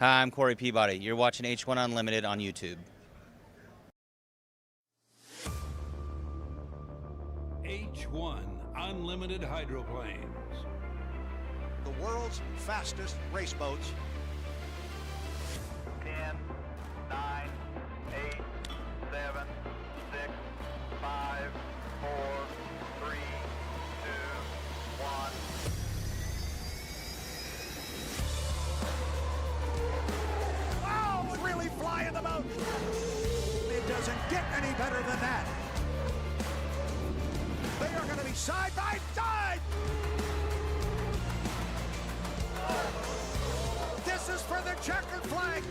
Hi, I'm Corey Peabody. You're watching H1 Unlimited on YouTube. H1 Unlimited Hydroplanes. The world's fastest race boats. 10, 9, 8, 7, 6, 5, 4, 3, 2, 1. Wow, really flying the boat. It doesn't get any better than that. They are going to be side by side. This is for the checkered flag.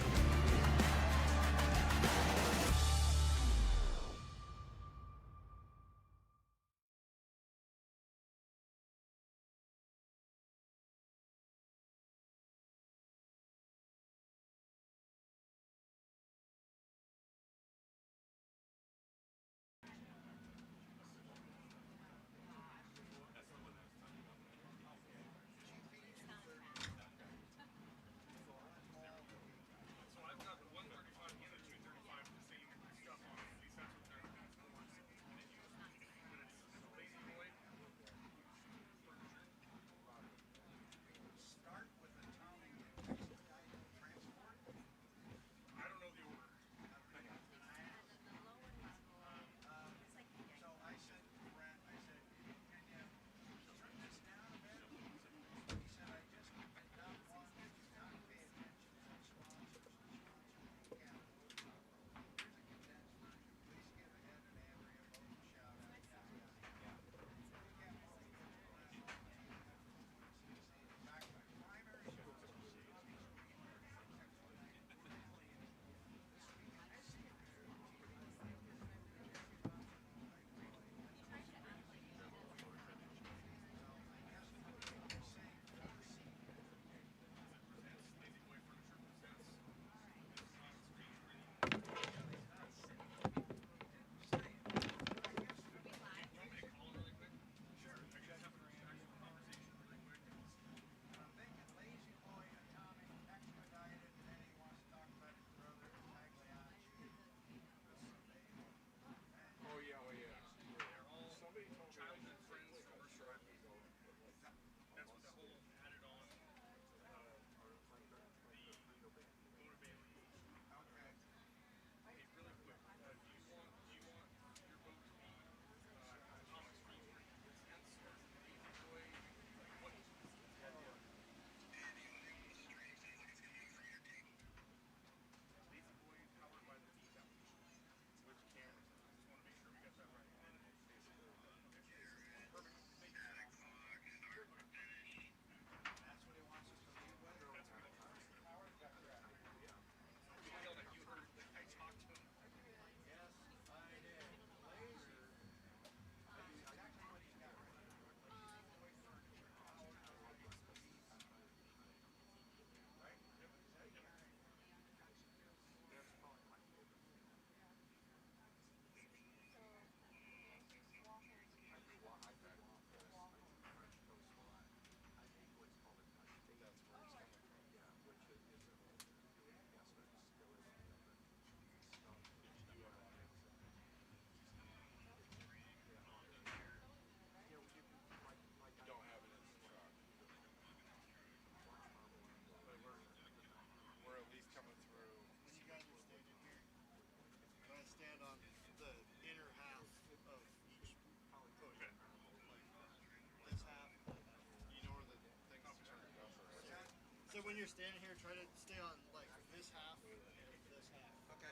So when you're standing here, try to stay on like this half and this half. Okay.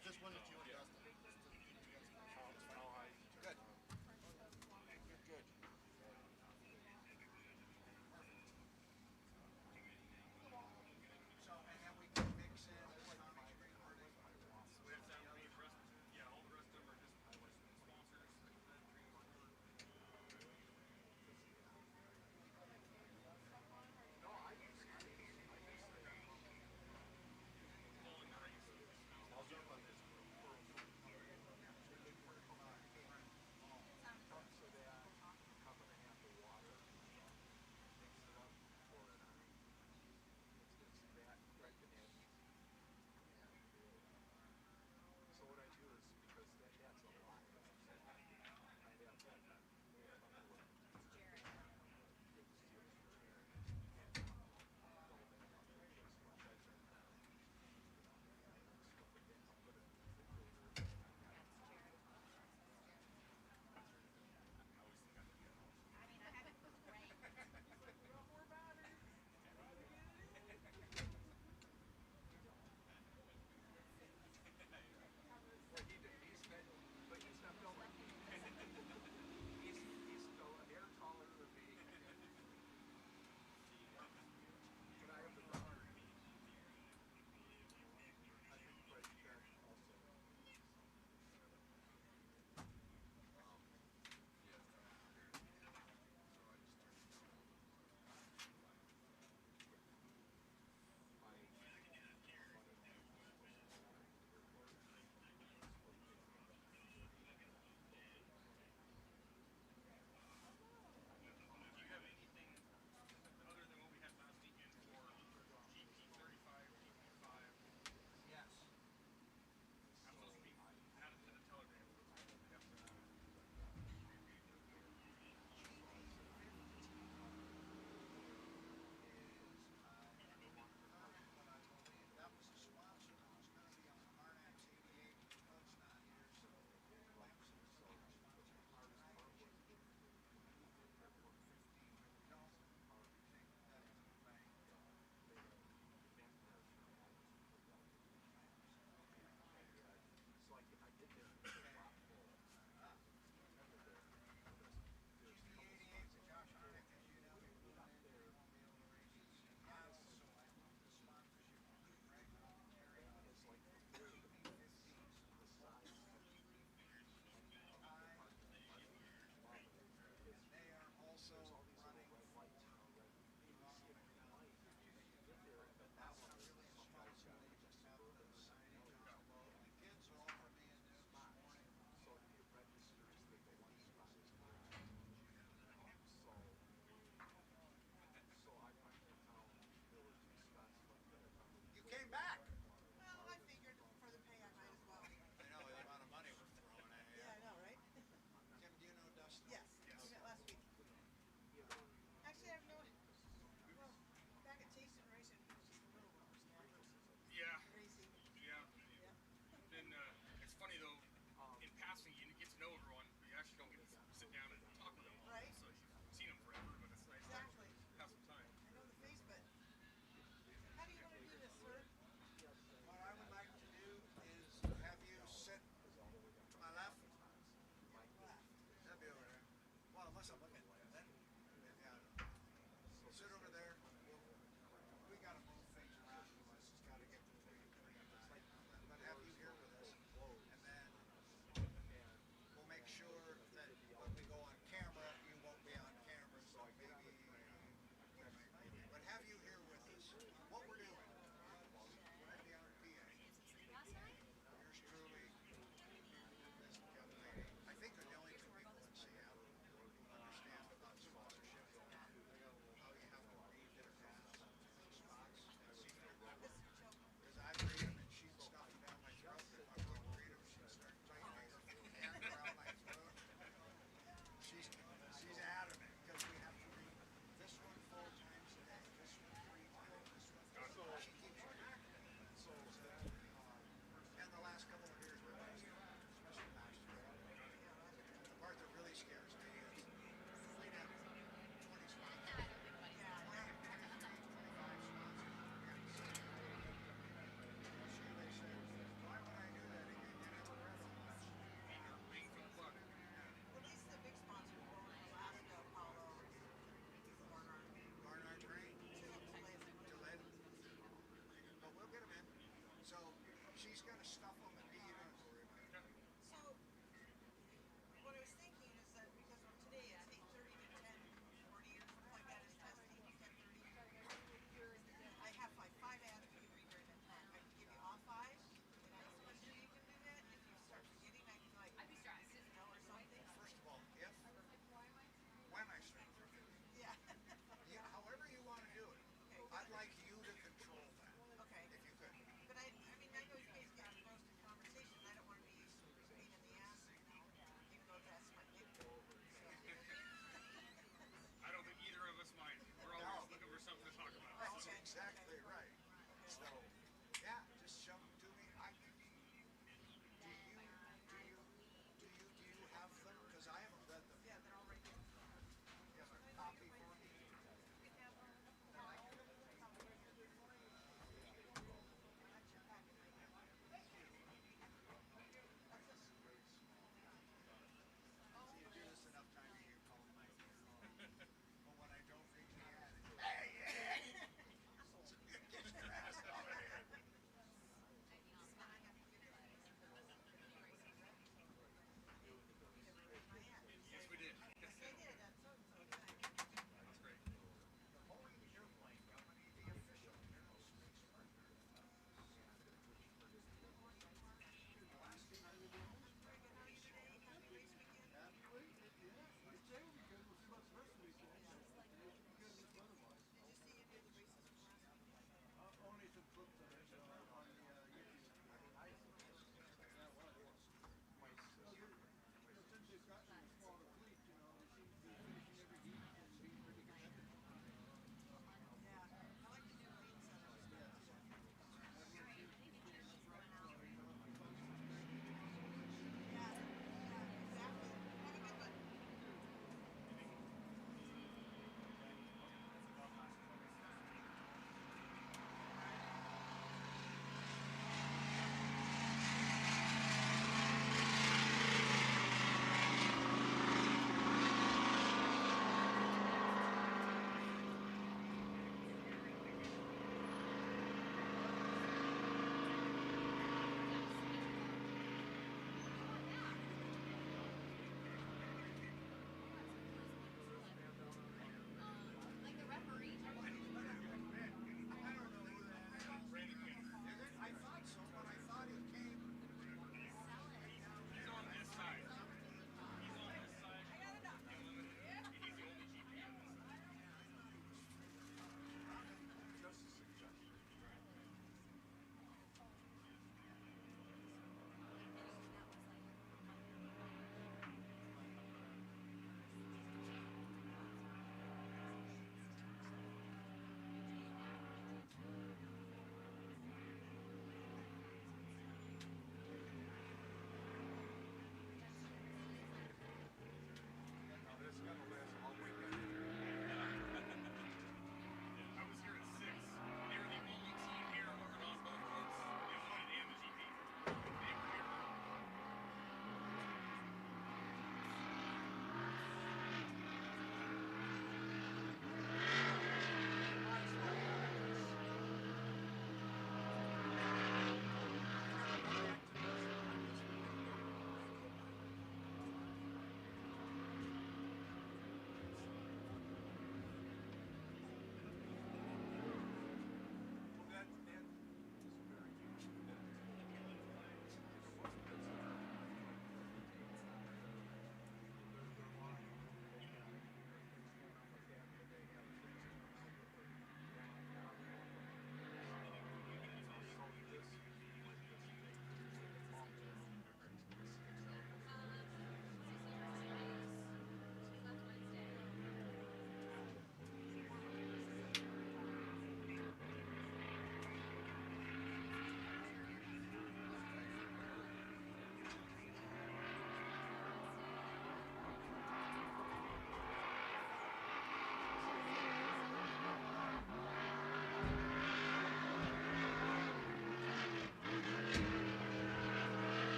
Just one that you and Dustin. How high? Good. Good. So and then we can mix in like my screen wording. Yeah, all the rest of them are just sponsors.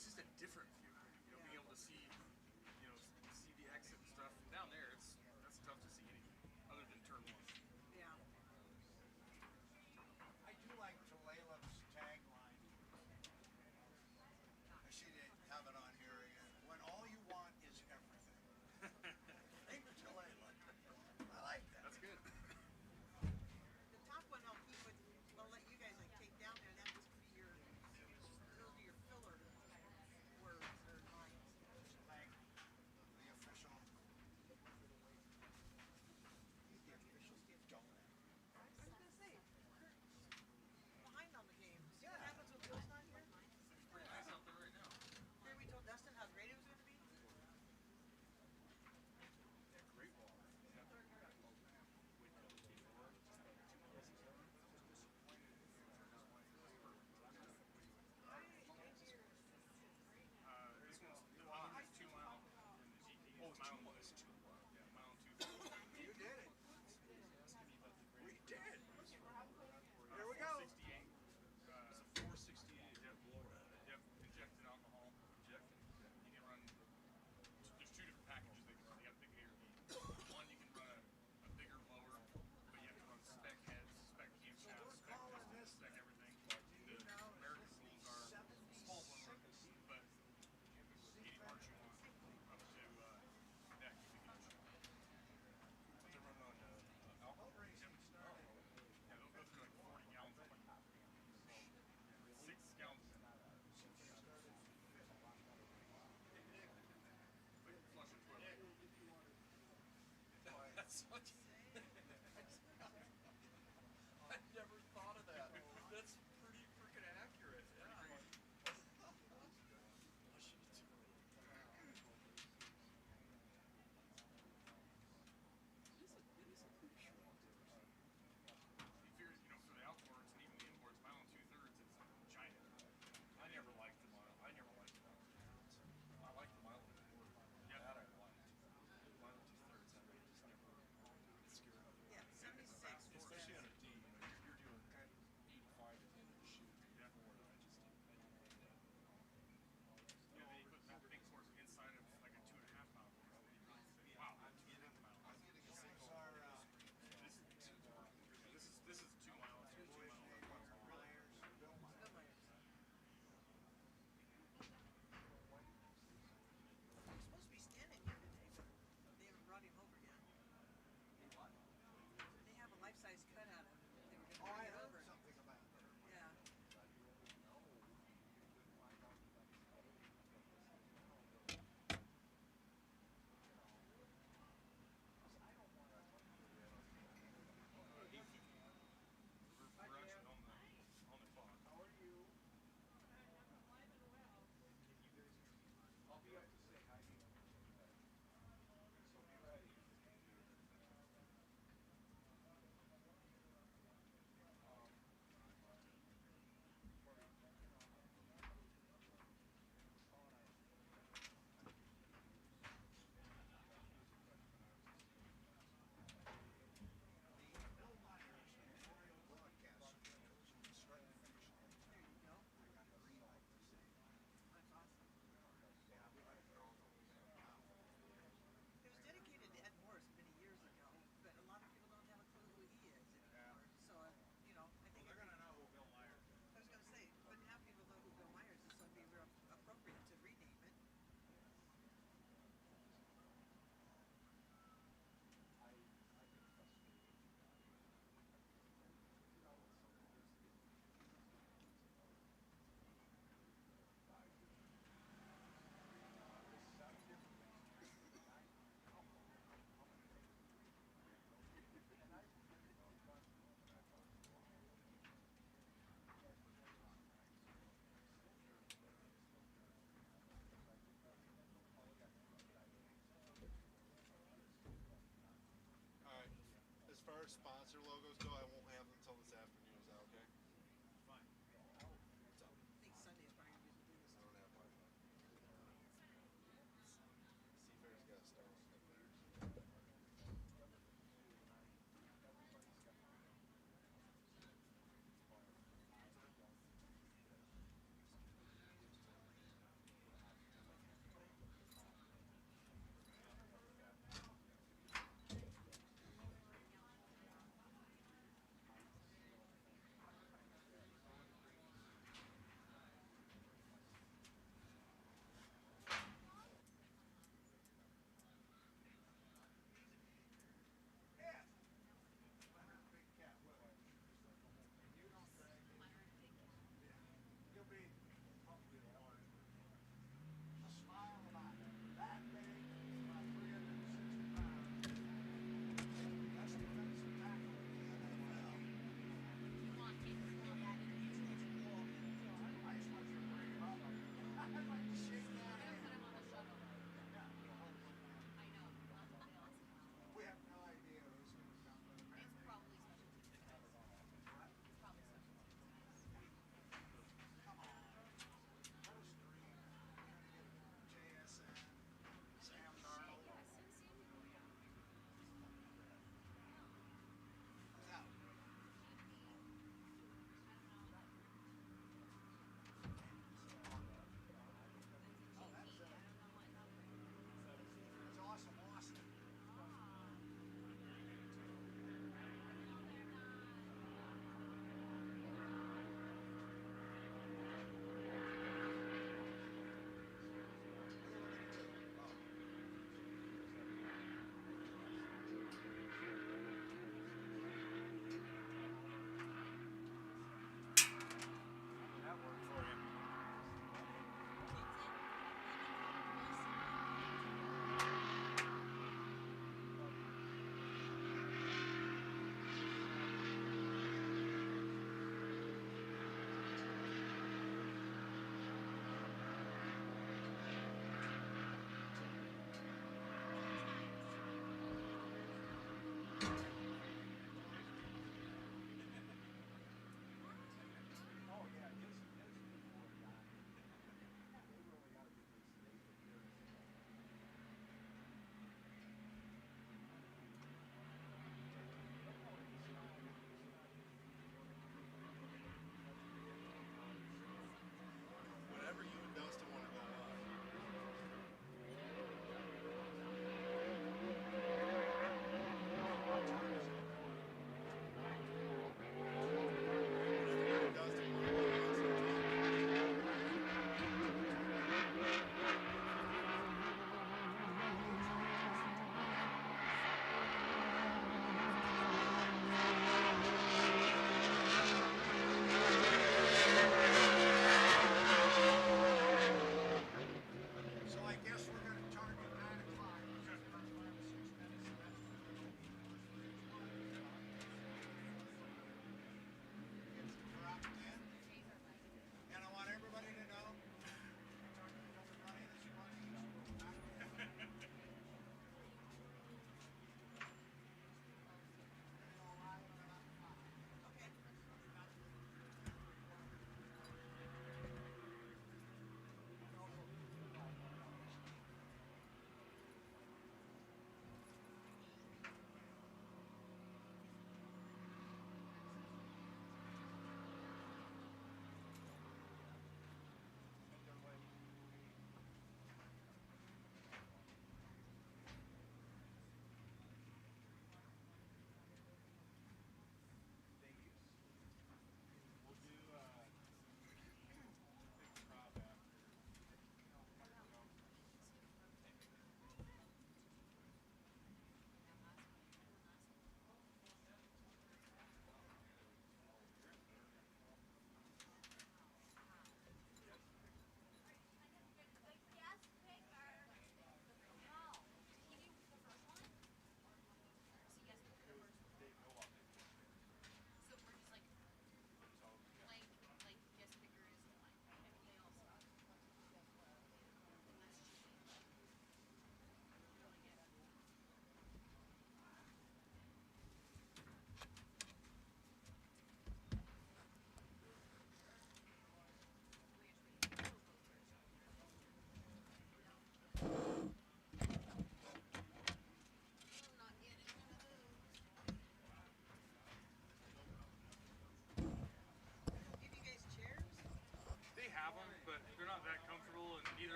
it's just a different view. You know, being able to see, you know, see the exit and stuff. Down there, that's tough to see anything other than turn one. Yeah. I do like Talayla's tagline. She didn't have it on here again. When all you want is everything. Thank you, Talayla. I like that. That's good. The top one I'll keep with, I'll let you guys like take down there. That just be your, those are your filler words or lines. Thank the official. The officials get donut. I was gonna say, behind on the game. See what happens when Bill's not here? Pretty nice out there right now. Here we told Dustin how great it was gonna be. Yeah, great ball. Yeah. This one's the one is 2 mile and the GP is mile 1. Yeah, mile 2. You did it. We did. Here we go. 468. It's a 468. Yep, injected alcohol. Injected. You can run. There's 2 different packages they can run. You got big A or B. One you can run a bigger blower, but you have to run spec heads, spec camshafts, spec pistons, spec everything. The American rules are small blower, but any parts you want up to that cubic inch. But they're running on alcohol. Yep. Yeah, they'll go through like 40 gallons of money. 6 gallons. Like flush a toilet. That's such. I never thought of that. That's pretty freaking accurate. Yeah. Flush a toilet. It is a pretty short. You figure, you know, for the outboards and even the inboards, mile and 2/3 is giant. I never liked the mile. I like the mile and 2/3. Yeah. That I liked. Mile and 2/3. I just never.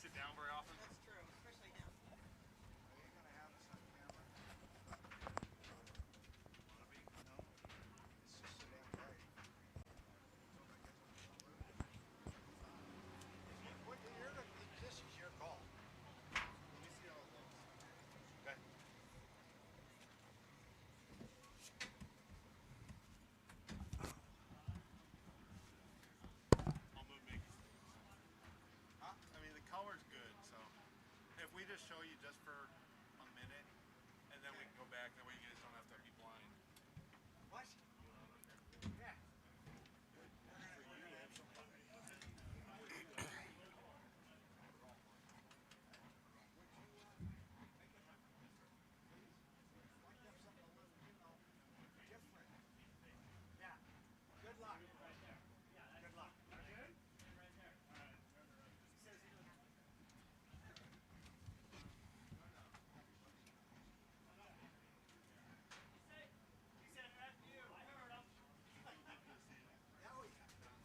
sit down very often. That's true, especially him. Are you gonna have us on camera? No. It's just so damn bright. This is your call. Let me see how it looks. Okay. I'll move Mickey. Huh? I mean, the color's good, so if we just show you just for a minute, And then we can go back. That way you guys don't have to be blind. What? Yeah. Yeah. Good luck. Good luck. Yeah, we got it.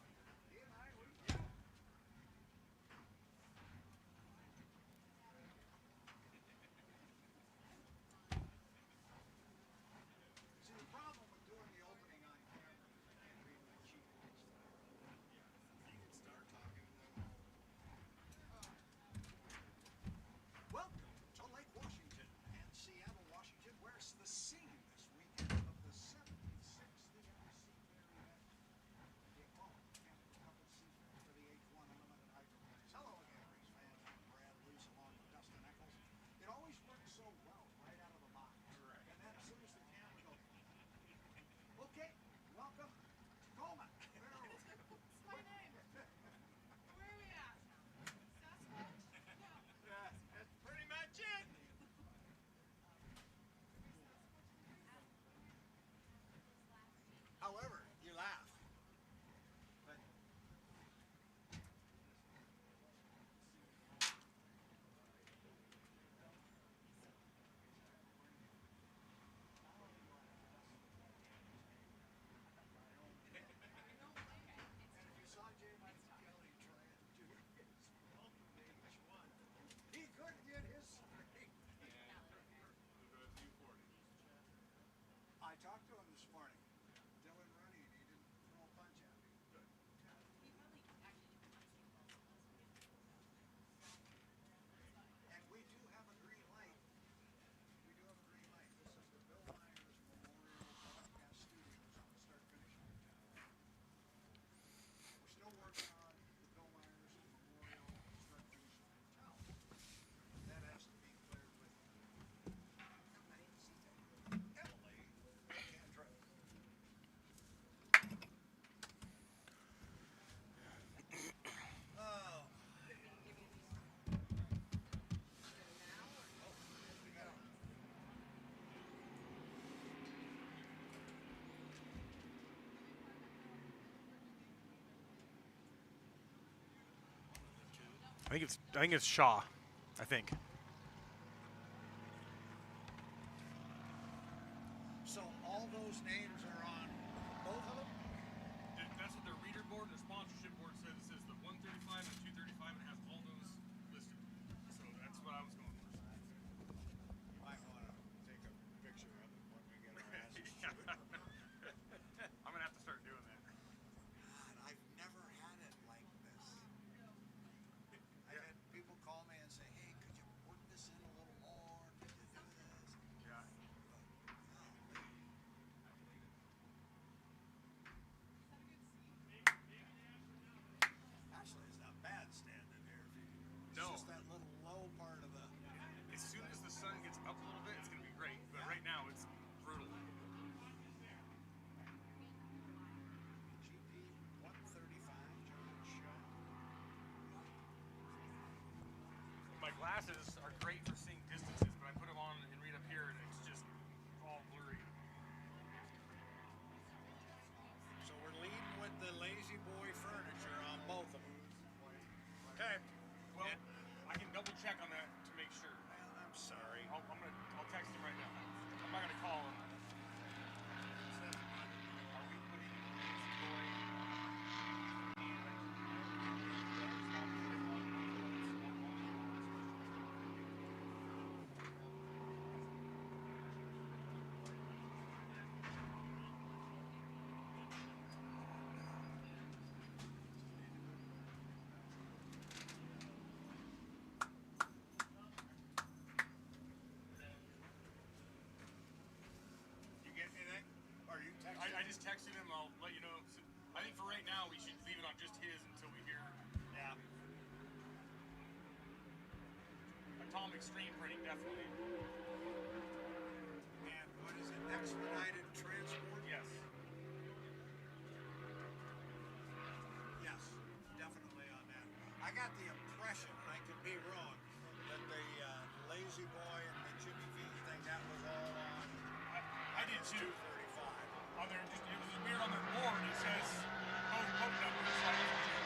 He and I, we See, the problem with doing the opening on camera is I can't read my cheat sheets. You can start talking and then. Welcome to Lake Washington and Seattle, Washington, where it's the scene this weekend of the 76th annual Seafair event. The Campbell Couple Seafair for the H1 Unlimited Hydroplanes. Hello again, race fans. I'm Brad Luce along with Dustin Eccles. It always works so well right out of the box. Right. And then as soon as the camera goes, okay, welcome, Tacoma. What's my name? Where are we at? Sasquatch? Yeah, that's pretty much it. However, you laugh. But and if you saw Jay Michael Kelly try and do his welcome to H1, he couldn't get his straight. I talked to him this morning. Dylan Runne, and he didn't throw a punch at me. Good. And we do have a green light. We do have a green light. This is the Bill Myers Memorial Broadcast Studios on the start finish line. We're still working on the Bill Myers Memorial start finish line towel. That has to be cleared with Emily Cantrell. Oh. I think it's Shaw. I think. So all those names are on both of them? That's what their reader board, their sponsorship board says. It says the 135 and 235 and it has all those listed. So that's what I was going for. You might want to take a picture of it when we get our asses chewed. I'm gonna have to start doing that. God, I've never had it like this. I've had people call me and say, hey, could you work this in a little more? Could you do this? Yeah. Actually, it's not bad standing here. It's No. just that little low part of the As soon as the sun gets up a little bit, it's gonna be great. But right now, it's brutal. GP 135 John Shaw. My glasses are great for seeing distances, but I put them on and read up here, and it's just all blurry. So we're leading with the Lazy Boy furniture on both of them. Okay. Well, I can double check on that to make sure. Well, I'm sorry. I'll text him right now. I'm not gonna call him. Are we putting Lazy Boy? Tom Extreme printing, definitely. And what is it? Expedited transport? Yes. Yes, definitely on that. I got the impression, and I could be wrong, that the Lazy Boy and the Jimmy V thing, that was all on I did too. 235. On their, just, it was weird on their board. It says boat numbers. So I wasn't sure.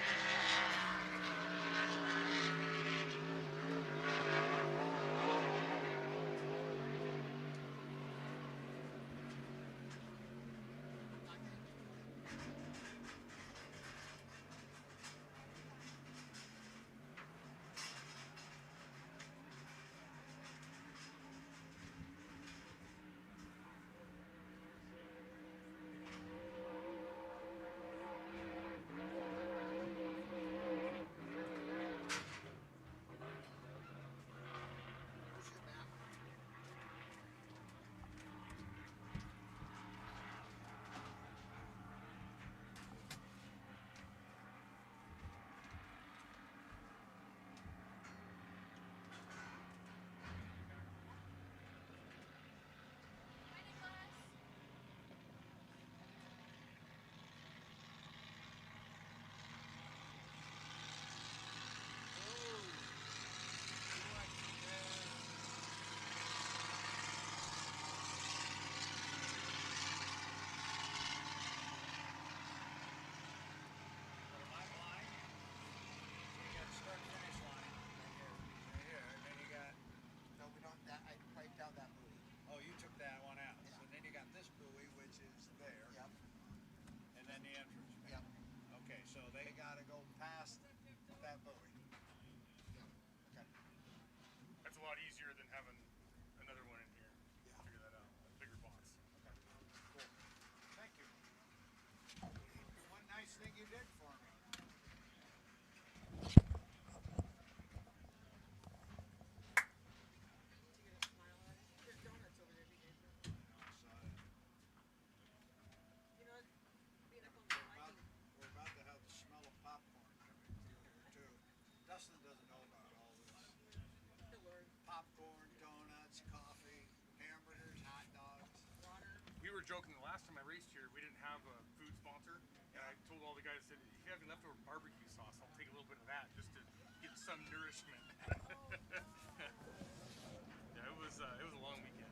But am I blind? You got start finish line right here, and then you got. No, we don't, that, I wiped out that buoy. Oh, you took that one out. Yeah. So then you got this buoy, which is there, Yep, and then the entrance. yep, Okay, so they got to go past that buoy. yep. Okay. That's a lot easier than having another one in here. Yeah. Figure that out. A bigger box. Okay. Cool. Thank you. One nice thing you did for me. You gonna smile at it? There's donuts over there if you did. You know, being up on the mining, We're about to have the smell of popcorn coming through here too. Dustin doesn't know about all this. he'll learn. Popcorn, donuts, coffee, hamburgers, hot dogs. Water. We were joking the last time I raced here, we didn't have a food sponsor. And I told all the guys, I said, if you have any leftover barbecue sauce, I'll take a little bit of that just to get some nourishment. Yeah, it was a long weekend.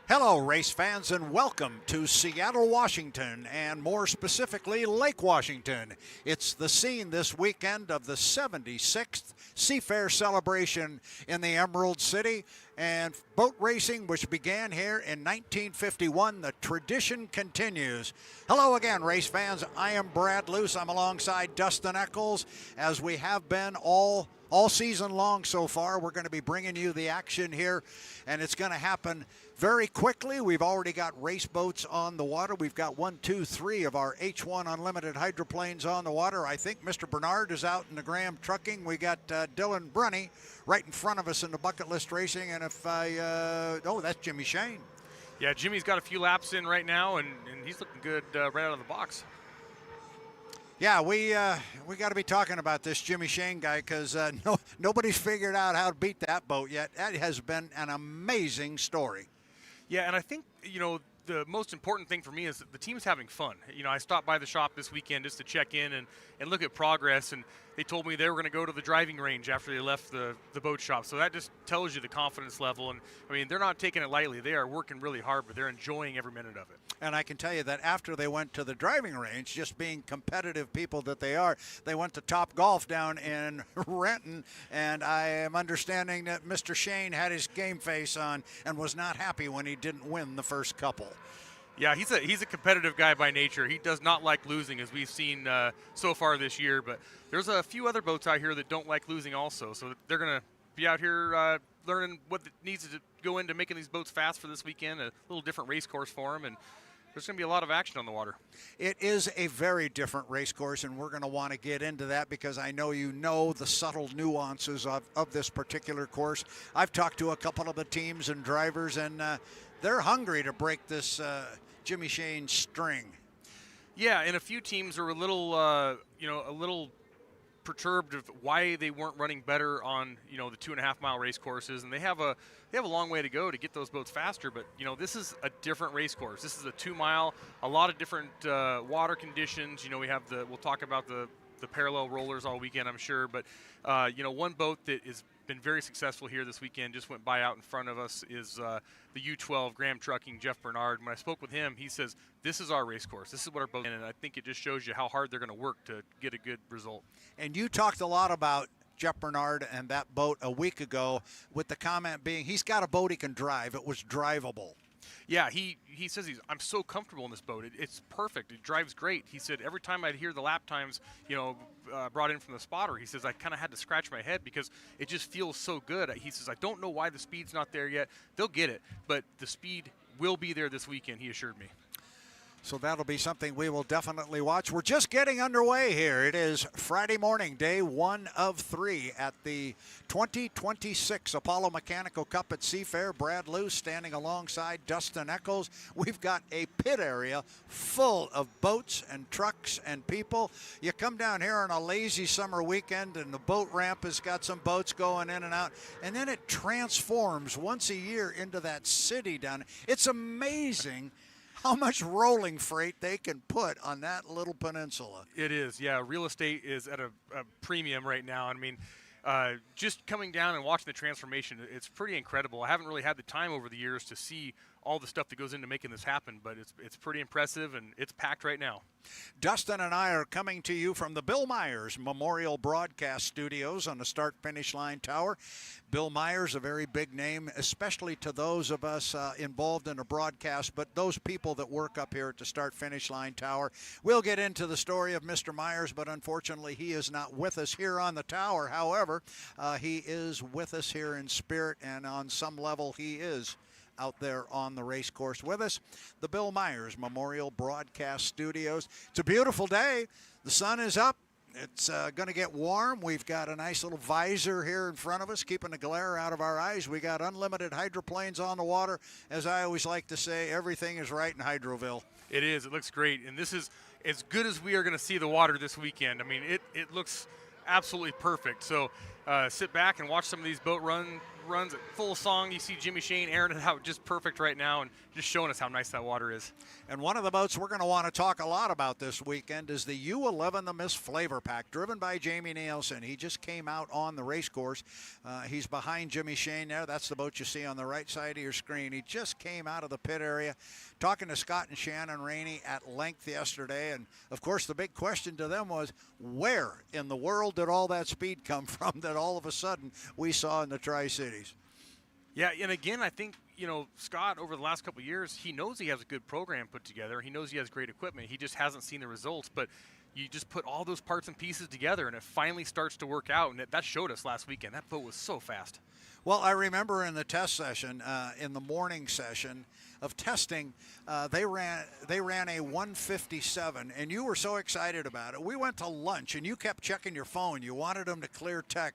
Hello, race fans, and welcome to Seattle, Washington, and more specifically, Lake Washington. It's the scene this weekend of the 76th Seafair celebration in the Emerald City. And boat racing, which began here in 1951, the tradition continues. Hello again, race fans. I am Brad Luce. I'm alongside Dustin Eccles, as we have been all season long so far. We're going to be bringing you the action here, and it's going to happen very quickly. We've already got race boats on the water. We've got 1, 2, 3 of our H1 Unlimited hydroplanes on the water. I think Mr. Bernard is out in the Graham trucking. We got Dylan Runne right in front of us in the bucket list racing. And if that's Jimmy Shane. Yeah, Jimmy's got a few laps in right now, and he's looking good right out of the box. Yeah, we got to be talking about this Jimmy Shane guy because nobody's figured out how to beat that boat yet. That has been an amazing story. Yeah, and I think, the most important thing for me is that the team's having fun. I stopped by the shop this weekend just to check in and look at progress, and they told me they were going to go to the driving range after they left the boat shop. So that just tells you the confidence level. And, they're not taking it lightly. They are working really hard, but they're enjoying every minute of it. And I can tell you that after they went to the driving range, just being competitive people that they are, they went to Top Golf down in Renton, and I am understanding that Mr. Shane had his game face on and was not happy when he didn't win the first couple. Yeah, he's a competitive guy by nature. He does not like losing, as we've seen so far this year. But there's a few other boats out here that don't like losing also. So they're going to be out here learning what needs to go into making these boats fast for this weekend, a little different race course for them. And there's going to be a lot of action on the water. It is a very different race course, and we're going to want to get into that because I know you know the subtle nuances of this particular course. I've talked to a couple of the teams and drivers, and they're hungry to break this Jimmy Shane string. Yeah, and a few teams are a little perturbed of why they weren't running better on the 2.5 mile race courses, and they have a long way to go to get those boats faster. But this is a different race course. This is a 2 mile, a lot of different water conditions. We'll talk about the parallel rollers all weekend, I'm sure. But one boat that has been very successful here this weekend just went by out in front of us is the U12 Graham Trucking Jeff Bernard. When I spoke with him, he says this is our race course. This is what our boat is, and I think it just shows you how hard they're going to work to get a good result. And you talked a lot about Jeff Bernard and that boat a week ago, with the comment being he's got a boat he can drive. It was drivable. Yeah, he says I'm so comfortable in this boat. It's perfect. It drives great. He said every time I'd hear the lap times, brought in from the spotter, he says I kind of had to scratch my head because it just feels so good. He says I don't know why the speed's not there yet. They'll get it, but the speed will be there this weekend, he assured me. So that'll be something we will definitely watch. We're just getting underway here. It is Friday morning, day 1 of 3 at the 2026 Apollo Mechanical Cup at Seafair. Brad Luce standing alongside Dustin Eccles. We've got a pit area full of boats and trucks and people. You come down here on a lazy summer weekend and the boat ramp has got some boats going in and out, and then it transforms once a year into that city down. It's amazing how much rolling freight they can put on that little peninsula. It is, yeah. Real estate is at a premium right now. Just coming down and watching the transformation, it's pretty incredible. I haven't really had the time over the years to see all the stuff that goes into making this happen, but it's pretty impressive, and it's packed right now. Dustin and I are coming to you from the Bill Myers Memorial Broadcast Studios on the Start Finish Line Tower. Bill Myers, a very big name, especially to those of us involved in a broadcast, but those people that work up here at the Start Finish Line Tower. We'll get into the story of Mr. Myers, but unfortunately he is not with us here on the tower. However, he is with us here in spirit, and on some level he is out there on the race course with us. The Bill Myers Memorial Broadcast Studios. It's a beautiful day. The sun is up. It's going to get warm. We've got a nice little visor here in front of us, keeping the glare out of our eyes. We got unlimited hydroplanes on the water. As I always like to say, everything is right in Hydroville. It is. It looks great. And this is as good as we are going to see the water this weekend. It looks absolutely perfect. So sit back and watch some of these boat runs at full song. You see Jimmy Shane airing it out just perfect right now and just showing us how nice that water is. And one of the boats we're going to want to talk a lot about this weekend is the U11, the Miss FLAV-R-PAC, driven by Jamie Nilsen. He just came out on the race course. He's behind Jimmy Shane there. That's the boat you see on the right side of your screen. He just came out of the pit area, talking to Scott and Shannon Rainey at length yesterday. And, of course, the big question to them was, where in the world did all that speed come from that all of a sudden we saw in the Tri-Cities? Yeah, and again, I think, Scott, over the last couple of years, he knows he has a good program put together. He knows he has great equipment. He just hasn't seen the results. But you just put all those parts and pieces together, and it finally starts to work out. And that showed us last weekend. That boat was so fast. Well, I remember in the test session, in the morning session of testing, they ran a 157, and you were so excited about it. We went to lunch, and you kept checking your phone. You wanted them to clear tech.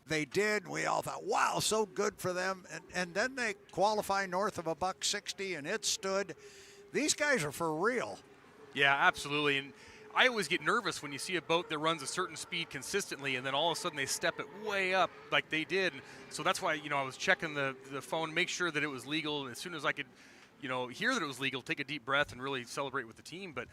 They did. We all thought, wow, so good for them. And then they qualify north of $160, and it stood. These guys are for real. Yeah, absolutely. And I always get nervous when you see a boat that runs a certain speed consistently, and then all of a sudden they step it way up like they did. So that's why, I was checking the phone, make sure that it was legal. And as soon as I could, hear that it was legal, take a deep breath and really celebrate with the team. But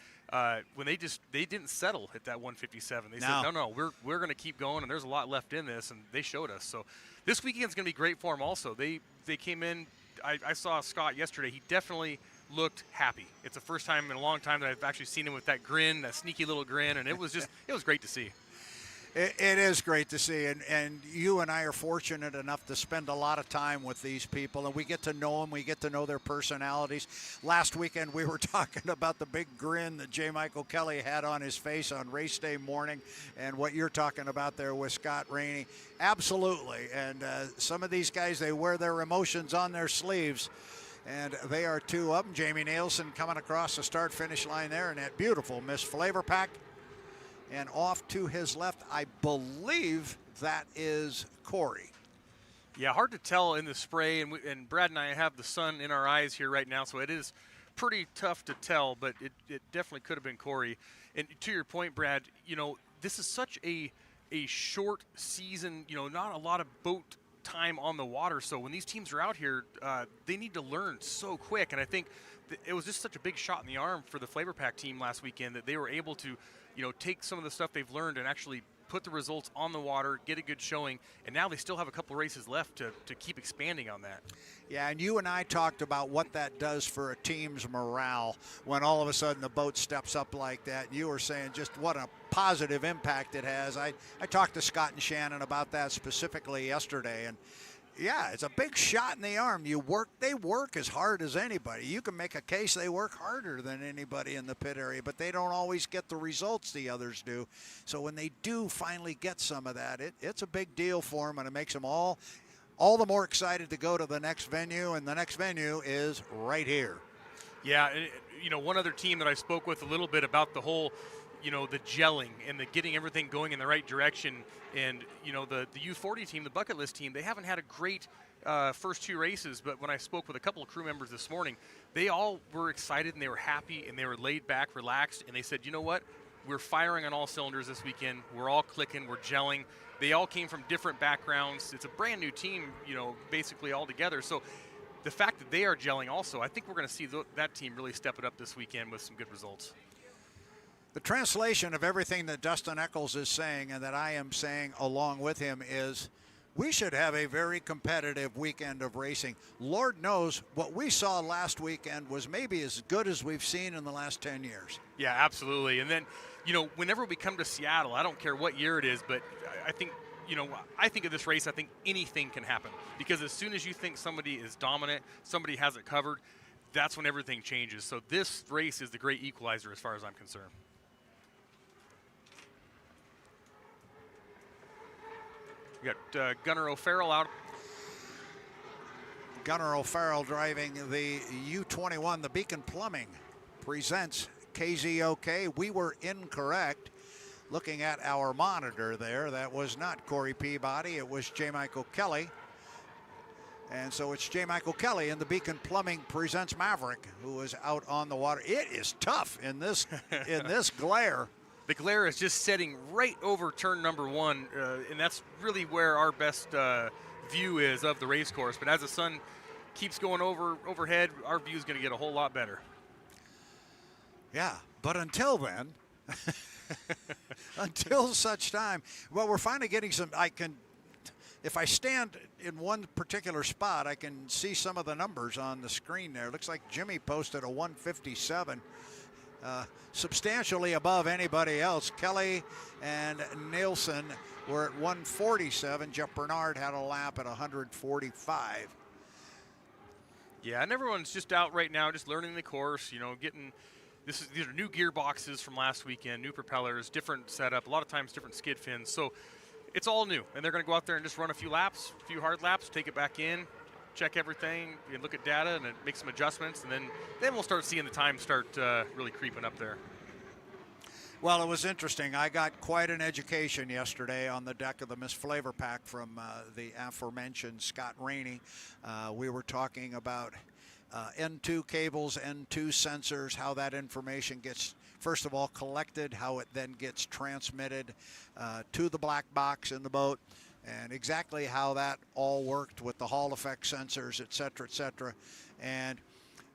when they didn't settle at that 157. They said, no, we're going to keep going, and there's a lot left in this, and they showed us. So this weekend's going to be great for them also. They came in. I saw Scott yesterday. He definitely looked happy. It's the first time in a long time that I've actually seen him with that grin, that sneaky little grin, and it was great to see. It is great to see, and you and I are fortunate enough to spend a lot of time with these people, and we get to know them, we get to know their personalities. Last weekend we were talking about the big grin that J. Michael Kelly had on his face on race day morning, and what you're talking about there with Scott Rainey. Absolutely, and some of these guys, they wear their emotions on their sleeves. And they are two of them. Jamie Nilsen coming across the start-finish line there in that beautiful Miss FLAV-R-PAC. And off to his left, I believe that is Corey. Yeah, hard to tell in the spray, and Brad and I have the sun in our eyes here right now, so it is pretty tough to tell, but it definitely could have been Corey. And to your point, Brad, this is such a short season, not a lot of boat time on the water, so when these teams are out here, they need to learn so quick, and I think it was just such a big shot in the arm for the FLAV-R-PAC team last weekend that they were able to take some of the stuff they've learned and actually put the results on the water, get a good showing, and now they still have a couple races left to keep expanding on that. Yeah, and you and I talked about what that does for a team's morale when all of a sudden the boat steps up like that. You were saying just what a positive impact it has. I talked to Scott and Shannon about that specifically yesterday, and yeah, it's a big shot in the arm. They work as hard as anybody. You can make a case they work harder than anybody in the pit area, but they don't always get the results the others do. So when they do finally get some of that, it's a big deal for them, and it makes them all the more excited to go to the next venue, and the next venue is right here. Yeah, one other team that I spoke with a little bit about the whole, the gelling and the getting everything going in the right direction. And, the U40 team, the bucket list team, they haven't had a great first two races, but when I spoke with a couple of crew members this morning, they all were excited and they were happy and they were laid back, relaxed, and they said, you know what, we're firing on all cylinders this weekend. We're all clicking, we're gelling. They all came from different backgrounds. It's a brand new team, basically all together. So the fact that they are gelling also, I think we're going to see that team really step it up this weekend with some good results. The translation of everything that Dustin Eccles is saying and that I am saying along with him is we should have a very competitive weekend of racing. Lord knows what we saw last weekend was maybe as good as we've seen in the last 10 years. Yeah, absolutely. And then, whenever we come to Seattle, I don't care what year it is, but I think, I think of this race, I think anything can happen. Because as soon as you think somebody is dominant, somebody has it covered, that's when everything changes. So this race is the great equalizer as far as I'm concerned. We got Gunnar O'Farrell out. Gunnar O'Farrell driving the U21. The Beacon Plumbing presents KZOK. We were incorrect. Looking at our monitor there, that was not Corey Peabody. It was J. Michael Kelly. And so it's J. Michael Kelly, and the Beacon Plumbing presents Maverick, who is out on the water. It is tough in this glare. The glare is just setting right over turn number one, and that's really where our best view is of the race course. But as the sun keeps going overhead, our view is going to get a whole lot better. Yeah, but until then, until such time, well, we're finally getting some. If I stand in one particular spot, I can see some of the numbers on the screen there. It looks like Jimmy posted a 157. Substantially above anybody else. Kelly and Nilsen were at 147. Jeff Bernard had a lap at 145. Yeah, and everyone's just out right now, just learning the course. Getting these are new gearboxes from last weekend, new propellers, different setup. A lot of times, different skid fins. So it's all new, and they're going to go out there and just run a few laps, a few hard laps, take it back in, check everything, and look at data, and then make some adjustments, and then we'll start seeing the time start really creeping up there. Well, it was interesting. I got quite an education yesterday on the deck of the Miss FLAV-R-PAC from the aforementioned Scott Rainey. We were talking about N2 cables, N2 sensors, how that information gets first of all collected, how it then gets transmitted to the black box in the boat, and exactly how that all worked with the Hall effect sensors, et cetera, and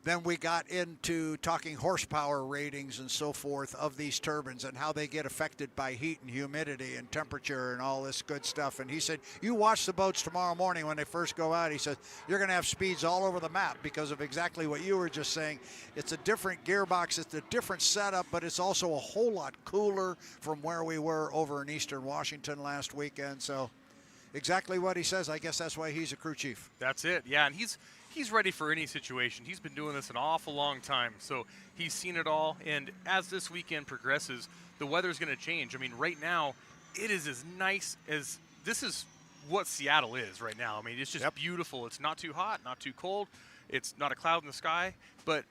then we got into talking horsepower ratings and so forth of these turbines and how they get affected by heat and humidity and temperature and all this good stuff. And he said, you watch the boats tomorrow morning when they first go out. He said, you're going to have speeds all over the map because of exactly what you were just saying. It's a different gearbox. It's a different setup, but it's also a whole lot cooler from where we were over in Eastern Washington last weekend. So exactly what he says. I guess that's why he's a crew chief. That's it. Yeah, and he's ready for any situation. He's been doing this an awful long time, so he's seen it all. And as this weekend progresses, the weather's going to change. I mean, right now, it is as nice as this is what Seattle is right now. I mean, it's just beautiful. It's not too hot, not too cold. It's not a cloud in the sky, but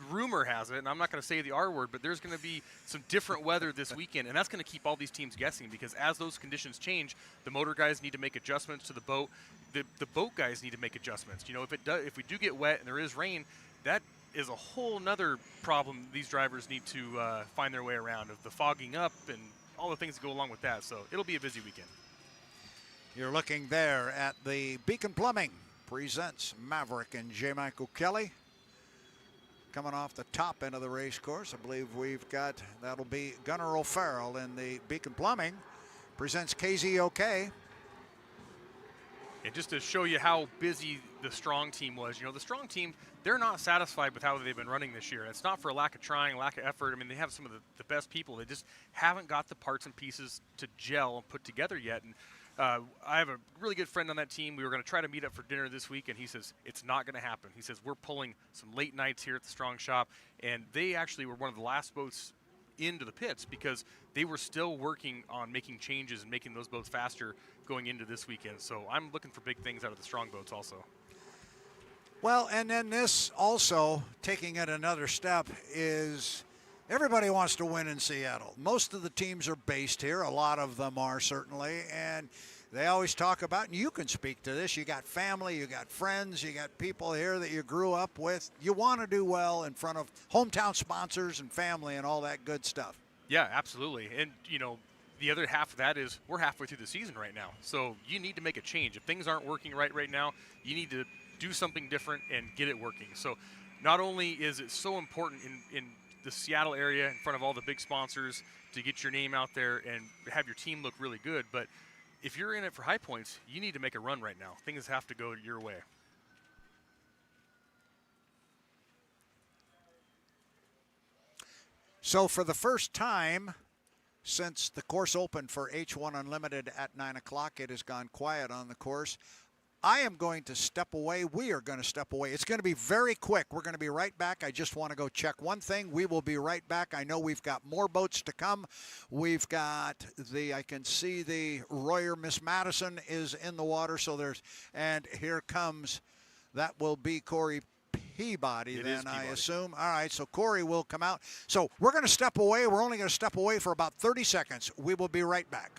rumor has it, and I'm not going to say the R word, but there's going to be some different weather this weekend, and that's going to keep all these teams guessing because as those conditions change, the motor guys need to make adjustments to the boat. The boat guys need to make adjustments. You know, if we do get wet and there is rain, that is a whole nother problem these drivers need to find their way around, of the fogging up and all the things that go along with that. So it'll be a busy weekend. You're looking there at the Beacon Plumbing presents Maverick and J. Michael Kelly. Coming off the top end of the race course, I believe we've got, that'll be Gunnar O'Farrell in the Beacon Plumbing. Presents KZOK. And just to show you how busy the strong team was, you know, the strong team, they're not satisfied with how they've been running this year. And it's not for a lack of trying, lack of effort. I mean, they have some of the best people. They just haven't got the parts and pieces to gel and put together yet. And I have a really good friend on that team. We were going to try to meet up for dinner this week, and he says, it's not going to happen. He says, we're pulling some late nights here at the Strong Shop, and they actually were one of the last boats into the pits because they were still working on making changes and making those boats faster going into this weekend. So I'm looking for big things out of the Strong boats also. Well, and then this also, taking it another step, is everybody wants to win in Seattle. Most of the teams are based here. A lot of them are certainly. And they always talk about, and you can speak to this, you got family, you got friends, you got people here that you grew up with. You want to do well in front of hometown sponsors and family and all that good stuff. Yeah, absolutely. And, you know, the other half of that is we're halfway through the season right now. So you need to make a change. If things aren't working right now, you need to do something different and get it working. So not only is it so important in the Seattle area in front of all the big sponsors to get your name out there and have your team look really good, but if you're in it for high points, you need to make a run right now. Things have to go your way. So for the first time since the course opened for H1 Unlimited at 9 o'clock, it has gone quiet on the course. I am going to step away. We are going to step away. It's going to be very quick. We're going to be right back. I just want to go check one thing. We will be right back. I know we've got more boats to come. We've got I can see the Royer Miss Madison is in the water. So and here comes, that will be Corey Peabody then, I assume. All right, so Corey will come out. So we're going to step away. We're only going to step away for about 30 seconds. We will be right back.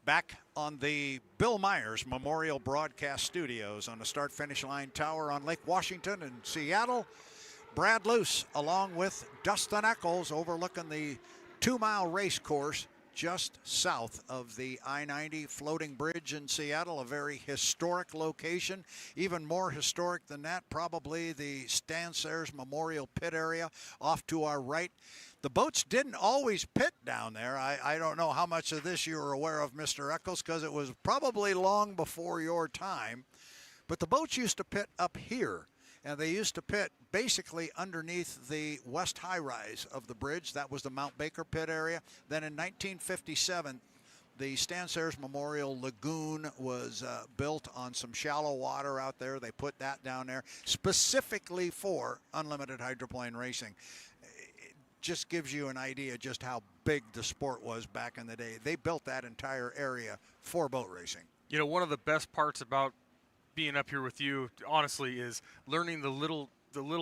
Back on the Bill Myers Memorial Broadcast Studios on the start-finish line tower on Lake Washington in Seattle, Brad Luce along with Dustin Eccles overlooking the 2-mile race course just south of the I-90 floating bridge in Seattle, a very historic location. Even more historic than that, probably the Stan Sayers Memorial Pit area off to our right. The boats didn't always pit down there. I don't know how much of this you were aware of, Mr. Eccles, because it was probably long before your time. But the boats used to pit up here, and they used to pit basically underneath the west high-rise of the bridge. That was the Mount Baker pit area. Then in 1957, the Stan Sayers Memorial Lagoon was built on some shallow water out there. They put that down there specifically for unlimited hydroplane racing. Just gives you an idea just how big the sport was back in the day. They built that entire area for boat racing. You know, one of the best parts about being up here with you, honestly, is learning the little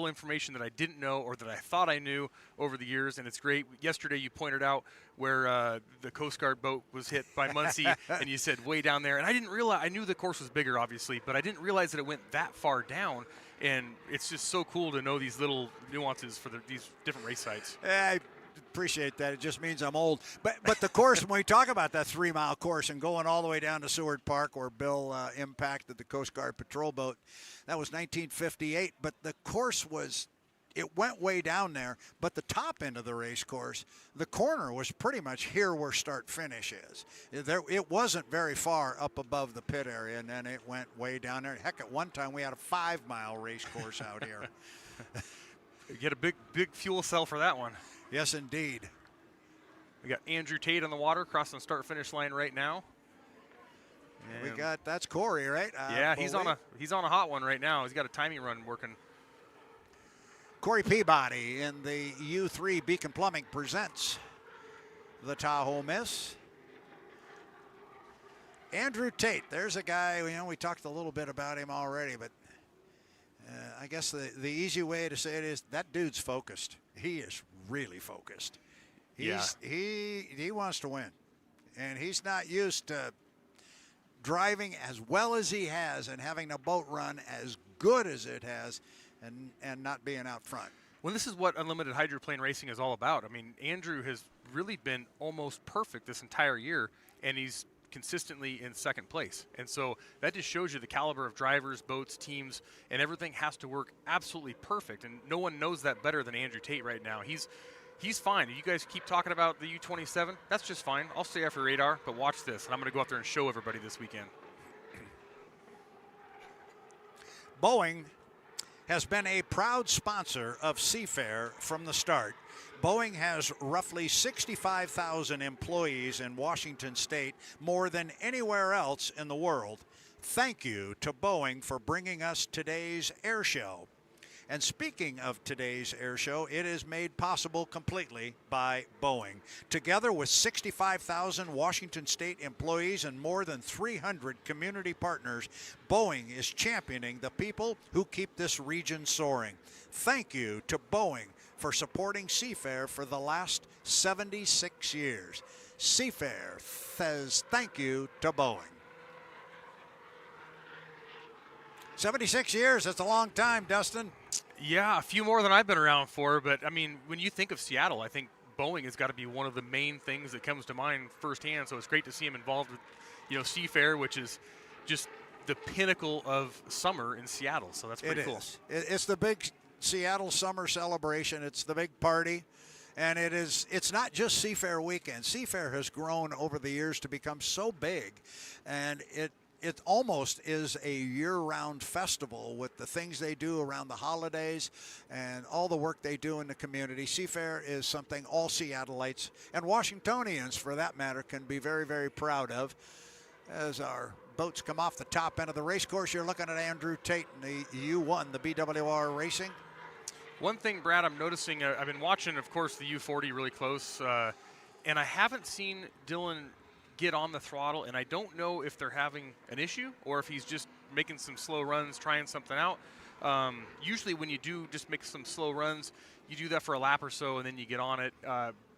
information that I didn't know or that I thought I knew over the years, and it's great. Yesterday you pointed out where the Coast Guard boat was hit by Muncie, and you said way down there, and I didn't realize, I knew the course was bigger, obviously, but I didn't realize that it went that far down, and it's just so cool to know these little nuances for these different race sites. I appreciate that. It just means I'm old. But the course, when we talk about that 3-mile course and going all the way down to Seward Park where Bill impacted the Coast Guard patrol boat, that was 1958. But the course it went way down there, but the top end of the race course, the corner was pretty much here where start finish is. It wasn't very far up above the pit area, and then it went way down there. Heck, at one time we had a 5-mile race course out here. You get a big fuel cell for that one. Yes, indeed. We got Andrew Tate on the water, crossing the start-finish line right now. And that's Corey, right? Yeah, he's on a hot one right now. He's got a timing run working. Corey Peabody in the U3 Beacon Plumbing presents the Tahoe Miss. Andrew Tate, there's a guy, we talked a little bit about him already, but I guess the easy way to say it is that dude's focused. He is really focused. He wants to win, and he's not used to driving as well as he has and having a boat run as good as it has and not being out front. Well, this is what unlimited hydroplane racing is all about. I mean, Andrew has really been almost perfect this entire year, and he's consistently in second place. And so that just shows you the caliber of drivers, boats, teams, and everything has to work absolutely perfect. And no one knows that better than Andrew Tate right now. He's fine. You guys keep talking about the U-27. That's just fine. I'll stay off your radar, but watch this, and I'm going to go out there and show everybody this weekend. Boeing has been a proud sponsor of Seafair from the start. Boeing has roughly 65,000 employees in Washington State, more than anywhere else in the world. Thank you to Boeing for bringing us today's air show. And speaking of today's air show, it is made possible completely by Boeing. Together with 65,000 Washington State employees and more than 300 community partners, Boeing is championing the people who keep this region soaring. Thank you to Boeing for supporting Seafair for the last 76 years. Seafair says thank you to Boeing. 76 years, that's a long time, Dustin. Yeah, a few more than I've been around for, but I mean, when you think of Seattle, I think Boeing has got to be one of the main things that comes to mind firsthand, so it's great to see him involved with, Seafair, which is just the pinnacle of summer in Seattle, so that's pretty cool. It's the big Seattle summer celebration. It's the big party, and it's not just Seafair weekend. Seafair has grown over the years to become so big, and it almost is a year-round festival with the things they do around the holidays and all the work they do in the community. Seafair is something all Seattleites and Washingtonians, for that matter, can be very, very proud of. As our boats come off the top end of the race course, you're looking at Andrew Tate in the U1, the BWR Racing. One thing, Brad, I'm noticing, I've been watching, of course, the U40 really close, and I haven't seen Dylan get on the throttle, and I don't know if they're having an issue or if he's just making some slow runs, trying something out. Usually when you do just make some slow runs, you do that for a lap or so and then you get on it.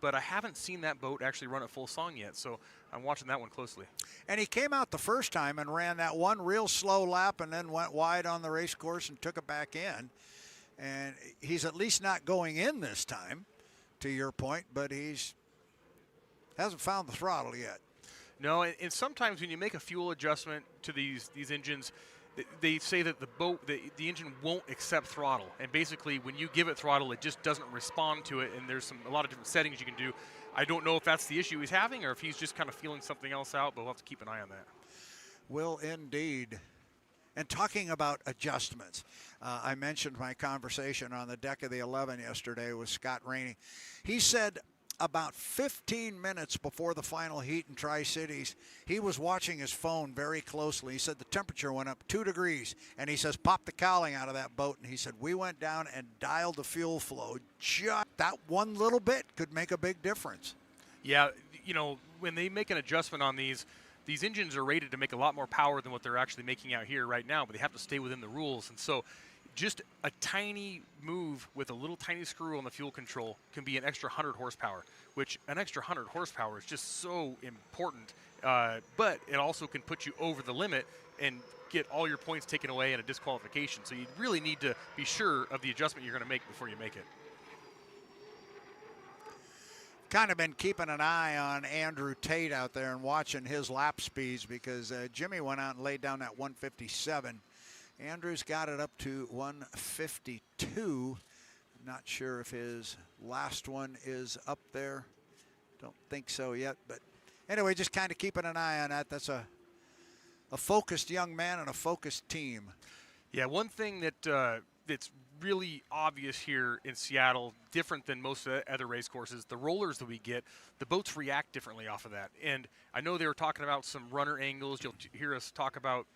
But I haven't seen that boat actually run at full song yet, so I'm watching that one closely. And he came out the first time and ran that one real slow lap and then went wide on the race course and took it back in. And he's at least not going in this time, to your point, but hasn't found the throttle yet. No, and sometimes when you make a fuel adjustment to these engines, they say that the engine won't accept throttle, and basically when you give it throttle, it just doesn't respond to it. And there's a lot of different settings you can do. I don't know if that's the issue he's having or if he's just kind of feeling something else out, but we'll have to keep an eye on that. Will indeed. And talking about adjustments, I mentioned my conversation on the deck of the 11 yesterday with Scott Rainey. He said about 15 minutes before the final heat in Tri-Cities, he was watching his phone very closely. He said the temperature went up 2 degrees, and he says, pop the cowling out of that boat. And he said, we went down and dialed the fuel flow. Just that one little bit could make a big difference. Yeah, when they make an adjustment on these engines are rated to make a lot more power than what they're actually making out here right now, but they have to stay within the rules. And so just a tiny move with a little tiny screw on the fuel control can be an extra 100 horsepower, which an extra 100 horsepower is just so important. But it also can put you over the limit and get all your points taken away in a disqualification. So you really need to be sure of the adjustment you're going to make before you make it. Kind of been keeping an eye on Andrew Tate out there and watching his lap speeds because Jimmy went out and laid down that 157. Andrew's got it up to 152. Not sure if his last one is up there. Don't think so yet. But anyway, just kind of keeping an eye on that. That's a focused young man and a focused team. Yeah, one thing that's really obvious here in Seattle, different than most of the other race courses, the rollers that we get, the boats react differently off of that. And I know they were talking about some runner angles. You'll hear us talk about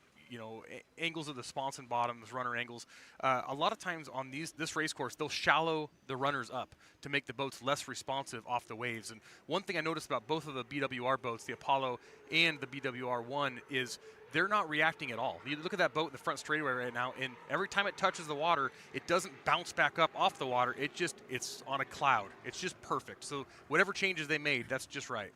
angles of the sponson bottoms, runner angles. A lot of times on this race course, they'll shallow the runners up to make the boats less responsive off the waves. And one thing I noticed about both of the BWR boats, the Apollo and the BWR-1, is they're not reacting at all. You look at that boat in the front straightaway right now, and every time it touches the water, it doesn't bounce back up off the water. It's on a cloud. It's just perfect. So whatever changes they made, that's just right.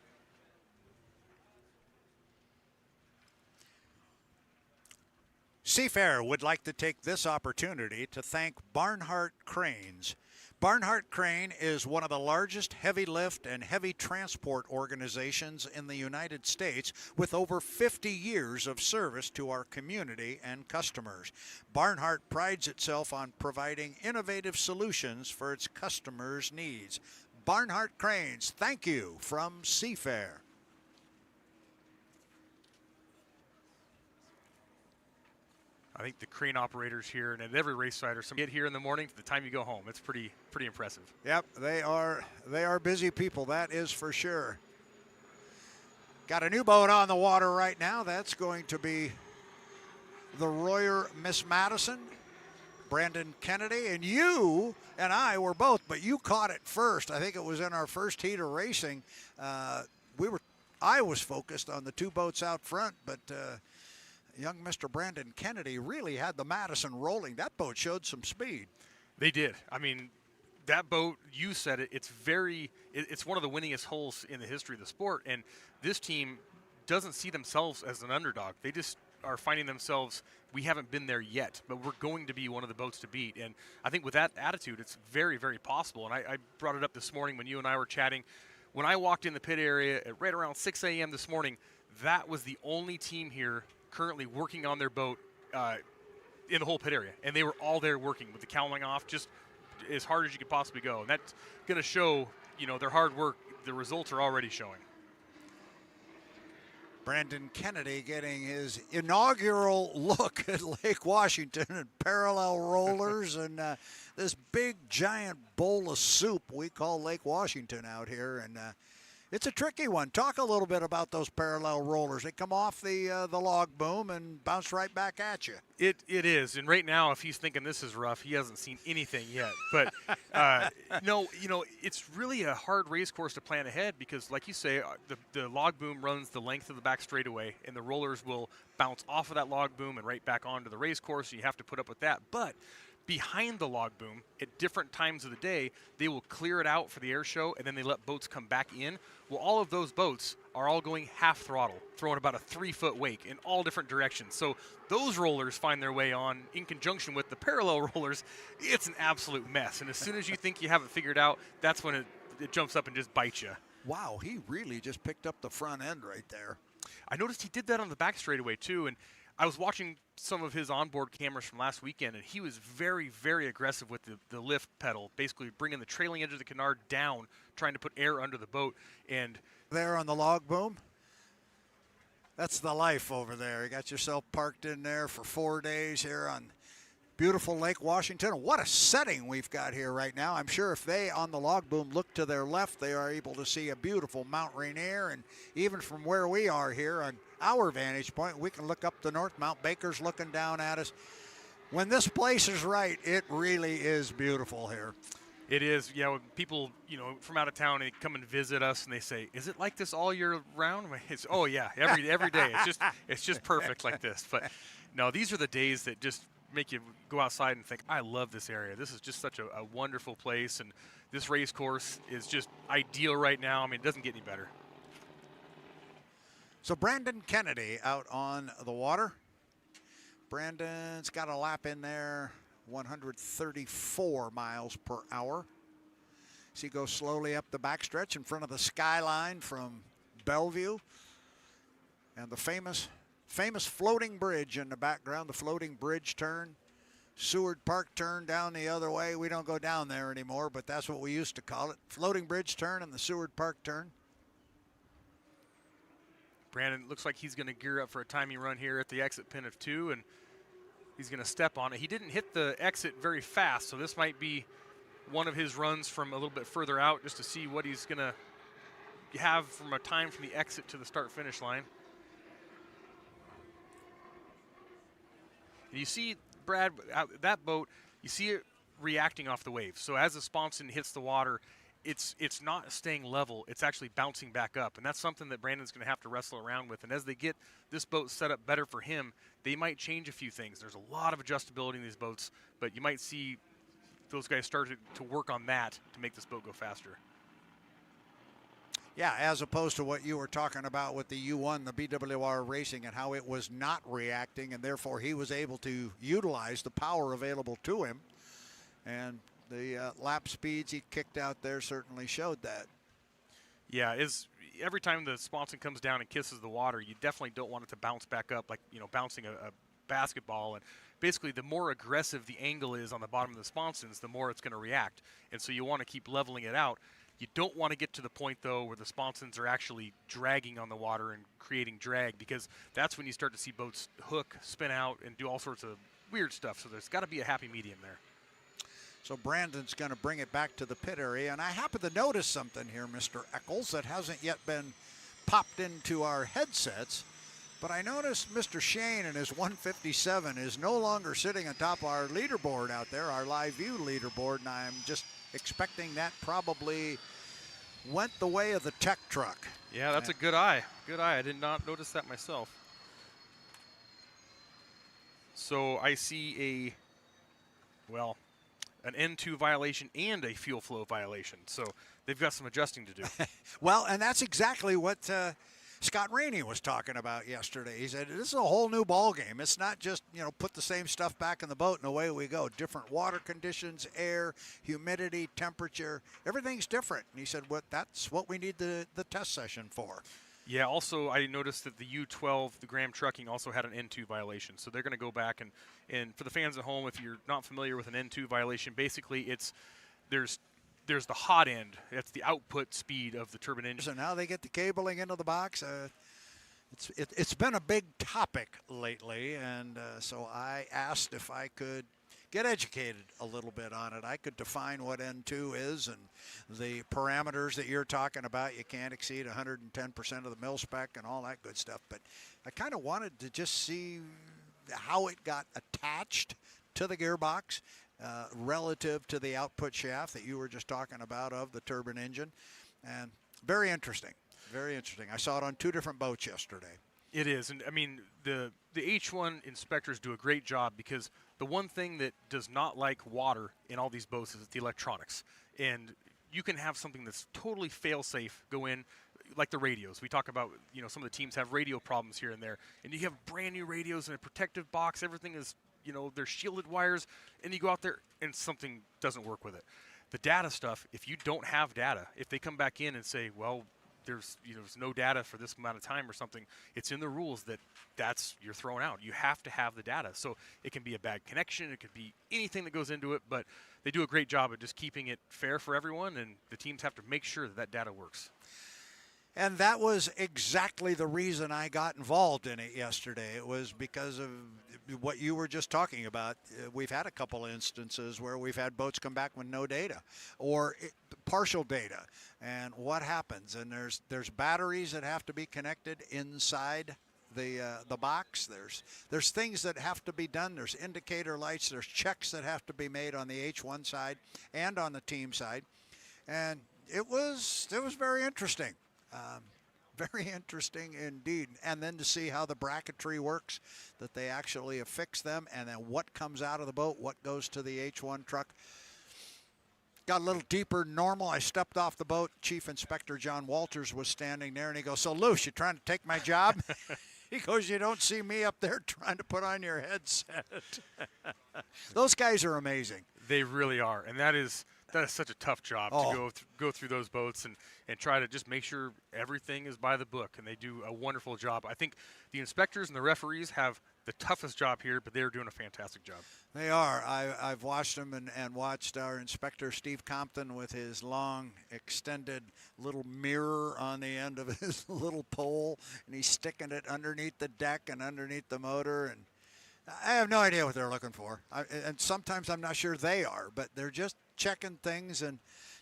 Seafair would like to take this opportunity to thank Barnhart Cranes. Barnhart Crane is one of the largest heavy lift and heavy transport organizations in the United States with over 50 years of service to our community and customers. Barnhart prides itself on providing innovative solutions for its customers' needs. Barnhart Cranes, thank you from Seafair. I think the crane operators here and at every race site are get here in the morning to the time you go home. It's pretty impressive. Yep, they are busy people, that is for sure. Got a new boat on the water right now. That's going to be the Royer Miss Madison, Brandon Kennedy, and you and I were both, but you caught it first. I think it was in our first heat of racing. I was focused on the two boats out front, but young Mr. Brandon Kennedy really had the Madison rolling. That boat showed some speed. They did. I mean, that boat, you said it, it's one of the winningest hulls in the history of the sport, and this team doesn't see themselves as an underdog. They just are finding themselves, we haven't been there yet, but we're going to be one of the boats to beat. And I think with that attitude, it's very, very possible. And I brought it up this morning when you and I were chatting. When I walked in the pit area at right around 6 a.m. this morning, that was the only team here currently working on their boat in the whole pit area. And they were all there working with the cowling off just as hard as you could possibly go. And that's going to show, their hard work. The results are already showing. Brandon Kennedy getting his inaugural look at Lake Washington and parallel rollers and this big giant bowl of soup we call Lake Washington out here. And It's a tricky one. Talk a little bit about those parallel rollers. They come off the log boom and bounce right back at you. It is, and right now, if he's thinking this is rough, he hasn't seen anything yet. But no, it's really a hard race course to plan ahead because, like you say, the log boom runs the length of the back straightaway, and the rollers will bounce off of that log boom and right back onto the race course. And you have to put up with that, but behind the log boom at different times of the day, they will clear it out for the air show, and then they let boats come back in. Well, all of those boats are all going half throttle, throwing about a 3-foot wake in all different directions. So those rollers find their way on in conjunction with the parallel rollers. It's an absolute mess. And as soon as you think you have it figured out, that's when it jumps up and just bites you. Wow, he really just picked up the front end right there. I noticed he did that on the back straightaway too, and I was watching some of his onboard cameras from last weekend, and he was very, very aggressive with the lift pedal, basically bringing the trailing edge of the canard down, trying to put air under the boat. And there on the log boom, that's the life over there. You got yourself parked in there for 4 days here on beautiful Lake Washington. What a setting we've got here right now. I'm sure if they on the log boom look to their left, they are able to see a beautiful Mount Rainier, and even from where we are here on our vantage point, we can look up the north. Mount Baker's looking down at us. When this place is right, it really is beautiful here. It is. Yeah, when people, from out of town, they come and visit us, and they say, "Is it like this all year round?" It's, oh yeah, every day. It's just perfect like this. But no, these are the days that just make you go outside and think, I love this area. This is just such a wonderful place, and this race course is just ideal right now. I mean, it doesn't get any better. So Brandon Kennedy out on the water. Brandon's got a lap in there, 134 miles per hour. So he goes slowly up the backstretch in front of the skyline from Bellevue. And the famous floating bridge in the background, the floating bridge turn. Seward Park turn down the other way. We don't go down there anymore, but that's what we used to call it. Floating bridge turn and the Seward Park turn. Brandon looks like he's going to gear up for a timing run here at the exit pin of 2, and he's going to step on it. He didn't hit the exit very fast, so this might be one of his runs from a little bit further out just to see what he's going to have from a time from the exit to the start-finish line. And you see, Brad, that boat, you see it reacting off the waves. So as the sponson hits the water, it's not staying level. It's actually bouncing back up. And that's something that Brandon's going to have to wrestle around with. And as they get this boat set up better for him, they might change a few things. There's a lot of adjustability in these boats, but you might see those guys start to work on that to make this boat go faster. Yeah, as opposed to what you were talking about with the U1, the BWR Racing, and how it was not reacting, and therefore he was able to utilize the power available to him. And the lap speeds he kicked out there certainly showed that. Yeah, every time the sponson comes down and kisses the water, you definitely don't want it to bounce back up like, bouncing a basketball. And basically, the more aggressive the angle is on the bottom of the sponsons, the more it's going to react. And so you want to keep leveling it out. You don't want to get to the point, though, where the sponsons are actually dragging on the water and creating drag, because that's when you start to see boats hook, spin out, and do all sorts of weird stuff. So there's got to be a happy medium there. So Brandon's going to bring it back to the pit area. And I happen to notice something here, Mr. Eccles, that hasn't yet been popped into our headsets. But I noticed Mr. Shane in his 157 is no longer sitting on top of our leaderboard out there, our live view leaderboard. And I'm just expecting that probably went the way of the tech truck. Yeah, that's a good eye. Good eye. I did not notice that myself. So I see an N2 violation and a fuel flow violation. So they've got some adjusting to do. Well, and that's exactly what Scott Rainey was talking about yesterday. He said, this is a whole new ball game. It's not just, put the same stuff back in the boat and away we go. Different water conditions, air, humidity, temperature, everything's different. And he said, that's what we need the test session for. Yeah, also I noticed that the U12, the Graham Trucking, also had an N2 violation. So they're going to go back and for the fans at home, if you're not familiar with an N2 violation, basically there's the hot end. That's the output speed of the turbine engine. So now they get the cabling into the box. It's been a big topic lately, and so I asked if I could get educated a little bit on it. I could define what N2 is and the parameters that you're talking about. You can't exceed 110% of the mil spec and all that good stuff. But I kind of wanted to just see how it got attached to the gearbox relative to the output shaft that you were just talking about of the turbine engine. And very interesting. Very interesting. I saw it on 2 different boats yesterday. It is, and I mean the H1 inspectors do a great job, because the one thing that does not like water in all these boats is the electronics. And you can have something that's totally fail-safe go in, like the radios. We talk about, you know, some of the teams have radio problems here and there, and you have brand new radios in a protective box. Everything is, you know, they're shielded wires, and you go out there and something doesn't work with it. The data stuff, if you don't have data, if they come back in and say, well, there's no data for this amount of time or something, it's in the rules that's you're thrown out. You have to have the data. So it can be a bad connection, it could be anything that goes into it, but they do a great job of just keeping it fair for everyone, and the teams have to make sure that data works. And that was exactly the reason I got involved in it yesterday. It was because of what you were just talking about. We've had a couple of instances where we've had boats come back with no data or partial data. And what happens? And there's batteries that have to be connected inside the box. There's things that have to be done. There's indicator lights. There's checks that have to be made on the H1 side and on the team side. And it was very interesting. Very interesting indeed. And then to see how the bracketry works, that they actually affix them, and then what comes out of the boat, what goes to the H1 truck. Got a little deeper than normal. I stepped off the boat. Chief Inspector John Walters was standing there, and he goes, "So, Luce, you trying to take my job?" He goes, "You don't see me up there trying to put on your headset." Those guys are amazing. They really are, and that is such a tough job to go through those boats and try to just make sure everything is by the book, and they do a wonderful job. I think the inspectors and the referees have the toughest job here, but they're doing a fantastic job. They are. I've watched them and watched our inspector, Steve Compton, with his long, extended little mirror on the end of his little pole, and he's sticking it underneath the deck and underneath the motor, and I have no idea what they're looking for. And sometimes I'm not sure they are, but they're just checking things and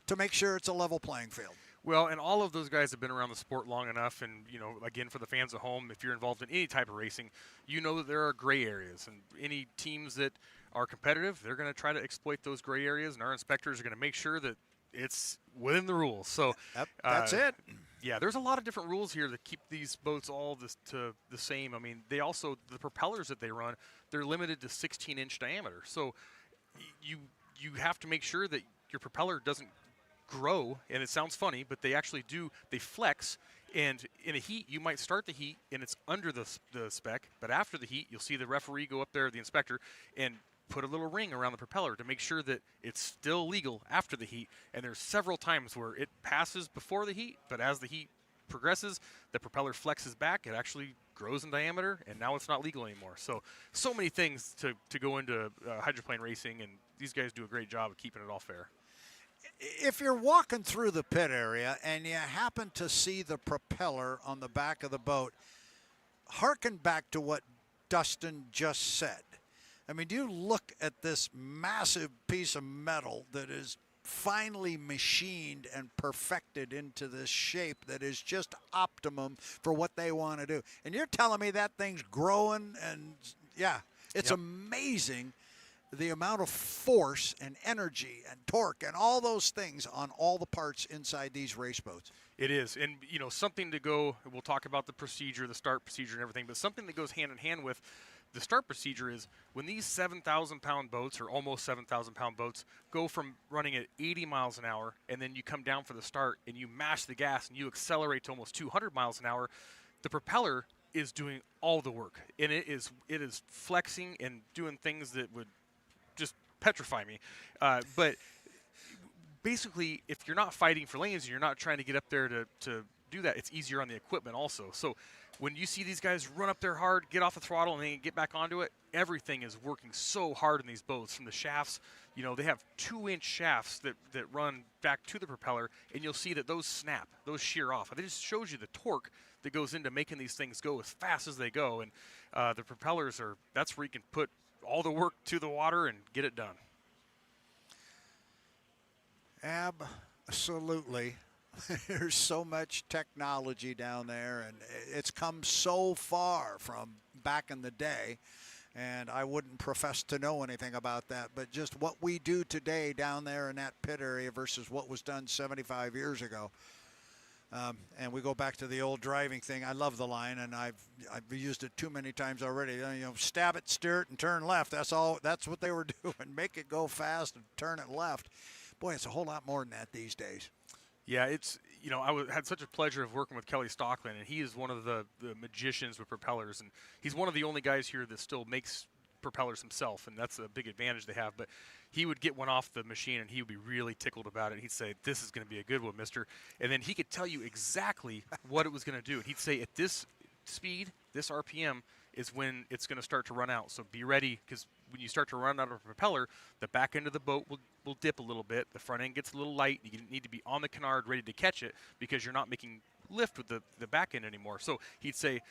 to make sure it's a level playing field. Well, and all of those guys have been around the sport long enough, and, you know, again, for the fans at home, if you're involved in any type of racing, you know that there are gray areas, and any teams that are competitive, they're going to try to exploit those gray areas, and our inspectors are going to make sure that it's within the rules. So that's it. Yeah, there's a lot of different rules here that keep these boats all to the same. I mean, they also, the propellers that they run, they're limited to 16-inch diameter. So you have to make sure that your propeller doesn't grow, and it sounds funny, but they actually do. They flex, and in a heat, you might start the heat, and it's under the spec, but after the heat, you'll see the referee go up there, the inspector, and put a little ring around the propeller to make sure that it's still legal after the heat. And there's several times where it passes before the heat, but as the heat progresses, the propeller flexes back, it actually grows in diameter, and now it's not legal anymore. So many things to go into hydroplane racing, and these guys do a great job of keeping it all fair. If you're walking through the pit area and you happen to see the propeller on the back of the boat, hearken back to what Dustin just said. I mean, do you look at this massive piece of metal that is finely machined and perfected into this shape that is just optimum for what they want to do? And you're telling me that thing's growing, and yeah, it's amazing the amount of force and energy and torque and all those things on all the parts inside these race boats. It is. And, you know, something to go, we'll talk about the procedure, the start procedure and everything, but something that goes hand in hand with the start procedure is when these 7,000-pound boats, or almost 7,000-pound boats, go from running at 80 miles an hour, and then you come down for the start and you mash the gas and you accelerate to almost 200 miles an hour, the propeller is doing all the work. And it is flexing and doing things that would just petrify me. But basically, if you're not fighting for lanes and you're not trying to get up there to do that, it's easier on the equipment also. So when you see these guys run up there hard, get off the throttle, and then get back onto it, everything is working so hard in these boats. From the shafts, you know, they have 2-inch shafts that run back to the propeller, and you'll see that those snap, those shear off. It just shows you the torque that goes into making these things go as fast as they go. And the propellers that's where you can put all the work to the water and get it done. Absolutely. There's so much technology down there, and it's come so far from back in the day. And I wouldn't profess to know anything about that, but just what we do today down there in that pit area versus what was done 75 years ago. And we go back to the old driving thing. I love the line, and I've used it too many times already. Stab it, steer it, and turn left. That's all. That's what they were doing. Make it go fast and turn it left. Boy, it's a whole lot more than that these days. Yeah, it's, had such a pleasure of working with Kelly Stockland, and he is one of the magicians with propellers, and he's one of the only guys here that still makes propellers himself, and that's a big advantage they have. But he would get one off the machine, and he would be really tickled about it. He'd say, "This is going to be a good one, mister." And then he could tell you exactly what it was going to do. And he'd say, "At this speed, this RPM is when it's going to start to run out. So be ready, because when you start to run out of a propeller, the back end of the boat will dip a little bit. The front end gets a little light. You need to be on the canard ready to catch it because you're not making lift with the back end anymore." So he'd say,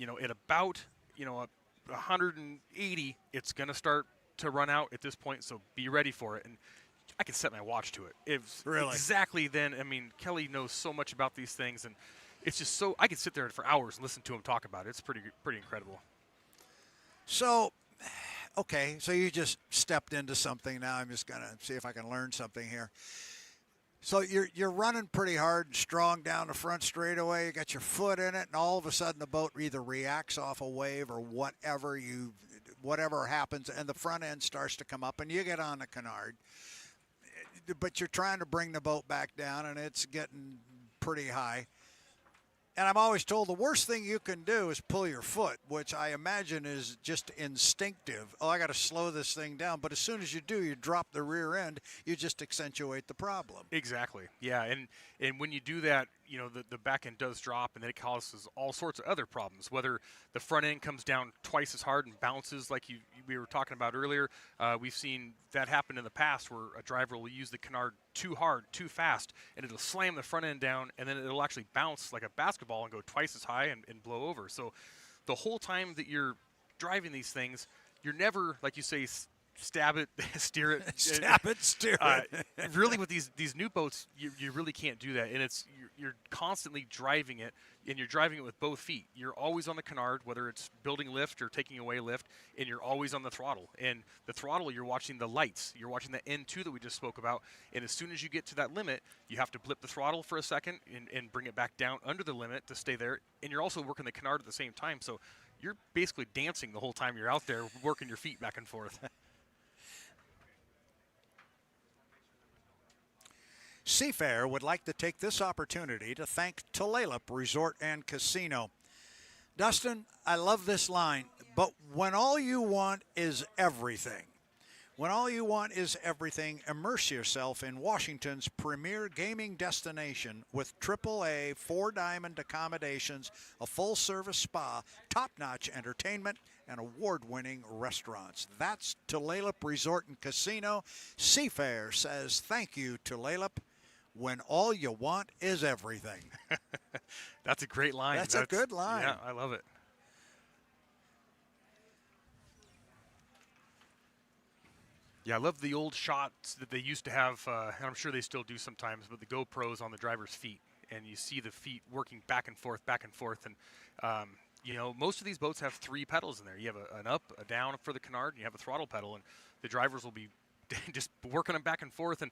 at about, 180, it's going to start to run out at this point, so be ready for it. And I can set my watch to it. It's really exactly then. I mean, Kelly knows so much about these things, and it's just so I could sit there for hours and listen to him talk about it. It's pretty incredible. So, okay, so you just stepped into something. Now I'm just going to see if I can learn something here. So you're running pretty hard and strong down the front straightaway. You got your foot in it, and all of a sudden the boat either reacts off a wave or whatever happens, and the front end starts to come up, and you get on the canard. But you're trying to bring the boat back down, and it's getting pretty high. And I'm always told the worst thing you can do is pull your foot, which I imagine is just instinctive. Oh, I got to slow this thing down. But as soon as you do, you drop the rear end, you just accentuate the problem. Exactly. Yeah, and when you do that, the back end does drop, and then it causes all sorts of other problems, whether the front end comes down twice as hard and bounces like we were talking about earlier. We've seen that happen in the past where a driver will use the canard too hard, too fast, and it'll slam the front end down, and then it'll actually bounce like a basketball and go twice as high and blow over. So the whole time that you're driving these things, you're never, like you say, stab it, steer it. Stab it, steer it. Really, with these new boats, you really can't do that, and you're constantly driving it, and you're driving it with both feet. You're always on the canard, whether it's building lift or taking away lift, and you're always on the throttle. And the throttle, you're watching the lights. You're watching the N2 that we just spoke about, and as soon as you get to that limit, you have to blip the throttle for a second and bring it back down under the limit to stay there, and you're also working the canard at the same time. So you're basically dancing the whole time you're out there, working your feet back and forth. Seafair would like to take this opportunity to thank Tulalip Resort and Casino. Dustin, I love this line, but when all you want is everything, immerse yourself in Washington's premier gaming destination with AAA 4-diamond accommodations, a full-service spa, top-notch entertainment, and award-winning restaurants. That's Tulalip Resort and Casino. Seafair says thank you, Tulalip, when all you want is everything. That's a great line. That's a good line. Yeah, I love it. Yeah, I love the old shots that they used to have, and I'm sure they still do sometimes, but the GoPros on the driver's feet, and you see the feet working back and forth, and most of these boats have 3 pedals in there. You have an up, a down for the canard, and you have a throttle pedal, and the drivers will be just working them back and forth. And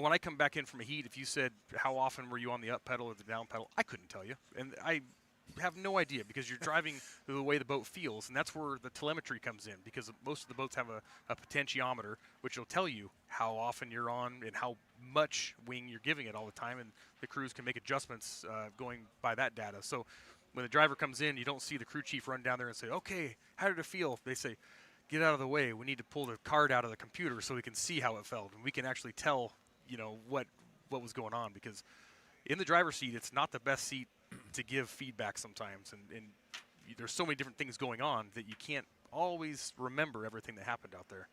when I come back in from a heat, if you said, how often were you on the up pedal or the down pedal, I couldn't tell you. And I have no idea because you're driving the way the boat feels, and that's where the telemetry comes in, because most of the boats have a potentiometer, which will tell you how often you're on and how much wing you're giving it all the time, and the crews can make adjustments going by that data. So when the driver comes in, you don't see the crew chief run down there and say, okay, how did it feel? They say, get out of the way. We need to pull the card out of the computer so we can see how it felt, and we can actually tell, what was going on, because in the driver's seat, it's not the best seat to give feedback sometimes, and there's so many different things going on that you can't always remember everything that happened out there.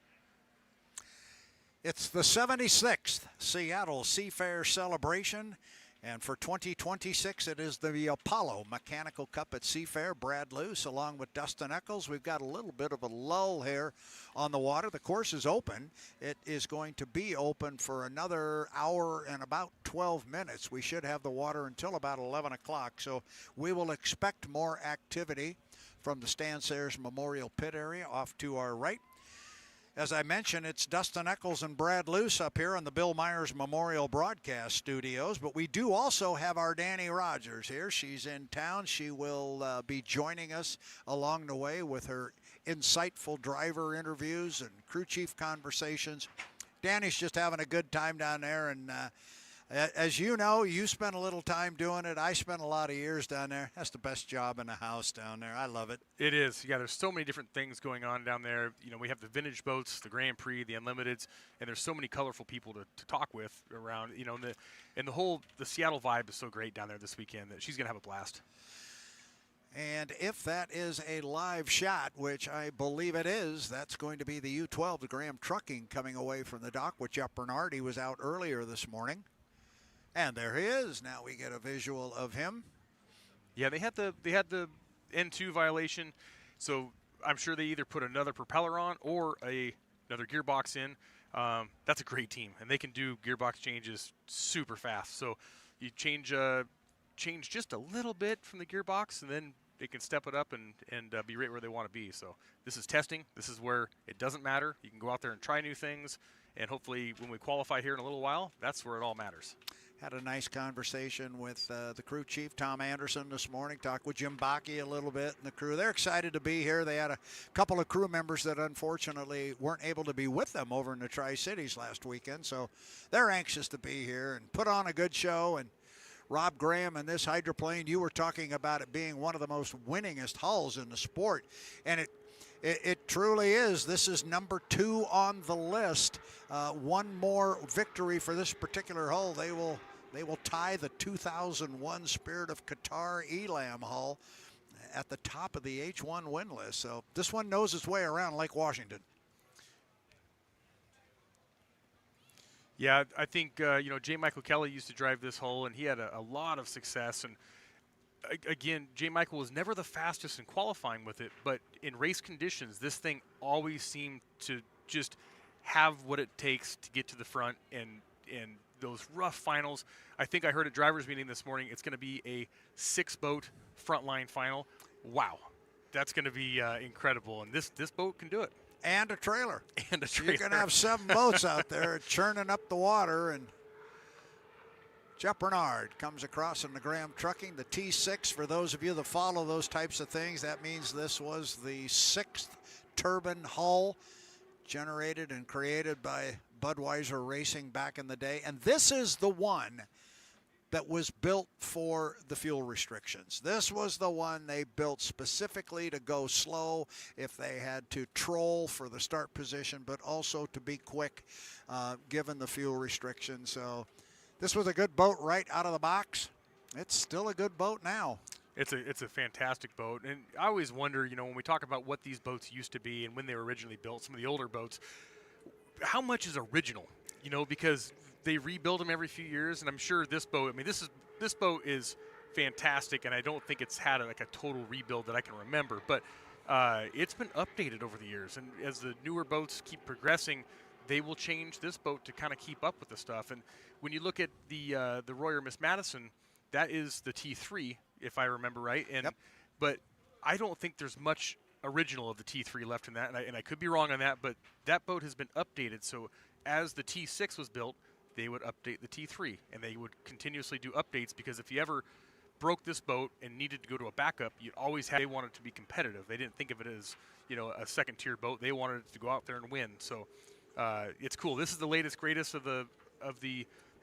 It's the 76th Seattle Seafair celebration, And for 2026, it is the Apollo Mechanical Cup at Seafair. Brad Luce along with Dustin Eccles. We've got a little bit of a lull here on the water. The course is open. It is going to be open for another hour and about 12 minutes. We should have the water until about 11 o'clock. So we will expect more activity from the Stan Sayers Memorial Pit area off to our right. As I mentioned, it's Dustin Eccles and Brad Luce up here in the Bill Myers Memorial Broadcast Studios, but we do also have our Danny Rogers here. She's in town. She will be joining us along the way with her insightful driver interviews and crew chief conversations. Danny's just having a good time down there, and as you know, you spent a little time doing it. I spent a lot of years down there. That's the best job in the house down there. I love it. It is. Yeah, there's so many different things going on down there. You know, we have the vintage boats, the Grand Prix, the Unlimiteds, and there's so many colorful people to talk with around. You know, and the Seattle vibe is so great down there this weekend that she's going to have a blast. And if that is a live shot, which I believe it is, that's going to be the U12, the Graham Trucking, coming away from the dock with Jeff Bernard. He was out earlier this morning. And there he is. Now we get a visual of him. Yeah, they had the N2 violation, so I'm sure they either put another propeller on or another gearbox in. That's a great team, and they can do gearbox changes super fast. So you change just a little bit from the gearbox, and then they can step it up and be right where they want to be. So this is testing. This is where it doesn't matter. You can go out there and try new things, and hopefully when we qualify here in a little while, that's where it all matters. Had a nice conversation with the crew chief, Tom Anderson, this morning. Talked with Jim Bakke a little bit and the crew. They're excited to be here. They had a couple of crew members that unfortunately weren't able to be with them over in the Tri-Cities last weekend. So they're anxious to be here and put on a good show. And Rob Graham and this hydroplane, you were talking about it being one of the most winningest hulls in the sport. And it truly is. This is number 2 on the list. One more victory for this particular hull. They will tie the 2001 Spirit of Qatar Elam hull at the top of the H1 win list. So this one knows its way around Lake Washington. Yeah, I think, J. Michael Kelly used to drive this hull, and he had a lot of success. And again, J. Michael was never the fastest in qualifying with it, but in race conditions, this thing always seemed to just have what it takes to get to the front and those rough finals. I think I heard at drivers meeting this morning, it's going to be a 6-boat frontline final. Wow, that's going to be incredible, and this boat can do it. And a trailer. And a trailer. You're going to have 7 boats out there churning up the water. And Jeff Bernard comes across in the Graham Trucking, the T6. For those of you that follow those types of things, that means this was the 6th turbine hull generated and created by Budweiser Racing back in the day. And this is the one that was built for the fuel restrictions. This was the one they built specifically to go slow if they had to troll for the start position, but also to be quick given the fuel restrictions. So this was a good boat right out of the box. It's still a good boat now. It's a fantastic boat. And I always wonder, when we talk about what these boats used to be and when they were originally built, some of the older boats, how much is original? Because they rebuild them every few years, and I'm sure this boat, this boat is fantastic, and I don't think it's had a total rebuild that I can remember, but it's been updated over the years, and as the newer boats keep progressing, they will change this boat to kind of keep up with the stuff. And when you look at the Royer Miss Madison, that is the T3, if I remember right, and yep. But I don't think there's much original of the T3 left in that, and I could be wrong on that, but that boat has been updated, so as the T6 was built, they would update the T3, and they would continuously do updates, because if you ever broke this boat and needed to go to a backup, you always had, they wanted to be competitive. They didn't think of it as, a second-tier boat. They wanted it to go out there and win. So it's cool. This is the latest, greatest of the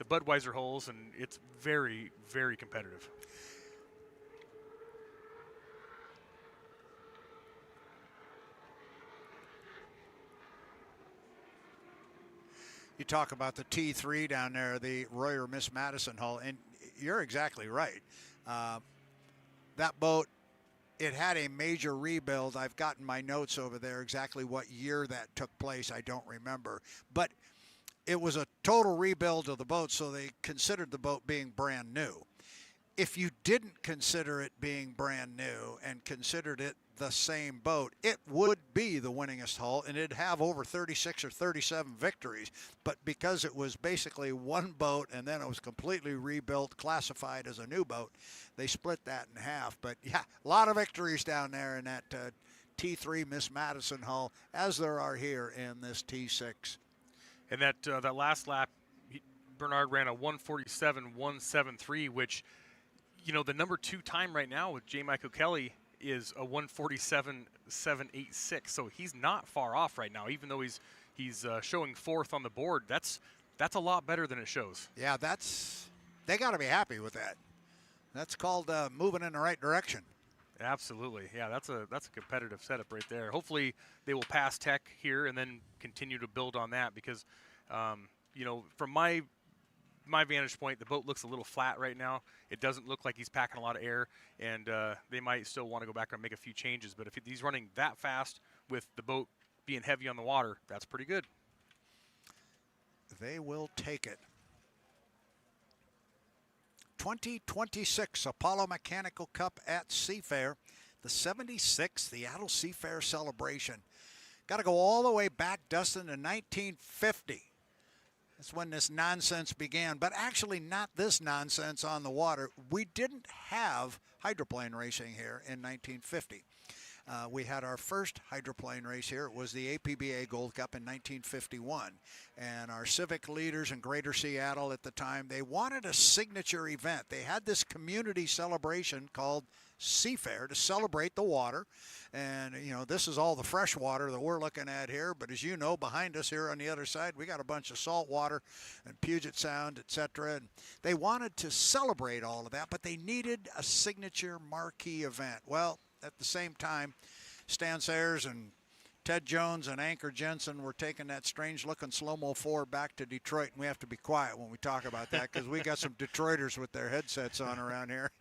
Budweiser hulls, and it's very, very competitive. You talk about the T3 down there, the Royer Miss Madison hull, and you're exactly right. That boat, it had a major rebuild. I've gotten my notes over there exactly what year that took place. I don't remember. But it was a total rebuild of the boat, so they considered the boat being brand new. If you didn't consider it being brand new and considered it the same boat, it would be the winningest hull, and it'd have over 36 or 37 victories. But because it was basically one boat and then it was completely rebuilt, classified as a new boat, they split that in half. But yeah, a lot of victories down there in that T3 Miss Madison hull, as there are here in this T6. And that last lap, Bernard ran a 147.173, which, you know, the number 2 time right now with J. Michael Kelly is a 147.786. So he's not far off right now, even though he's showing 4th on the board. That's a lot better than it shows. Yeah, they got to be happy with that. That's called moving in the right direction. Absolutely, yeah. That's a competitive setup right there. Hopefully they will pass Tech here and then continue to build on that, because, you know, from my vantage point, the boat looks a little flat right now. It doesn't look like he's packing a lot of air, and they might still want to go back and make a few changes. But if he's running that fast with the boat being heavy on the water, that's pretty good. They will take it. 2026 Apollo Mechanical Cup at Seafair, the 76th Seattle Seafair celebration. Got to go all the way back, Dustin, to 1950. That's when this nonsense began, but actually not this nonsense on the water. We didn't have hydroplane racing here in 1950. We had our first hydroplane race here. It was the APBA Gold Cup in 1951. And our civic leaders in Greater Seattle at the time, they wanted a signature event. They had this community celebration called Seafair to celebrate the water. And, you know, this is all the fresh water that we're looking at here. But as you know, behind us here on the other side, we got a bunch of salt water and Puget Sound, etc. And they wanted to celebrate all of that, but they needed a signature marquee event. Well, at the same time, Stan Sayers and Ted Jones and Anchor Jensen were taking that strange-looking slow-mo 4 back to Detroit, and we have to be quiet when we talk about that because we got some Detroiters with their headsets on around here.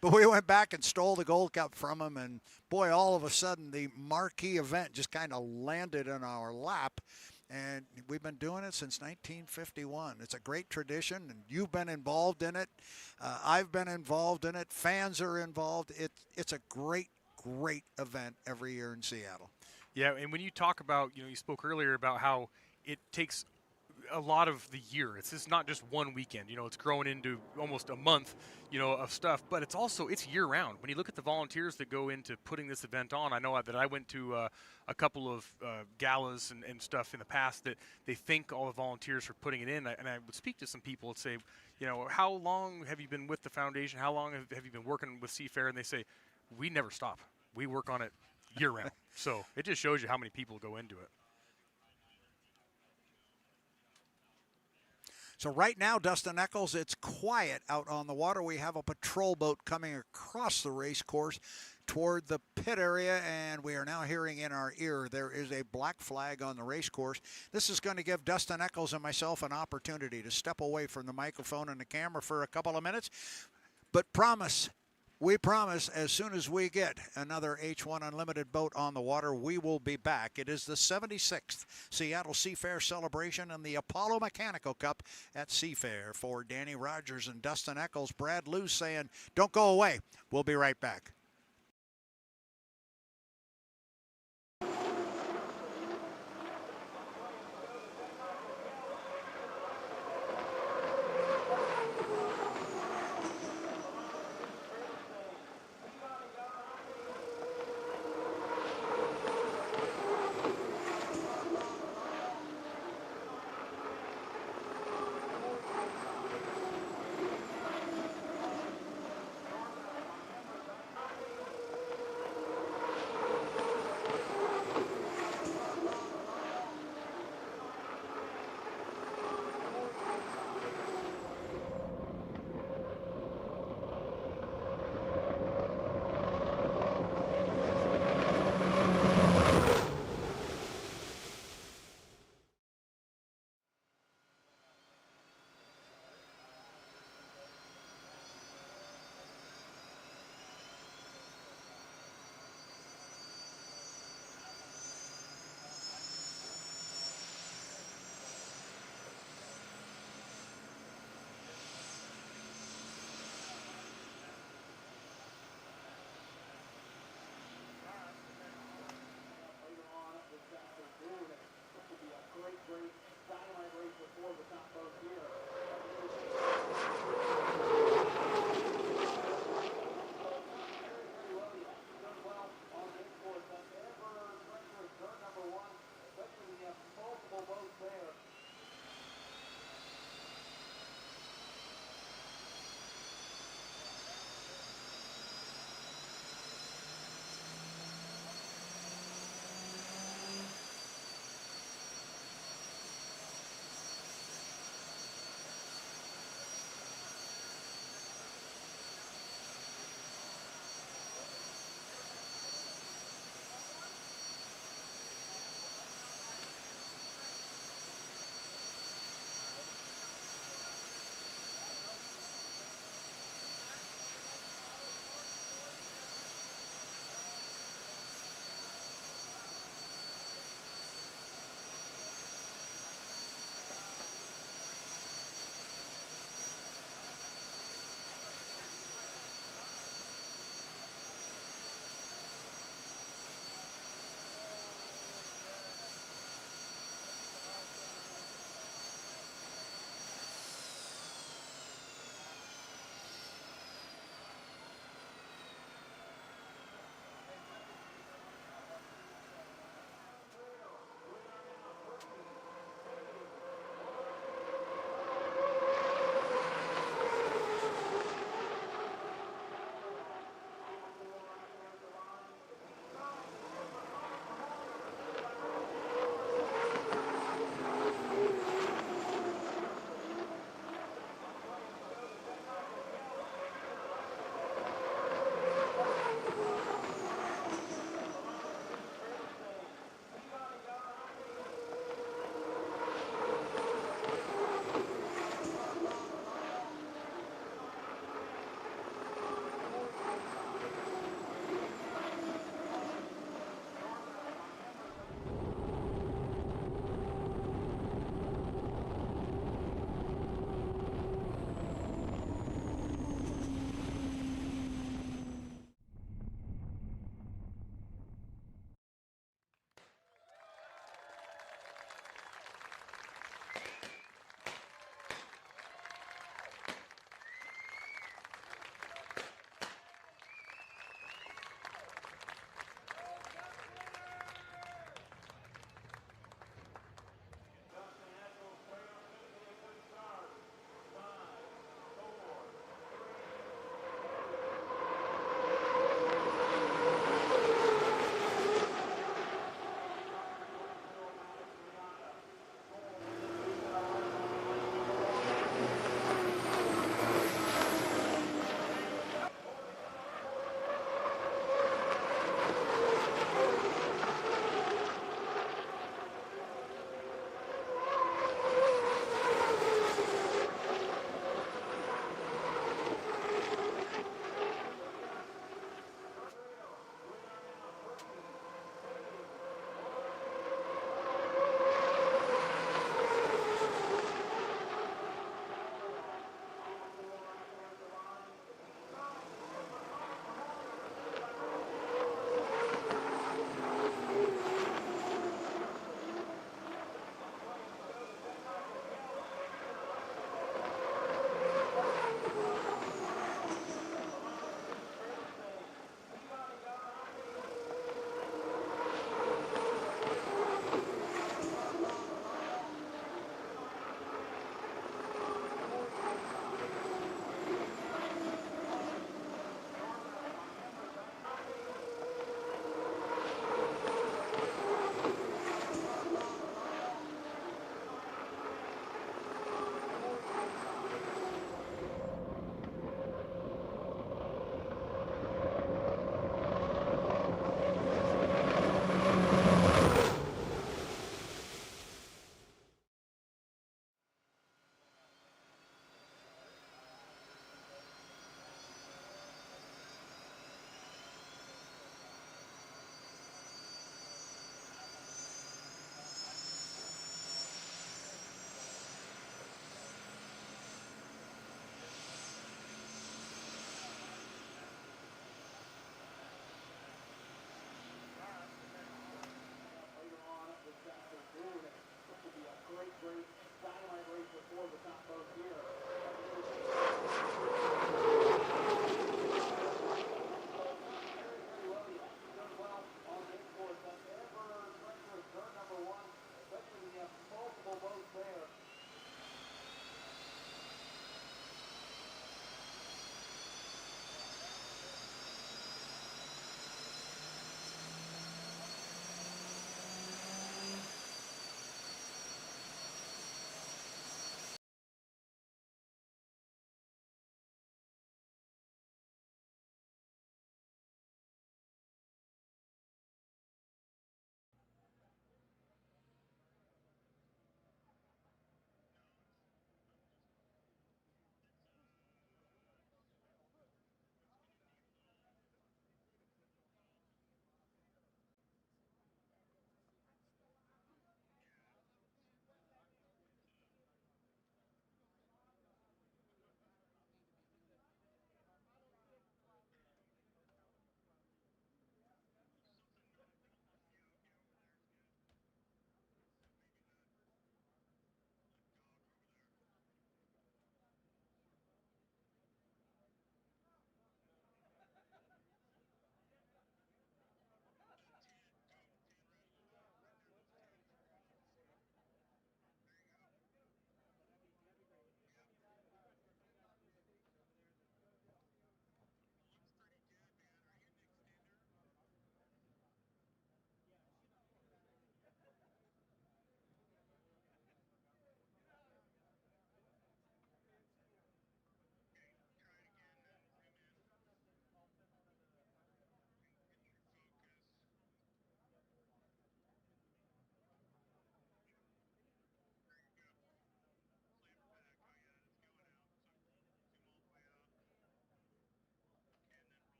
But we went back and stole the Gold Cup from them, and boy, all of a sudden, the marquee event just kind of landed in our lap. And we've been doing it since 1951. It's a great tradition, and you've been involved in it. I've been involved in it. Fans are involved. It's a great, great event every year in Seattle. Yeah, and when you talk about, you know, you spoke earlier about how it takes a lot of the year. It's just not just one weekend. You know, it's growing into almost a month, you know, of stuff. But it's also, it's year round. When you look at the volunteers that go into putting this event on, I know that I went to a couple of galas and stuff in the past that they thank all the volunteers for putting it in. And I would speak to some people and say, you know, how long have you been with the foundation? How long have you been working with Seafair? And they say, we never stop. We work on it year round. So it just shows you how many people go into it. So right now, Dustin Eccles, it's quiet out on the water. We have a patrol boat coming across the race course toward the pit area, and we are now hearing in our ear there is a black flag on the race course. This is going to give Dustin Eccles and myself an opportunity to step away from the microphone and the camera for a couple of minutes. But we promise, as soon as we get another H1 Unlimited boat on the water, we will be back. It is the 76th Seattle Seafair celebration and the Apollo Mechanical Cup at Seafair. For Danny Rogers and Dustin Eccles, Brad Luce saying, don't go away. We'll be right back.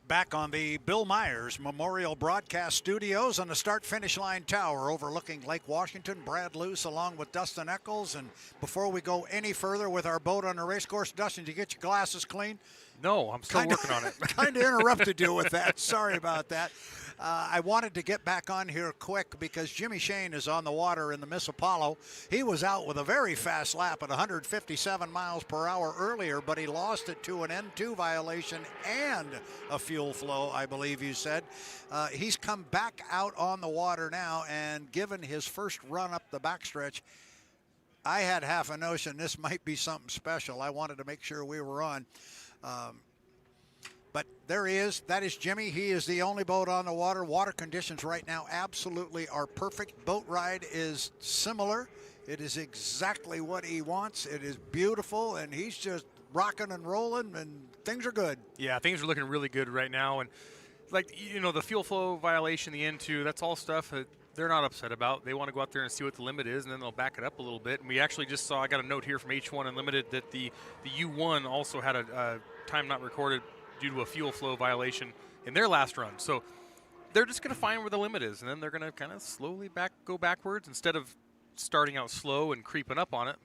Back on the Bill Myers Memorial Broadcast Studios on the start-finish line tower overlooking Lake Washington. Brad Luce along with Dustin Eccles. And before we go any further with our boat on the race course, Dustin, did you get your glasses clean? No, I'm still working on it. Kind of interrupted you with that. Sorry about that. I wanted to get back on here quick because Jimmy Shane is on the water in the Miss Apollo. He was out with a very fast lap at 157 miles per hour earlier, but he lost it to an N2 violation and a fuel flow, I believe you said. He's come back out on the water now and given his first run up the backstretch. I had half a notion this might be something special. I wanted to make sure we were on. But there he is. That is Jimmy. He is the only boat on the water. Water conditions right now absolutely are perfect. Boat ride is similar. It is exactly what he wants. It is beautiful, and he's just rocking and rolling, and things are good. Yeah, things are looking really good right now. And, like, you know, the fuel flow violation, the N2, that's all stuff that they're not upset about. They want to go out there and see what the limit is, and then they'll back it up a little bit. And we actually just saw, I got a note here from H1 Unlimited that the U1 also had a time not recorded due to a fuel flow violation in their last run. So they're just going to find where the limit is, and then they're going to kind of slowly go backwards. Instead of starting out slow and creeping up on it,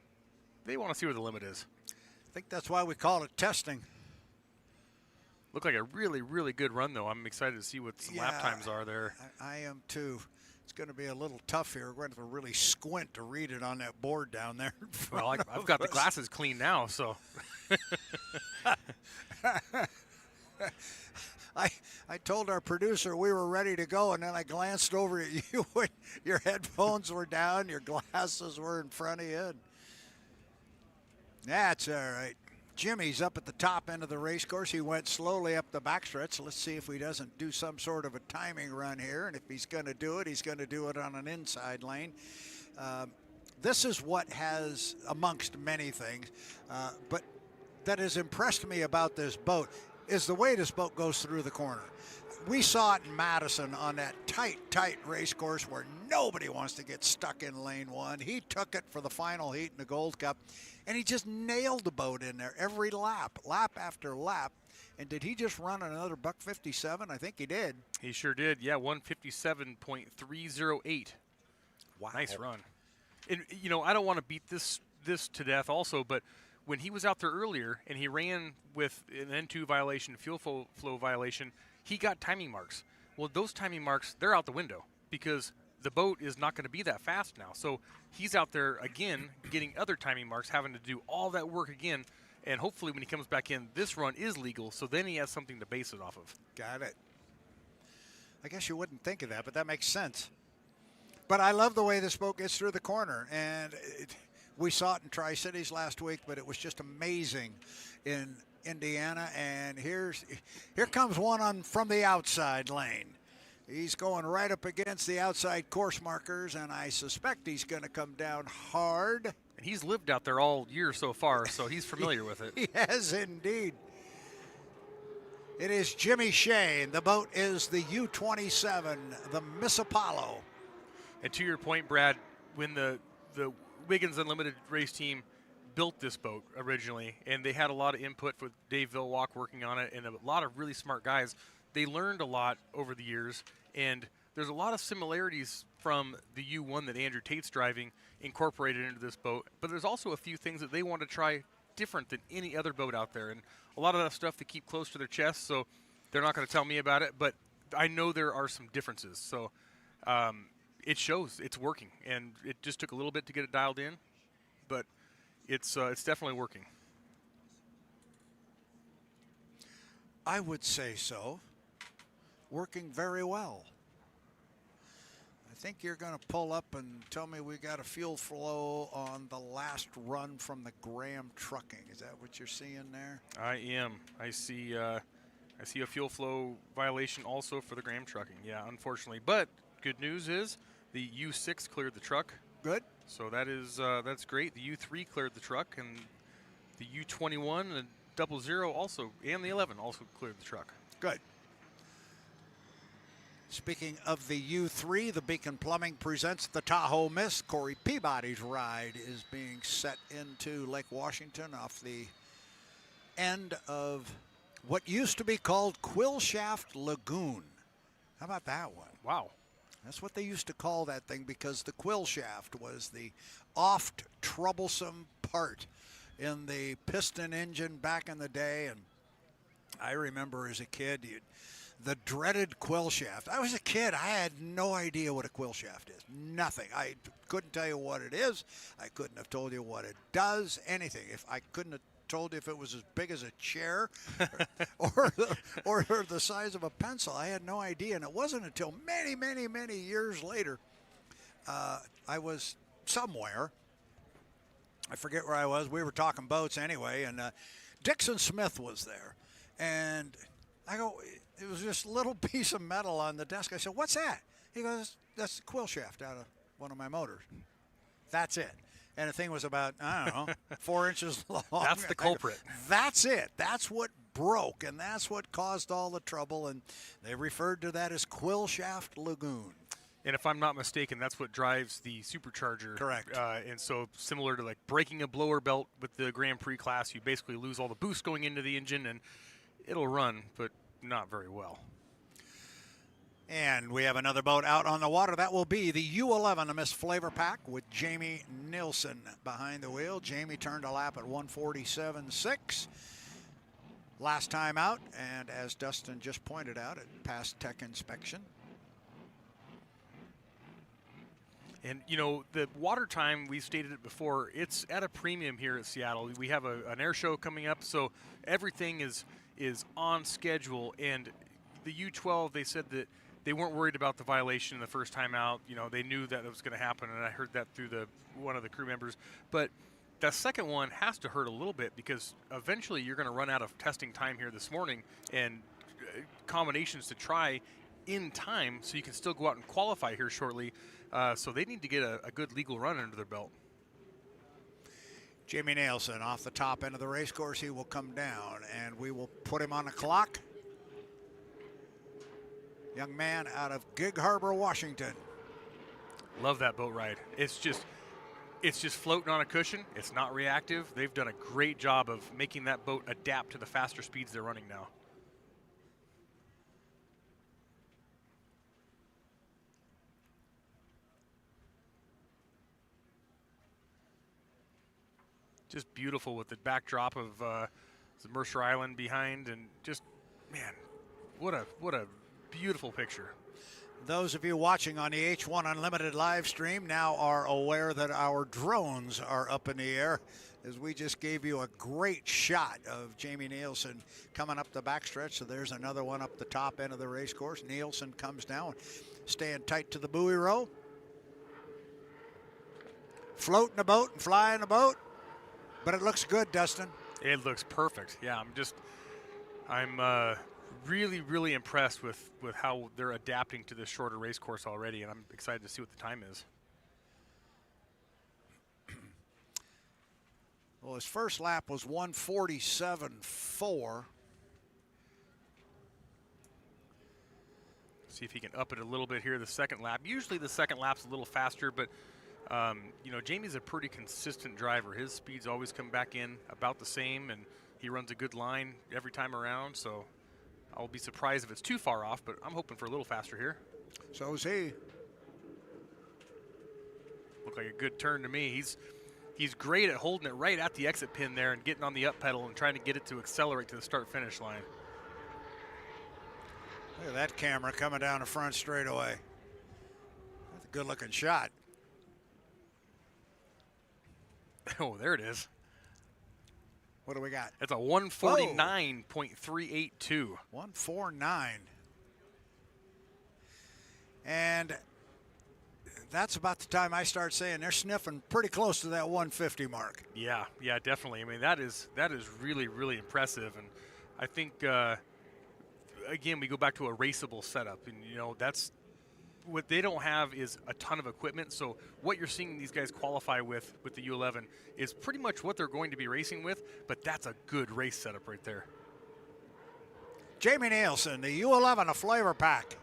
they want to see where the limit is. I think that's why we call it testing. Looked like a really, really good run, though. I'm excited to see what some lap times are there. I am, too. It's going to be a little tough here. We're going to have to really squint to read it on that board down there. Well, I've got the glasses clean now, so. I told our producer we were ready to go, and then I glanced over at you when your headphones were down, your glasses were in front of you. And that's all right. Jimmy's up at the top end of the race course. He went slowly up the backstretch. Let's see if he doesn't do some sort of a timing run here. And if he's going to do it, he's going to do it on an inside lane. This is what has, amongst many things, but that has impressed me about this boat is the way this boat goes through the corner. We saw it in Madison on that tight race course where nobody wants to get stuck in lane one. He took it for the final heat in the Gold Cup, and he just nailed the boat in there every lap after lap. And did he just run another $157? I think he did. He sure did. Yeah, 157.308. Wow. Nice run. And, you know, I don't want to beat this to death also, but when he was out there earlier and he ran with an N2 violation, fuel flow violation, he got timing marks. Well, those timing marks, they're out the window because the boat is not going to be that fast now. So he's out there again getting other timing marks, having to do all that work again. And hopefully when he comes back in, this run is legal, so then he has something to base it off of. Got it. I guess you wouldn't think of that, but that makes sense. But I love the way this boat gets through the corner. And we saw it in Tri-Cities last week, but it was just amazing in Indiana. And here comes one from the outside lane. He's going right up against the outside course markers, and I suspect he's going to come down hard. And he's lived out there all year so far, so he's familiar with it. He has indeed. It is Jimmy Shane. The boat is the U-27, the Miss Apollo. And to your point, Brad, when the Wiggins Unlimited race team built this boat originally, and they had a lot of input with Dave Villwalk working on it and a lot of really smart guys, they learned a lot over the years, and there's a lot of similarities from the U1 that Andrew Tate's driving incorporated into this boat, but there's also a few things that they want to try different than any other boat out there, and a lot of that stuff they keep close to their chest, so they're not going to tell me about it, but I know there are some differences, so it shows it's working, and it just took a little bit to get it dialed in, but it's definitely working. I would say so. Working very well. I think you're going to pull up and tell me we got a fuel flow on the last run from the Graham Trucking. Is that what you're seeing there? I am. I see a fuel flow violation also for the Graham Trucking. Yeah, unfortunately. But good news is the U6 cleared the truck. Good. So that's great. The U3 cleared the truck, and the U21 and 00 also, and the 11 also cleared the truck. Good. Speaking of the U3, the Beacon Plumbing presents the Tahoe Miss. Corey Peabody's ride is being set into Lake Washington off the end of what used to be called Quillshaft Lagoon. How about that one? Wow. That's what they used to call that thing because the quill shaft was the oft troublesome part in the piston engine back in the day. And I remember as a kid, the dreaded quill shaft. I was a kid. I had no idea what a quill shaft is. Nothing. I couldn't tell you what it is. I couldn't have told you what it does. Anything. If I couldn't have told you if it was as big as a chair or the size of a pencil. I had no idea. And it wasn't until many, many, many years later I was somewhere. I forget where I was. We were talking boats anyway, and Dixon Smith was there. And I go, it was this little piece of metal on the desk. I said, what's that? He goes, that's the quill shaft out of one of my motors. That's it. And the thing was about, I don't know, 4 inches long. That's the culprit. That's it. That's what broke, and that's what caused all the trouble. And they referred to that as Quill Shaft Lagoon. And if I'm not mistaken, that's what drives the supercharger. Correct. And so similar to like breaking a blower belt with the Grand Prix class, you basically lose all the boost going into the engine, and it'll run, but not very well. And we have another boat out on the water. That will be the U11, the Miss FLAV-R-PAC with Jamie Nilsen behind the wheel. Jamie turned a lap at 147.6 last time out. And as Dustin just pointed out, it passed tech inspection. And, you know, the water time, we've stated it before, it's at a premium here at Seattle. We have an air show coming up, so everything is on schedule. And the U12, they said that they weren't worried about the violation the first time out. You know, they knew that it was going to happen, and I heard that through one of the crew members. But that second one has to hurt a little bit because eventually you're going to run out of testing time here this morning and combinations to try in time so you can still go out and qualify here shortly. So they need to get a good legal run under their belt. Jamie Nilsen off the top end of the race course. He will come down, and we will put him on the clock. Young man out of Gig Harbor, Washington. Love that boat ride. It's just floating on a cushion. It's not reactive. They've done a great job of making that boat adapt to the faster speeds they're running now. Just beautiful with the backdrop of the Mercer Island behind, and just, man, what a beautiful picture. Those of you watching on the H1 Unlimited live stream now are aware that our drones are up in the air, as we just gave you a great shot of Jamie Nilsen coming up the backstretch. So there's another one up the top end of the race course. Nilsen comes down, staying tight to the buoy row, floating the boat and flying the boat. But it looks good, Dustin. It looks perfect. Yeah, I'm really, really impressed with how they're adapting to this shorter race course already, and I'm excited to see what the time is. Well, his first lap was 147.4. See if he can up it a little bit here the second lap. Usually the second lap's a little faster, but you know, Jamie's a pretty consistent driver. His speeds always come back in about the same, and he runs a good line every time around, so I'll be surprised if it's too far off, but I'm hoping for a little faster here. So is he. Looked like a good turn to me. He's great at holding it right at the exit pin there and getting on the up pedal and trying to get it to accelerate to the start-finish line. Look at that camera coming down the front straightaway. That's a good-looking shot. Oh, there it is. What do we got? It's a 149.382. 149. And that's about the time I start saying they're sniffing pretty close to that 150 mark. Yeah, definitely. I mean, that is really, really impressive. And I think, again, we go back to a raceable setup. And, you know, that's what they don't have is a ton of equipment. So what you're seeing these guys qualify with the U11 is pretty much what they're going to be racing with, but that's a good race setup right there. Jamie Nilsen, the U11, a FLAV-R-PAC.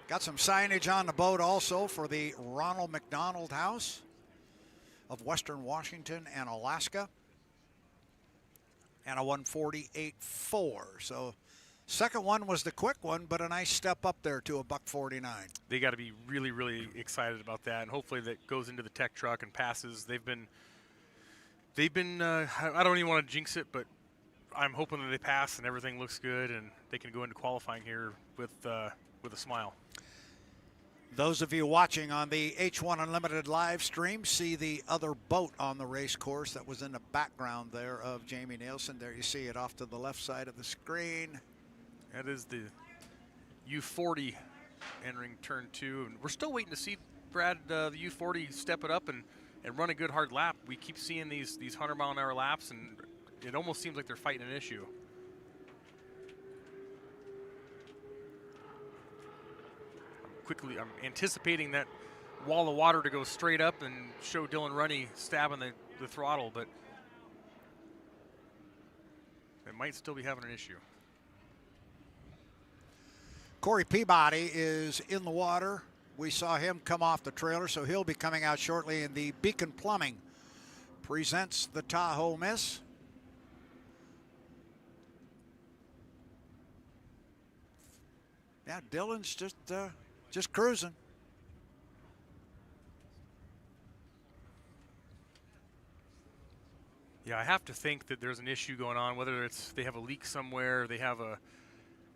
Got some signage on the boat also for the Ronald McDonald House of Western Washington and Alaska. and a 148.4. So second one was the quick one, but a nice step up there to a $149. They got to be really, really excited about that, and hopefully that goes into the tech truck and passes. They've been. I don't even want to jinx it, but I'm hoping that they pass and everything looks good, and they can go into qualifying here with a smile. Those of you watching on the H1 Unlimited live stream see the other boat on the race course that was in the background there of Jamie Nilsen. There you see it off to the left side of the screen. That is the U40 entering turn 2. And we're still waiting to see, Brad, the U40 step it up and run a good hard lap. We keep seeing these 100-mile-an-hour laps, and it almost seems like they're fighting an issue. I'm anticipating that wall of water to go straight up and show Dylan Runne stabbing the throttle, but it might still be having an issue. Corey Peabody is in the water. We saw him come off the trailer, so he'll be coming out shortly. And the Beacon Plumbing presents the Tahoe Miss. Yeah, Dylan's just cruising. Yeah, I have to think that there's an issue going on, whether it's they have a leak somewhere, they have a,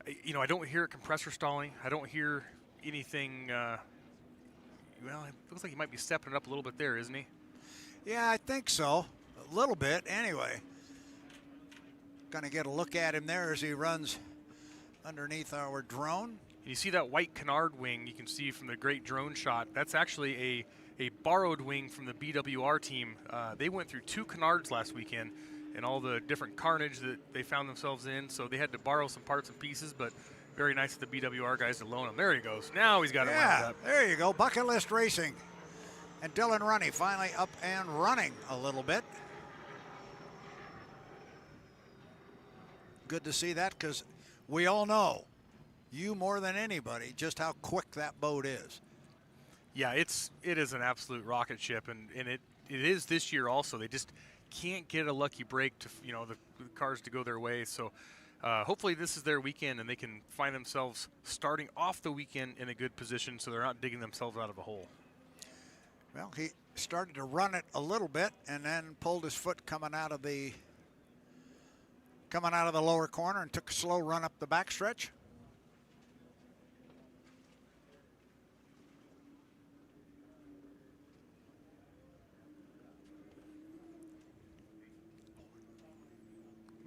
I don't hear it compressor stalling. I don't hear anything. Well, it looks like he might be stepping it up a little bit there, isn't he? Yeah, I think so. A little bit, anyway. Going to get a look at him there as he runs underneath our drone. You see that white canard wing you can see from the great drone shot. That's actually a borrowed wing from the BWR team. They went through 2 canards last weekend and all the different carnage that they found themselves in, so they had to borrow some parts and pieces, but very nice of the BWR guys to loan him. There he goes. Now he's got it wound up. There you go. Bucket list racing. And Dylan Runne finally up and running a little bit. Good to see that, because we all know, you more than anybody, just how quick that boat is. Yeah, it is an absolute rocket ship, and it is this year also. They just can't get a lucky break to the cars to go their way. So hopefully this is their weekend and they can find themselves starting off the weekend in a good position, so they're not digging themselves out of a hole. Well, he started to run it a little bit and then pulled his foot coming out of the lower corner and took a slow run up the backstretch.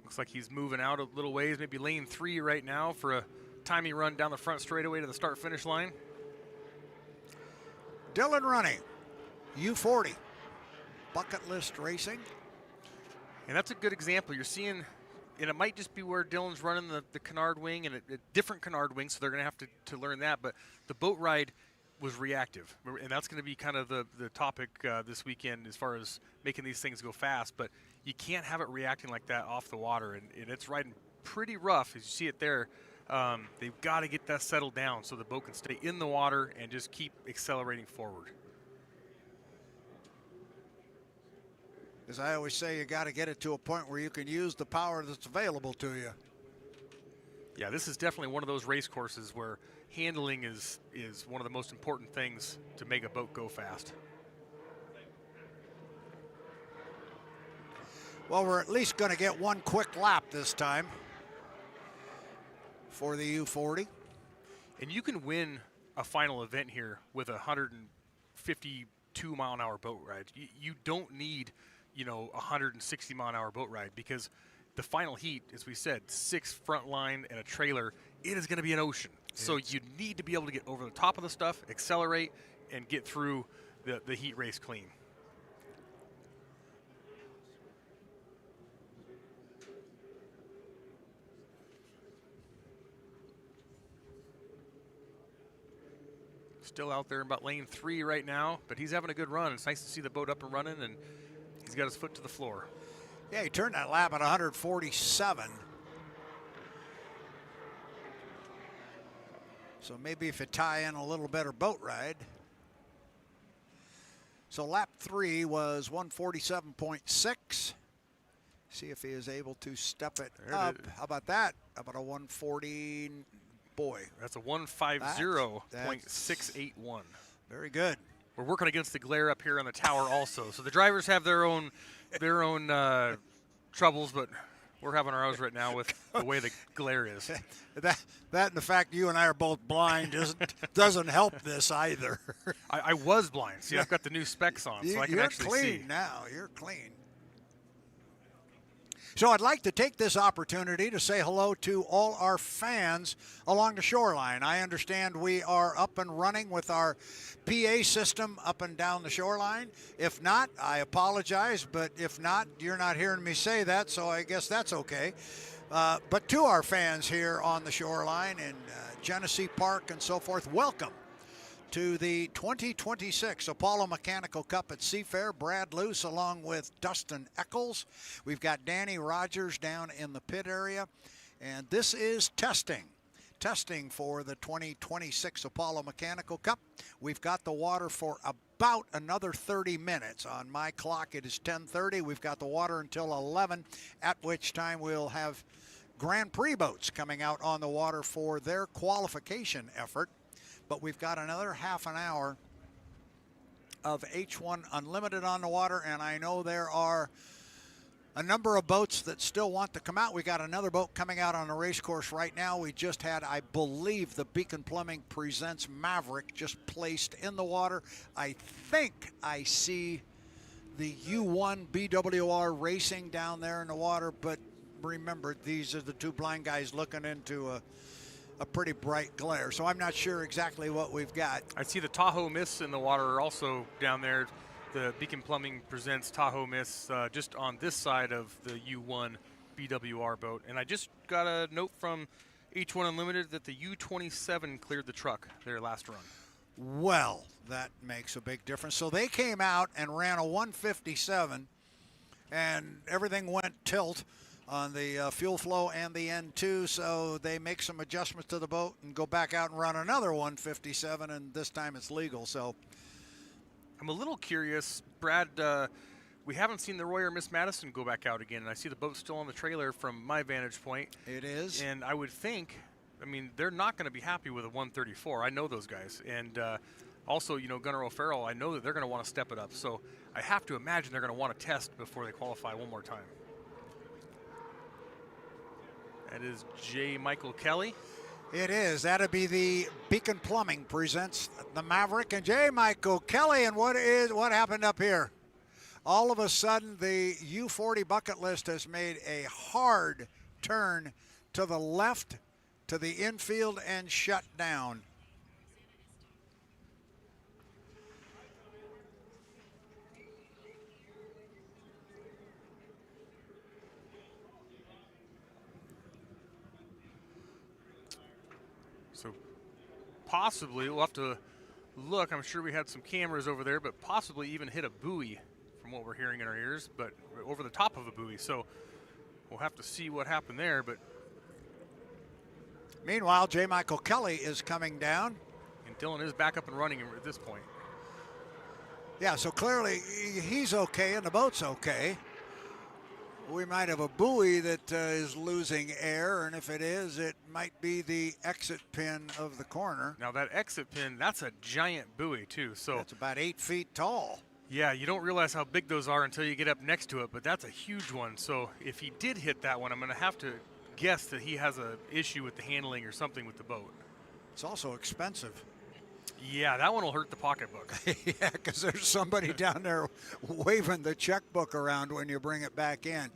Looks like he's moving out a little ways, maybe lane 3 right now for a timing run down the front straightaway to the start-finish line. Dylan Runne, U40, bucket list racing. And that's a good example. You're seeing, and it might just be where Dylan's running the canard wing and a different canard wing, so they're going to have to learn that. But the boat ride was reactive, and that's going to be kind of the topic this weekend as far as making these things go fast. But you can't have it reacting like that off the water, and it's riding pretty rough as you see it there. They've got to get that settled down so the boat can stay in the water and just keep accelerating forward. As I always say, you got to get it to a point where you can use the power that's available to you. Yeah, this is definitely one of those race courses where handling is one of the most important things to make a boat go fast. Well, we're at least going to get one quick lap this time for the U40. And you can win a final event here with a 152-mile-an-hour boat ride. You don't need, a 160-mile-an-hour boat ride, because the final heat, as we said, 6 front line and a trailer, it is going to be an ocean. So you need to be able to get over the top of the stuff, accelerate, and get through the heat race clean. Still out there about lane 3 right now, but he's having a good run. It's nice to see the boat up and running, and he's got his foot to the floor. Yeah, he turned that lap at 147. So maybe if you tie in a little better boat ride. So lap 3 was 147.6. See if he is able to step it There it up. is. How about that? How about a 140? Boy, That's a 150.681. very good. We're working against the glare up here on the tower also. So the drivers have their own troubles, but we're having ours right now with the way the glare is. That and the fact you and I are both blind doesn't help this either. I was blind. See, I've got the new specs on, so I can You're actually clean see. now. You're clean. So I'd like to take this opportunity to say hello to all our fans along the shoreline. I understand we are up and running with our PA system up and down the shoreline. If not, I apologize, but if not, you're not hearing me say that, so I guess that's okay. But to our fans here on the shoreline in Genesee Park and so forth, welcome to the 2026 Apollo Mechanical Cup at Seafair. Brad Luce along with Dustin Eccles. We've got Danny Rogers down in the pit area. And this is testing for the 2026 Apollo Mechanical Cup. We've got the water for about another 30 minutes. On my clock, it is 10:30. We've got the water until 11, at which time we'll have Grand Prix boats coming out on the water for their qualification effort. But we've got another half an hour of H1 Unlimited on the water, and I know there are a number of boats that still want to come out. We got another boat coming out on the race course right now. We just had, I believe, the Beacon Plumbing Presents Maverick just placed in the water. I think I see the U1 BWR racing down there in the water, but remember, these are the two blind guys looking into a pretty bright glare, so I'm not sure exactly what we've got. I see the Tahoe Miss in the water also down there. The Beacon Plumbing Presents Tahoe Miss just on this side of the U1 BWR boat. And I just got a note from H1 Unlimited that the U27 cleared the truck their last run. Well, that makes a big difference. So they came out and ran a 157, and everything went tilt on the fuel flow and the N2, so they make some adjustments to the boat and go back out and run another 157, and this time it's legal. So I'm a little curious, Brad, we haven't seen the Royer Miss Madison go back out again, and I see the boat still on the trailer from my vantage point. it is. And I would think, I mean, they're not going to be happy with a 134. I know those guys. And also, you know, Gunnar O'Farrell, I know that they're going to want to step it up. So I have to imagine they're going to want to test before they qualify one more time. That is J. Michael Kelly. It is. That'd be the Beacon Plumbing Presents the Maverick and J. Michael Kelly. And what happened up here? All of a sudden, the U40 bucket list has made a hard turn to the left, to the infield, and shut down. So possibly, we'll have to look. I'm sure we had some cameras over there, but possibly even hit a buoy from what we're hearing in our ears, but over the top of a buoy. So we'll have to see what happened there. But meanwhile, J. Michael Kelly is coming down. And Dylan is back up and running at this point. Yeah, so clearly he's okay and the boat's okay. We might have a buoy that is losing air, and if it is, it might be the exit pin of the corner. Now that exit pin, that's a giant buoy too. So It's about 8 feet tall. yeah, you don't realize how big those are until you get up next to it, but that's a huge one. So if he did hit that one, I'm going to have to guess that he has an issue with the handling or something with the boat. It's also expensive. Yeah, that one will hurt the pocketbook. Yeah, because there's somebody down there waving the checkbook around when you bring it back in.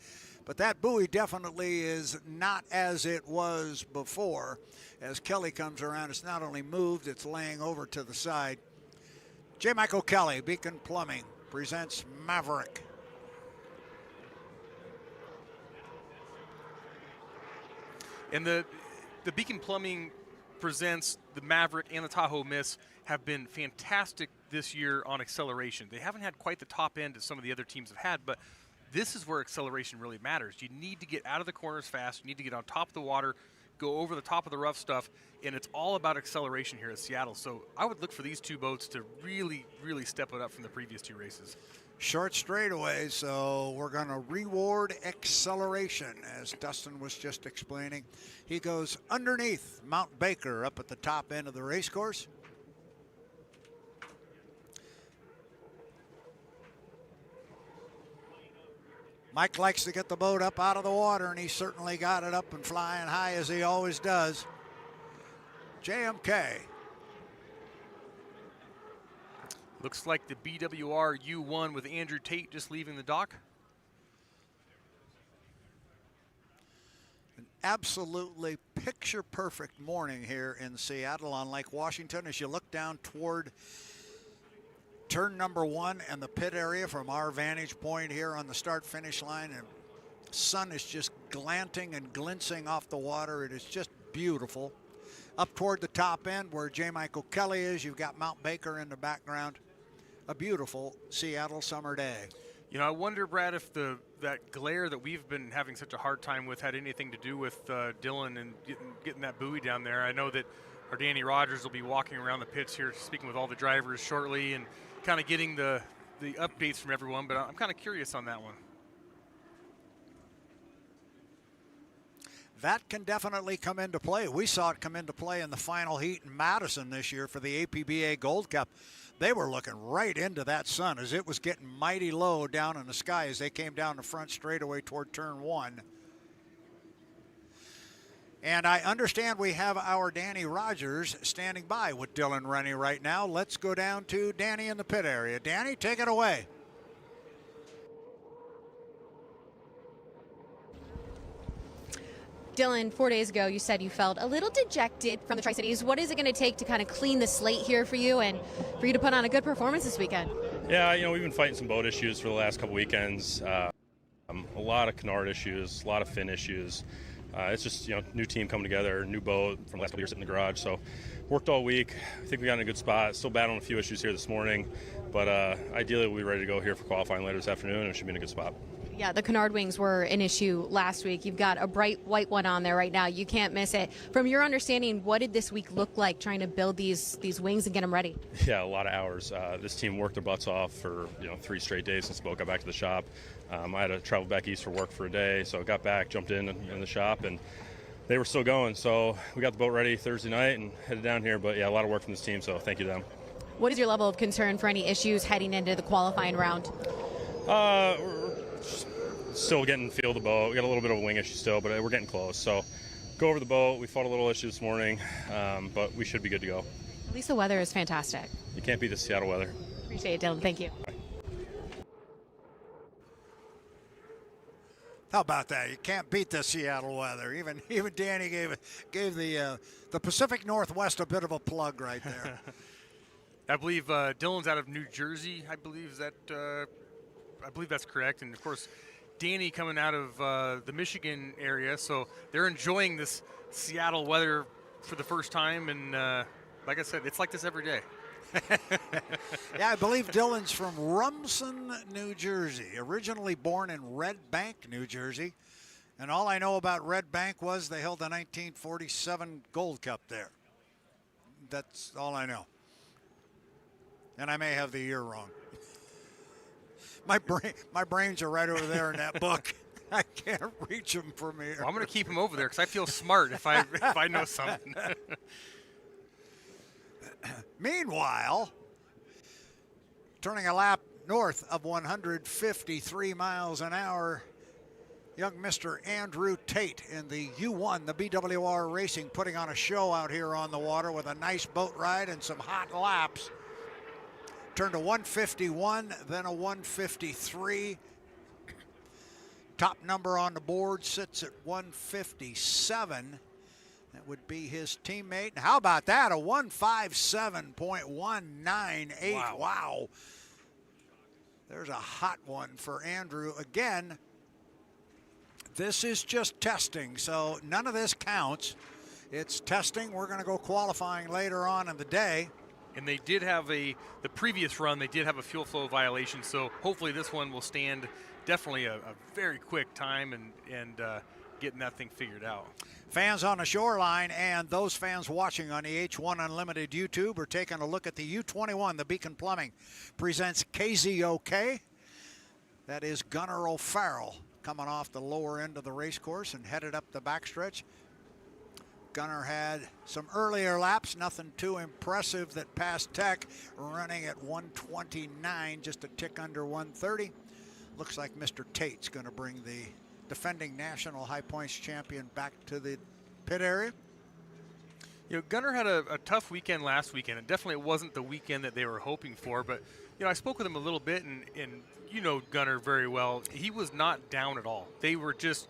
But that buoy definitely is not as it was before. As Kelly comes around, it's not only moved, it's laying over to the side. J. Michael Kelly, Beacon Plumbing, presents Maverick. And the Beacon Plumbing Presents the Maverick and the Tahoe Miss have been fantastic this year on acceleration. They haven't had quite the top end that some of the other teams have had, but this is where acceleration really matters. You need to get out of the corners fast. You need to get on top of the water, go over the top of the rough stuff, and it's all about acceleration here at Seattle. So I would look for these two boats to really, really step it up from the previous two races. Short straightaway, so we're going to reward acceleration, as Dustin was just explaining. He goes underneath Mount Baker up at the top end of the race course. Mike likes to get the boat up out of the water, and he certainly got it up and flying high as he always does. JMK. Looks like the BWR U1 with Andrew Tate just leaving the dock. An absolutely picture-perfect morning here in Seattle on Lake Washington as you look down toward turn number 1 and the pit area from our vantage point here on the start-finish line. And sun is just glanting and glistening off the water. It is just beautiful. Up toward the top end where J. Michael Kelly is, you've got Mount Baker in the background. A beautiful Seattle summer day. You know, I wonder, Brad, if that glare that we've been having such a hard time with had anything to do with Dylan and getting that buoy down there. I know that our Danny Rogers will be walking around the pits here speaking with all the drivers shortly and kind of getting the updates from everyone, but I'm kind of curious on that one. That can definitely come into play. We saw it come into play in the final heat in Madison this year for the APBA Gold Cup. They were looking right into that sun as it was getting mighty low down in the sky as they came down the front straightaway toward turn 1. And I understand we have our Danny Rogers standing by with Dylan Runne right now. Let's go down to Danny in the pit area. Danny, take it away. Dylan, 4 days ago, you said you felt a little dejected from the Tri-Cities. What is it going to take to kind of clean the slate here for you and for you to put on a good performance this weekend? Yeah, you know, we've been fighting some boat issues for the last couple weekends. A lot of canard issues, a lot of fin issues. It's just, you know, new team coming together, new boat from the last couple years sitting in the garage. So worked all week. I think we got in a good spot. Still battling a few issues here this morning. But ideally, we'll be ready to go here for qualifying later this afternoon, and it should be in a good spot. Yeah, the canard wings were an issue last week. You've got a bright white one on there right now. You can't miss it. From your understanding, what did this week look like trying to build these wings and get them ready? Yeah, a lot of hours. This team worked their butts off for 3 straight days since the boat got back to the shop. I had to travel back east for work for a day, so I got back, jumped in the shop, and they were still going. So we got the boat ready Thursday night and headed down here. But yeah, a lot of work from this team, so thank you to them. What is your level of concern for any issues heading into the qualifying round? We're still getting the feel of the boat. We got a little bit of a wing issue still, but we're getting close. So go over the boat. We fought a little issue this morning, but we should be good to go. At least the weather is fantastic. You can't beat the Seattle weather. Appreciate it, Dylan. Thank you. Bye. How about that? You can't beat the Seattle weather. Even Danny gave the Pacific Northwest a bit of a plug right there. I believe Dylan's out of New Jersey. I believe that's correct. And of course, Danny coming out of the Michigan area, so they're enjoying this Seattle weather for the first time. And like I said, it's like this every day. Yeah, I believe Dylan's from Rumson, New Jersey, originally born in Red Bank, New Jersey. And all I know about Red Bank was they held the 1947 Gold Cup there. That's all I know. And I may have the year wrong. My brains are right over there in that book. I can't reach them from here. Well, I'm going to keep them over there because I feel smart if I know something. Meanwhile, turning a lap north of 153 miles an hour, young Mr. Andrew Tate in the U1, the BWR Racing, putting on a show out here on the water with a nice boat ride and some hot laps. Turned a 151, then a 153. Top number on the board sits at 157. That would be his teammate. And how about that? A 157.198. Wow. There's a hot one for Andrew. Again, this is just testing, so none of this counts. It's testing. We're going to go qualifying later on in the day. And they did have the previous run, they did have a fuel flow violation, so hopefully this one will stand definitely a very quick time and getting that thing figured out. Fans on the shoreline and those fans watching on the H1 Unlimited YouTube are taking a look at the U-21. The Beacon Plumbing presents KZOK. That is Gunnar O'Farrell coming off the lower end of the race course and headed up the backstretch. Gunnar had some earlier laps, nothing too impressive that passed Tech, running at 129, just a tick under 130. Looks like Mr. Tate's going to bring the defending national high points champion back to the pit area. You know, Gunnar had a tough weekend last weekend. It definitely wasn't the weekend that they were hoping for, but you know, I spoke with him a little bit, and you know Gunnar very well. He was not down at all. They were just,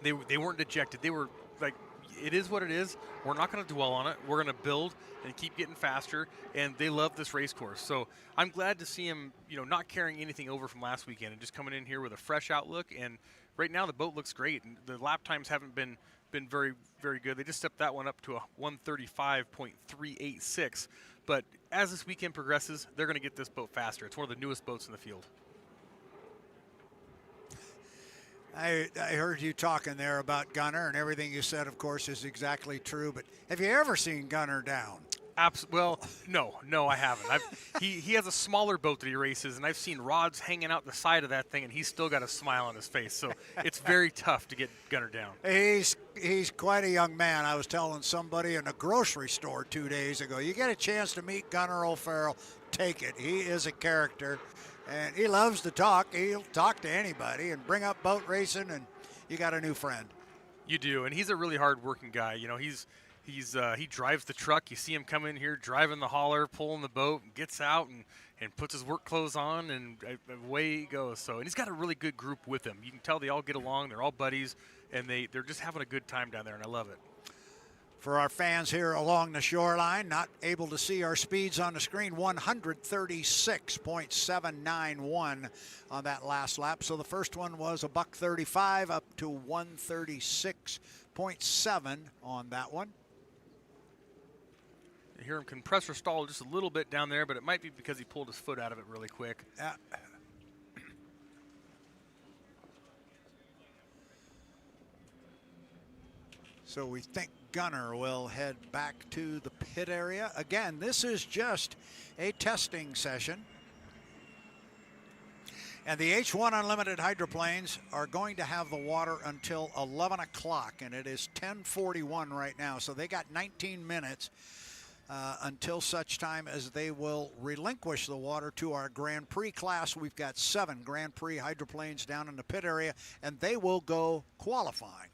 they weren't dejected. They were like, it is what it is. We're not going to dwell on it. We're going to build and keep getting faster, and they love this race course. So I'm glad to see him, you know, not carrying anything over from last weekend and just coming in here with a fresh outlook. And right now the boat looks great, and the lap times haven't been very, very good. They just stepped that one up to a 135.386. But as this weekend progresses, they're going to get this boat faster. It's one of the newest boats in the field. I heard you talking there about Gunnar, and everything you said, of course, is exactly true. But have you ever seen Gunnar down? Well, no, I haven't. He has a smaller boat that he races, and I've seen rods hanging out the side of that thing, and he's still got a smile on his face. So it's very tough to get Gunnar down. He's quite a young man. I was telling somebody in a grocery store 2 days ago, you get a chance to meet Gunnar O'Farrell, take it. He is a character, and he loves to talk. He'll talk to anybody and bring up boat racing, and you got a new friend. You do, and he's a really hard-working guy. You know, he drives the truck. You see him come in here driving the hauler, pulling the boat, and gets out and puts his work clothes on, and away he goes. So, and he's got a really good group with him. You can tell they all get along. They're all buddies, and they're just having a good time down there, and I love it. For our fans here along the shoreline, not able to see our speeds on the screen, 136.791 on that last lap. So the first one was a $135 up to 136.7 on that one. You hear him compressor stall just a little bit down there, but it might be because he pulled his foot out of it really quick. So we think Gunnar will head back to the pit area. Again, this is just a testing session. And the H1 Unlimited hydroplanes are going to have the water until 11 o'clock, and it is 10:41 right now. So they got 19 minutes until such time as they will relinquish the water to our Grand Prix class. We've got 7 Grand Prix hydroplanes down in the pit area, and they will go qualifying.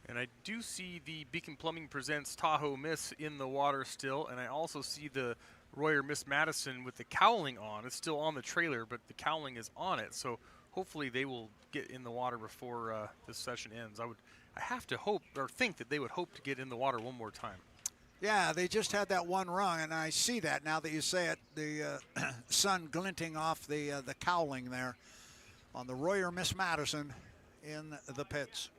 And I do see the Beacon Plumbing Presents Tahoe Miss in the water still, and I also see the Royer Miss Madison with the cowling on. It's still on the trailer, but the cowling is on it. So hopefully they will get in the water before this session ends. I have to hope or think that they would hope to get in the water one more time. Yeah, they just had that one rung, and I see that now that you say it. The sun glinting off the cowling there on the Royer Miss Madison in the pits.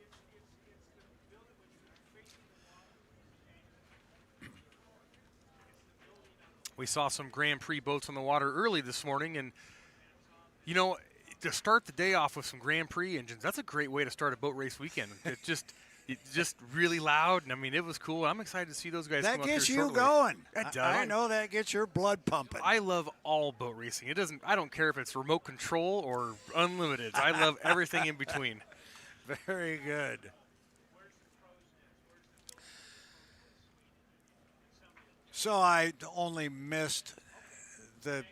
We saw some Grand Prix boats on the water early this morning, and you know, to start the day off with some Grand Prix engines, that's a great way to start a boat race weekend. It's just really loud, and I mean, it was cool. I'm excited to see those guys come up here That gets you shortly. going. It does. I know that gets your blood pumping. I love all boat racing. I don't care if it's remote control or unlimited. I love everything in between. Very good. So I only missed the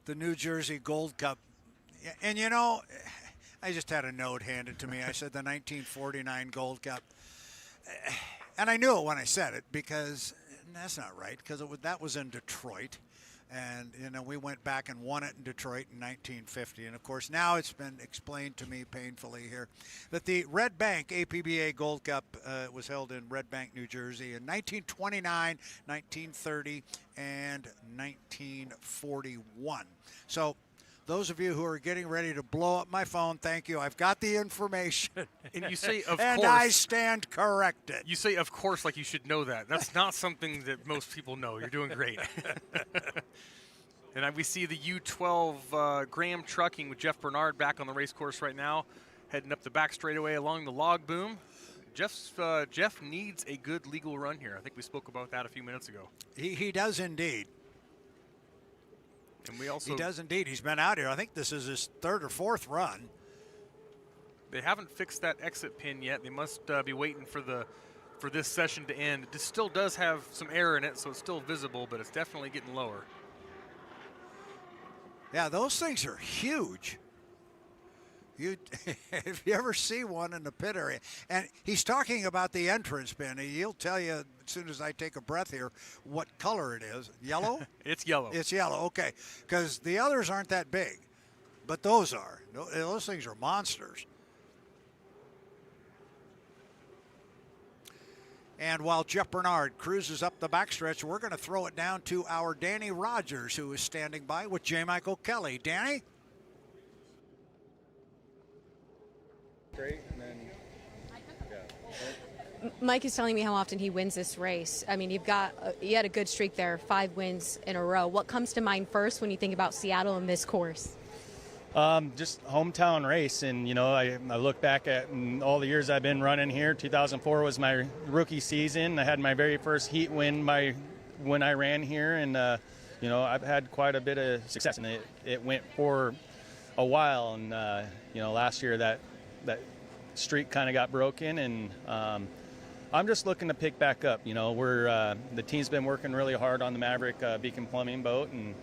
New Jersey Gold Cup. And you know, I just had a note handed to me. I said the 1949 Gold Cup. And I knew it when I said it, because that's not right, because that was in Detroit. And, you know, we went back and won it in Detroit in 1950. And, of course, now it's been explained to me painfully here that the Red Bank APBA Gold Cup was held in Red Bank, New Jersey in 1929, 1930, and 1941. So those of you who are getting ready to blow up my phone, thank you. I've got the information. And you say, of and course. I stand corrected. You say, of course, like you should know that. That's not something that most people know. You're doing great. And we see the U12 Graham Trucking with Jeff Bernard back on the race course right now. heading up the back straightaway along the log boom. Jeff needs a good legal run here. I think we spoke about that a few minutes ago. He does indeed. And he does indeed. He's been out here. I think this is his 3rd or 4th run. They haven't fixed that exit pin yet. They must be waiting for this session to end. It still does have some air in it, so it's still visible, but it's definitely getting lower. Yeah, those things are huge. If you ever see one in the pit area, and he's talking about the entrance pin, he'll tell you as soon as I take a breath here what color it is. Yellow? It's yellow. It's yellow, okay. Because the others aren't that big, but those are. Those things are monsters. And while Jeff Bernard cruises up the backstretch, we're going to throw it down to our Danny Rogers, who is standing by with J. Michael Kelly. Danny? Great, and then, Mike is telling me how often he wins this race. I mean, you had a good streak there, 5 wins in a row. What comes to mind first when you think about Seattle and this course? Just hometown race, and I look back at all the years I've been running here. 2004 was my rookie season. I had my very first heat win when I ran here, and I've had quite a bit of success, and it went for a while. And last year that streak kind of got broken, and I'm just looking to pick back up. The team's been working really hard on the Maverick Beacon Plumbing boat, and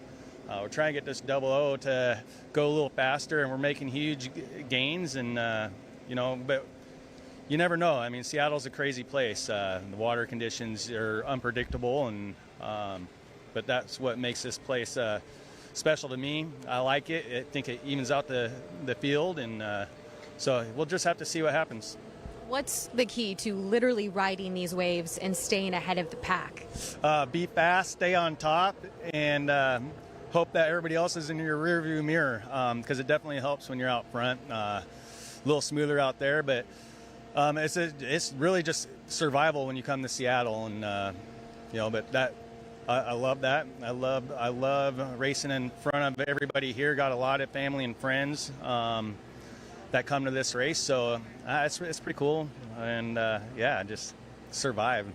we're trying to get this 00 to go a little faster, and we're making huge gains. And but you never know. I mean, Seattle's a crazy place. The water conditions are unpredictable, and but that's what makes this place special to me. I like it. I think it evens out the field, and so we'll just have to see what happens. What's the key to literally riding these waves and staying ahead of the pack? Be fast, stay on top, and hope that everybody else is in your rearview mirror, because it definitely helps when you're out front. A little smoother out there, but it's really just survival when you come to Seattle, and but that I love that. I love racing in front of everybody here. Got a lot of family and friends that come to this race, so it's pretty cool, and just survive.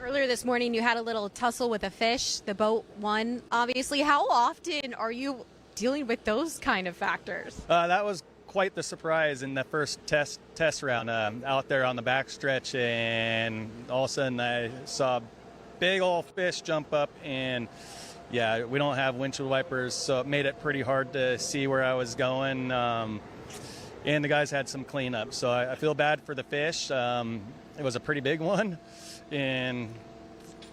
Earlier this morning, you had a little tussle with a fish. The boat won, obviously. How often are you dealing with those kind of factors? That was quite the surprise in the first test round out there on the backstretch, and all of a sudden I saw a big old fish jump up, and we don't have windshield wipers, so it made it pretty hard to see where I was going. And the guys had some cleanup, so I feel bad for the fish. It was a pretty big one, and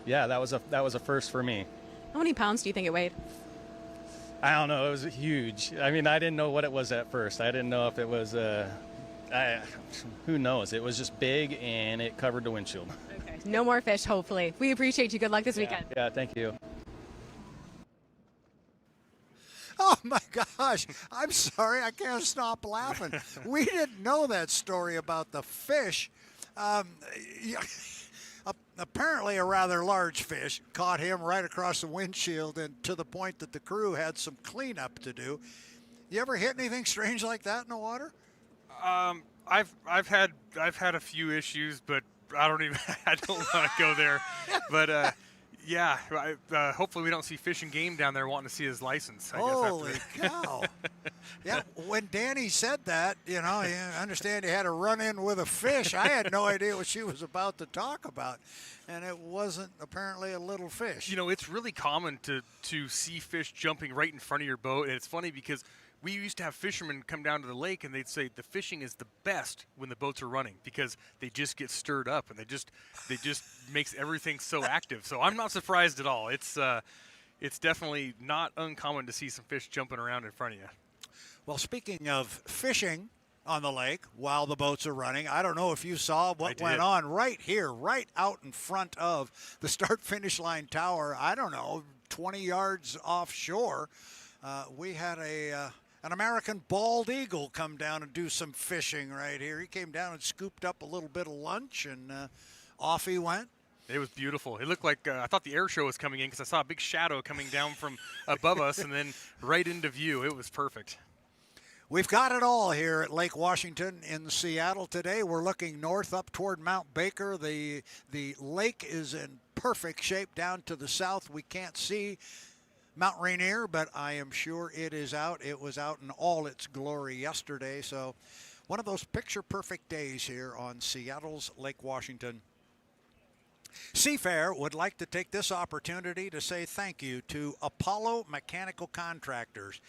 that was a first for me. How many pounds do you think it weighed? I don't know. It was huge. I mean, I didn't know what it was at first. I didn't know if it was who knows? It was just big, and it covered the windshield. Okay. No more fish, hopefully. We appreciate you. Good luck this weekend. Yeah, thank you. Oh, my gosh. I'm sorry. I can't stop laughing. We didn't know that story about the fish. Apparently a rather large fish caught him right across the windshield, and to the point that the crew had some cleanup to do. You ever hit anything strange like that in the water? I've had a few issues, but I don't want to go there. But hopefully we don't see Fish and Game down there wanting to see his license. Holy cow. Yeah, when Danny said that, you understand he had a run-in with a fish. I had no idea what she was about to talk about, and it wasn't apparently a little fish. It's really common to see fish jumping right in front of your boat, and it's funny because we used to have fishermen come down to the lake, and they'd say the fishing is the best when the boats are running because they just get stirred up, and they just makes everything so active. So I'm not surprised at all. It's definitely not uncommon to see some fish jumping around in front of you. Well, speaking of fishing on the lake while the boats are running, I don't know if you saw what went on right here, right out in front of the start-finish line tower. I don't know, 20 yards offshore. We had an American bald eagle come down and do some fishing right here. He came down and scooped up a little bit of lunch, and off he went. It was beautiful. It looked like I thought the air show was coming in because I saw a big shadow coming down from above us and then right into view. It was perfect. We've got it all here at Lake Washington in Seattle today. We're looking north up toward Mount Baker. The lake is in perfect shape down to the south. We can't see Mount Rainier, but I am sure it is out. It was out in all its glory yesterday. So one of those picture-perfect days here on Seattle's Lake Washington. Seafair would like to take this opportunity to say thank you to Apollo Mechanical Contractors.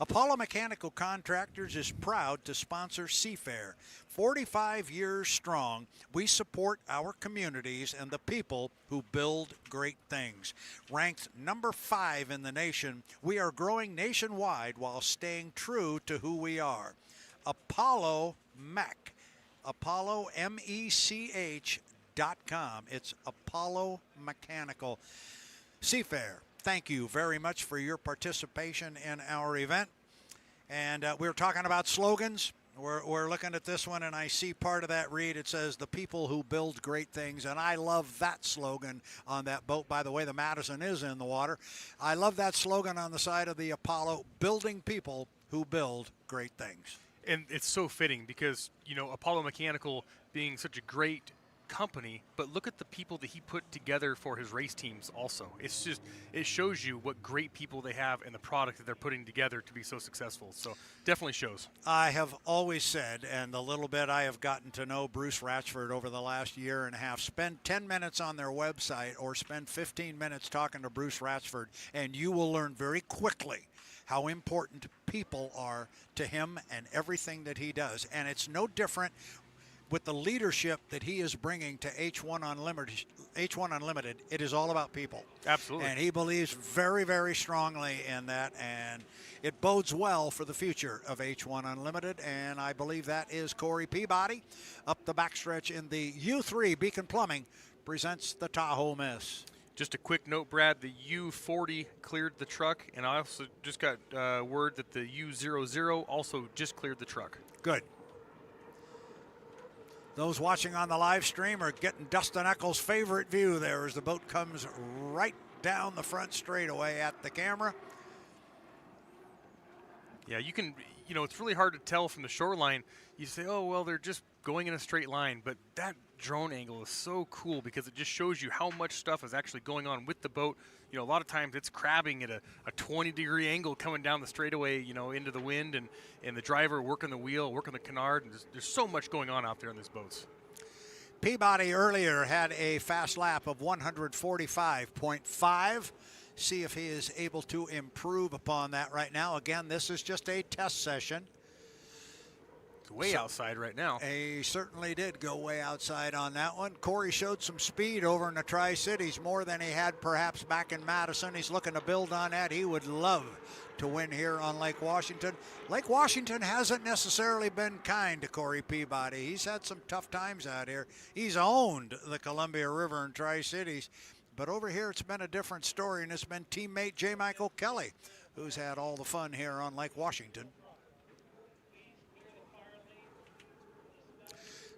Apollo Mechanical Contractors is proud to sponsor Seafair. 45 years strong, we support our communities and the people who build great things. Ranked number 5 in the nation, we are growing nationwide while staying true to who we are. Apollo Mech. Apollo, M-E-C-H.com. It's Apollo Mechanical. Seafair, thank you very much for your participation in our event. And we were talking about slogans. We're looking at this one, and I see part of that read. It says, the people who build great things. And I love that slogan on that boat. By the way, the Madison is in the water. I love that slogan on the side of the Apollo, building people who build great things. And it's so fitting because, you know, Apollo Mechanical being such a great company, but look at the people that he put together for his race teams also. It's just, it shows you what great people they have and the product that they're putting together to be so successful. So definitely shows. I have always said, and the little bit I have gotten to know Bruce Ratchford over the last year and a half, spend 10 minutes on their website or spend 15 minutes talking to Bruce Ratchford, and you will learn very quickly how important people are to him and everything that he does. And it's no different with the leadership that he is bringing to H1 Unlimited. It is all about people. Absolutely. And he believes very, very strongly in that, and it bodes well for the future of H1 Unlimited, and I believe that is Corey Peabody. Up the backstretch in the U3, Beacon Plumbing presents the Tahoe Miss. Just a quick note, Brad, the U40 cleared the truck, and I also just got word that the U00 also just cleared the truck. Good. Those watching on the live stream are getting Dustin Eccles' favorite view there as the boat comes right down the front straightaway at the camera. Yeah, you can, you know, it's really hard to tell from the shoreline. You say, oh, well, they're just going in a straight line, but that drone angle is so cool because it just shows you how much stuff is actually going on with the boat. You know, a lot of times it's crabbing at a 20-degree angle coming down the straightaway, you know, into the wind, and the driver working the wheel, working the canard, and there's so much going on out there in these boats. Peabody earlier had a fast lap of 145.5. See if he is able to improve upon that right now. Again, this is just a test session. Way outside right now. He certainly did go way outside on that one. Corey showed some speed over in the Tri-Cities, more than he had perhaps back in Madison. He's looking to build on that. He would love to win here on Lake Washington. Lake Washington hasn't necessarily been kind to Corey Peabody. He's had some tough times out here. He's owned the Columbia River and Tri-Cities. But over here it's been a different story, and it's been teammate J. Michael Kelly who's had all the fun here on Lake Washington.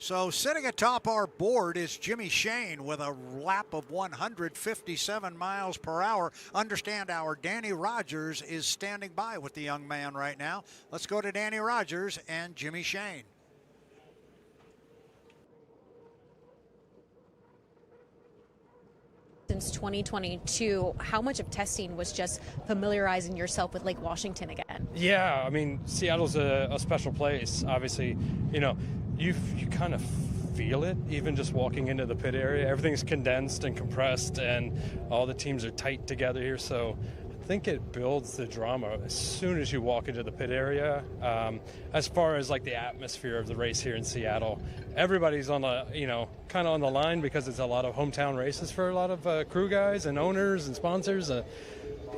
So sitting atop our board is Jimmy Shane with a lap of 157 miles per hour. Understand our Danny Rogers is standing by with the young man right now. Let's go to Danny Rogers and Jimmy Shane. Since 2022, how much of testing was just familiarizing yourself with Lake Washington again? Yeah, I mean, Seattle's a special place. Obviously, you know, you kind of feel it even just walking into the pit area. Everything's condensed and compressed, and all the teams are tight together here. So I think it builds the drama as soon as you walk into the pit area. As far as like the atmosphere of the race here in Seattle, everybody's on the, you know, kind of on the line because it's a lot of hometown races for a lot of crew guys and owners and sponsors.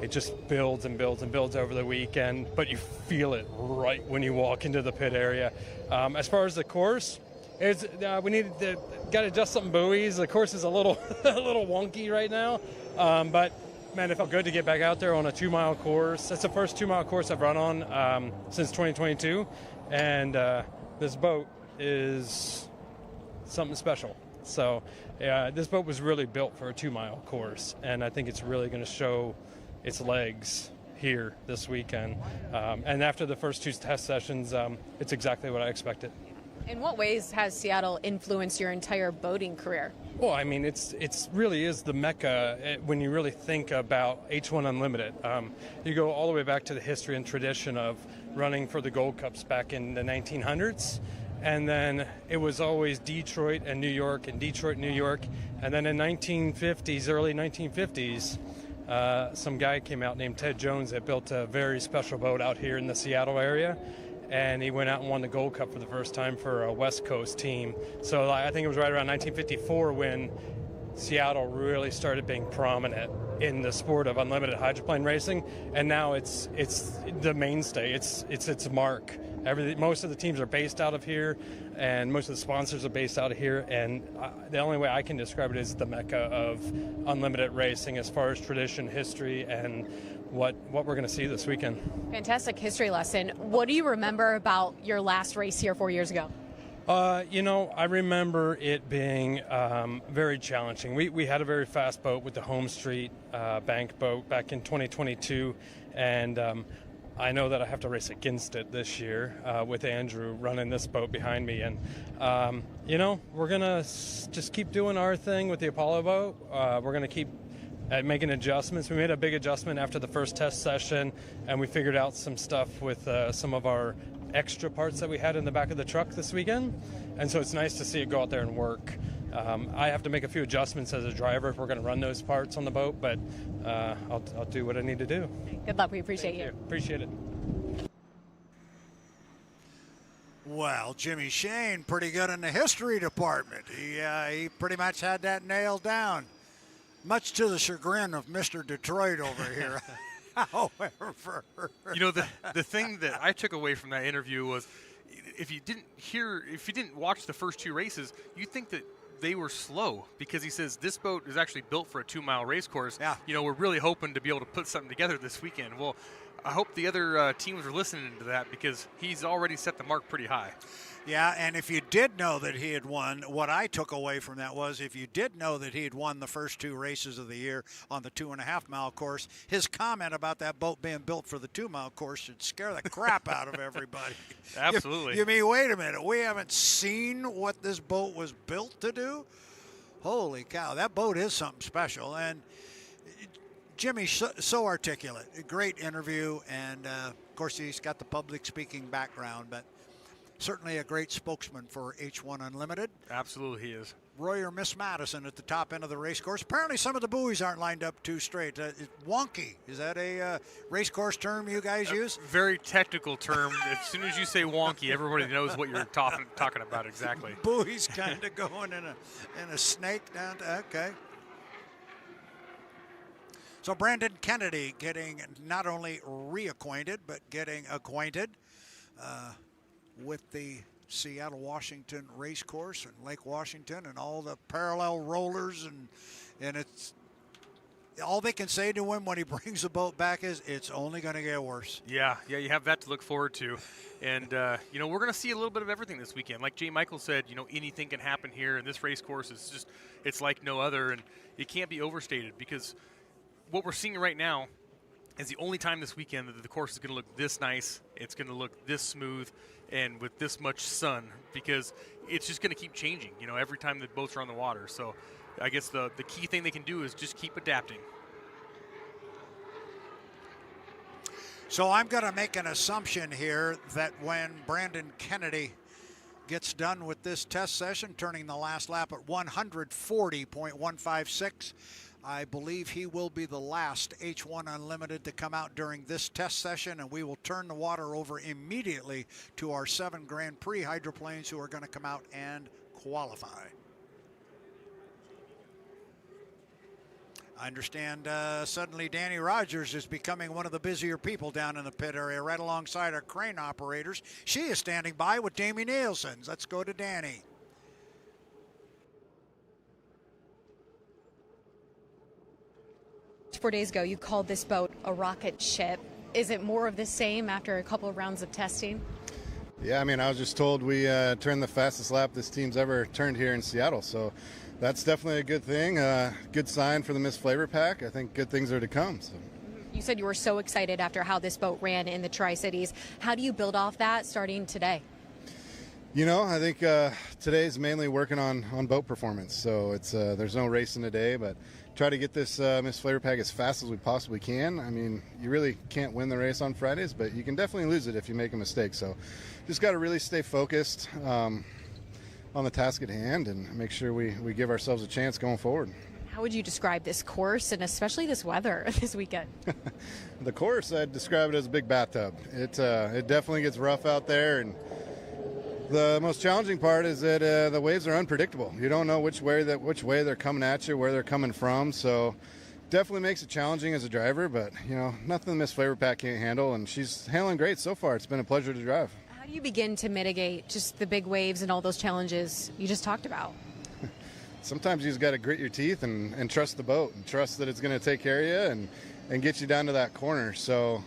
It just builds and builds and builds over the weekend, but you feel it right when you walk into the pit area. As far as the course, it's got to adjust some buoys. The course is a little a little wonky right now, but man, it felt good to get back out there on a 2-mile course. That's the first 2-mile course I've run on since 2022, and this boat is something special. So this boat was really built for a 2-mile course, and I think it's really going to show its legs here this weekend. And after the first 2 test sessions, it's exactly what I expected. In what ways has Seattle influenced your entire boating career? Well, I mean, it's really is the mecca when you really think about H1 Unlimited. You go all the way back to the history and tradition of running for the Gold Cups back in the 1900s. And then it was always Detroit and New York and Detroit and New York. And then in early 1950s, some guy came out named Ted Jones that built a very special boat out here in the Seattle area. And he went out and won the Gold Cup for the first time for a West Coast team. So I think it was right around 1954 when Seattle really started being prominent in the sport of unlimited hydroplane racing, and now it's the mainstay. It's its mark. Most of the teams are based out of here, and most of the sponsors are based out of here. And the only way I can describe it is the mecca of unlimited racing as far as tradition, history, and what we're going to see this weekend. Fantastic history lesson. What do you remember about your last race here 4 years ago? I remember it being very challenging. We had a very fast boat with the Home Street bank boat back in 2022, and I know that I have to race against it this year with Andrew running this boat behind me. And, we're going to just keep doing our thing with the Apollo boat. We're going to keep making adjustments. We made a big adjustment after the first test session, and we figured out some stuff with some of our extra parts that we had in the back of the truck this weekend. And so it's nice to see it go out there and work. I have to make a few adjustments as a driver if we're going to run those parts on the boat, but I'll do what I need to do. Good luck. We appreciate you. Appreciate it. Well, Jimmy Shane, pretty good in the history department. He pretty much had that nailed down, much to the chagrin of Mr. Detroit over here. However, the thing that I took away from that interview was, if you didn't watch the first 2 races, you'd think that they were slow, because he says this boat is actually built for a 2-mile race course. Yeah. We're really hoping to be able to put something together this weekend. Well, I hope the other teams are listening to that, because he's already set the mark pretty high. Yeah, and if you did know that he had won, what I took away from that was, if you did know that he had won the first 2 races of the year on the 2.5-mile course, his comment about that boat being built for the 2-mile course should scare the crap out of everybody. Absolutely. You mean, wait a minute, we haven't seen what this boat was built to do? Holy cow, that boat is something special. And Jimmy's so articulate. A great interview, and of course he's got the public speaking background, but certainly a great spokesman for H1 Unlimited. Absolutely, he is. Roy or Miss Madison at the top end of the race course. Apparently some of the buoys aren't lined up too straight. Wonky, is that a race course term you guys use? Very technical term. As soon as you say wonky, everybody knows what you're talking about exactly. Buoys kind of going in a snake down to, okay. So Brandon Kennedy getting not only reacquainted, but getting acquainted with the Seattle, Washington race course and Lake Washington and all the parallel rollers, and it's all they can say to him when he brings the boat back is it's only going to get worse. Yeah, you have that to look forward to. And, we're going to see a little bit of everything this weekend. Like Jay Michael said, anything can happen here, and this race course is it's like no other, and it can't be overstated, because what we're seeing right now is the only time this weekend that the course is going to look this nice, it's going to look this smooth, and with this much sun, because it's just going to keep changing, every time the boats are on the water. So I guess the key thing they can do is just keep adapting. So I'm going to make an assumption here that when Brandon Kennedy gets done with this test session, turning the last lap at 140.156, I believe he will be the last H1 Unlimited to come out during this test session, and we will turn the water over immediately to our 7 Grand Prix hydroplanes who are going to come out and qualify. I understand suddenly Danny Rogers is becoming one of the busier people down in the pit area, right alongside our crane operators. She is standing by with Damie Nilsen. Let's go to Danny. 4 days ago, you called this boat a rocket ship. Is it more of the same after a couple of rounds of testing? Yeah, I mean, I was just told we turned the fastest lap this team's ever turned here in Seattle, so that's definitely a good thing. Good sign for the Miss FLAV-R-PAC. I think good things are to come. So. You said you were so excited after how this boat ran in the Tri-Cities. How do you build off that starting today? You know, I think today's mainly working on boat performance. So it's there's no racing today, but try to get this Miss FLAV-R-PAC as fast as we possibly can. I mean, you really can't win the race on Fridays, but you can definitely lose it if you make a mistake. So just got to really stay focused on the task at hand and make sure we give ourselves a chance going forward. How would you describe this course and especially this weather this weekend? The course, I'd describe it as a big bathtub. It definitely gets rough out there, and the most challenging part is that the waves are unpredictable. You don't know which way they're coming at you, where they're coming from. So definitely makes it challenging as a driver. But you know, nothing Miss FLAV-R-PAC can't handle, and she's handling great so far. It's been a pleasure to drive. How do you begin to mitigate just the big waves and all those challenges you just talked about? Sometimes you just got to grit your teeth and trust the boat and trust that it's going to take care of you and get you down to that corner. So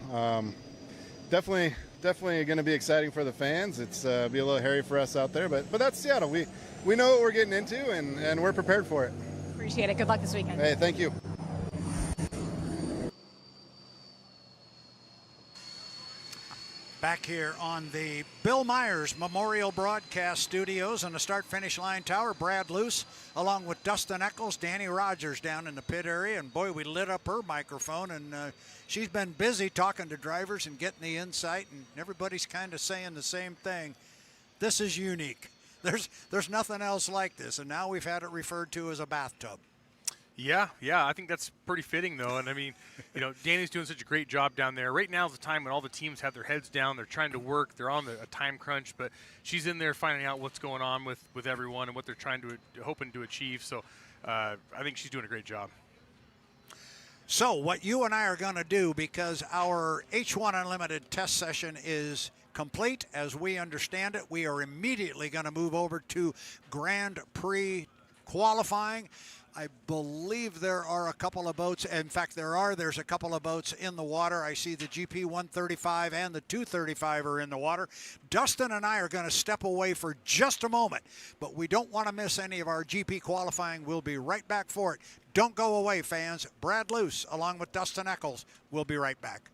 definitely going to be exciting for the fans. It's be a little hairy for us out there, but that's Seattle. We know what we're getting into, and we're prepared for it. Appreciate it. Good luck this weekend. Hey, thank you. Back here on the Bill Myers Memorial Broadcast Studios on the start-finish line tower, Brad Luce, along with Dustin Eccles, Danny Rogers down in the pit area, and boy, we lit up her microphone, and she's been busy talking to drivers and getting the insight, and everybody's kind of saying the same thing. This is unique. There's nothing else like this, and now we've had it referred to as a bathtub. Yeah, I think that's pretty fitting, though. And I mean, you know, Danny's doing such a great job down there. Right now is the time when all the teams have their heads down. They're trying to work. They're on a time crunch, but she's in there finding out what's going on with everyone and what they're hoping to achieve. So I think she's doing a great job. So what you and I are going to do, because our H1 Unlimited test session is complete, as we understand it, we are immediately going to move over to Grand Prix qualifying. I believe there are a couple of boats. In fact, there's a couple of boats in the water. I see the GP 135 and the 235 are in the water. Dustin and I are going to step away for just a moment, but we don't want to miss any of our GP qualifying. We'll be right back for it. Don't go away, fans. Brad Luce, along with Dustin Eccles, will be right back.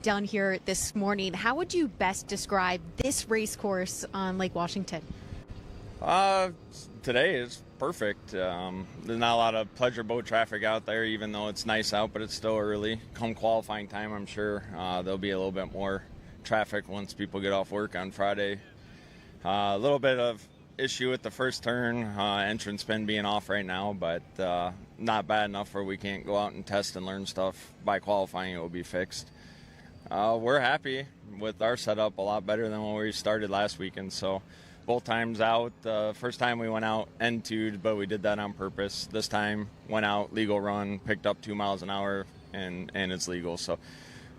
done here this morning. How would you best describe this race course on Lake Washington? Today is perfect. There's not a lot of pleasure boat traffic out there, even though it's nice out, but it's still early. Come qualifying time, I'm sure there'll be a little bit more traffic once people get off work on Friday. A little bit of issue with the first turn, entrance pin being off right now, but not bad enough where we can't go out and test and learn stuff. By qualifying, it will be fixed. We're happy with our setup, a lot better than when we started last weekend. So both times out. First time we went out N2'd, but we did that on purpose. This time went out, legal run, picked up 2 miles an hour, and it's legal. So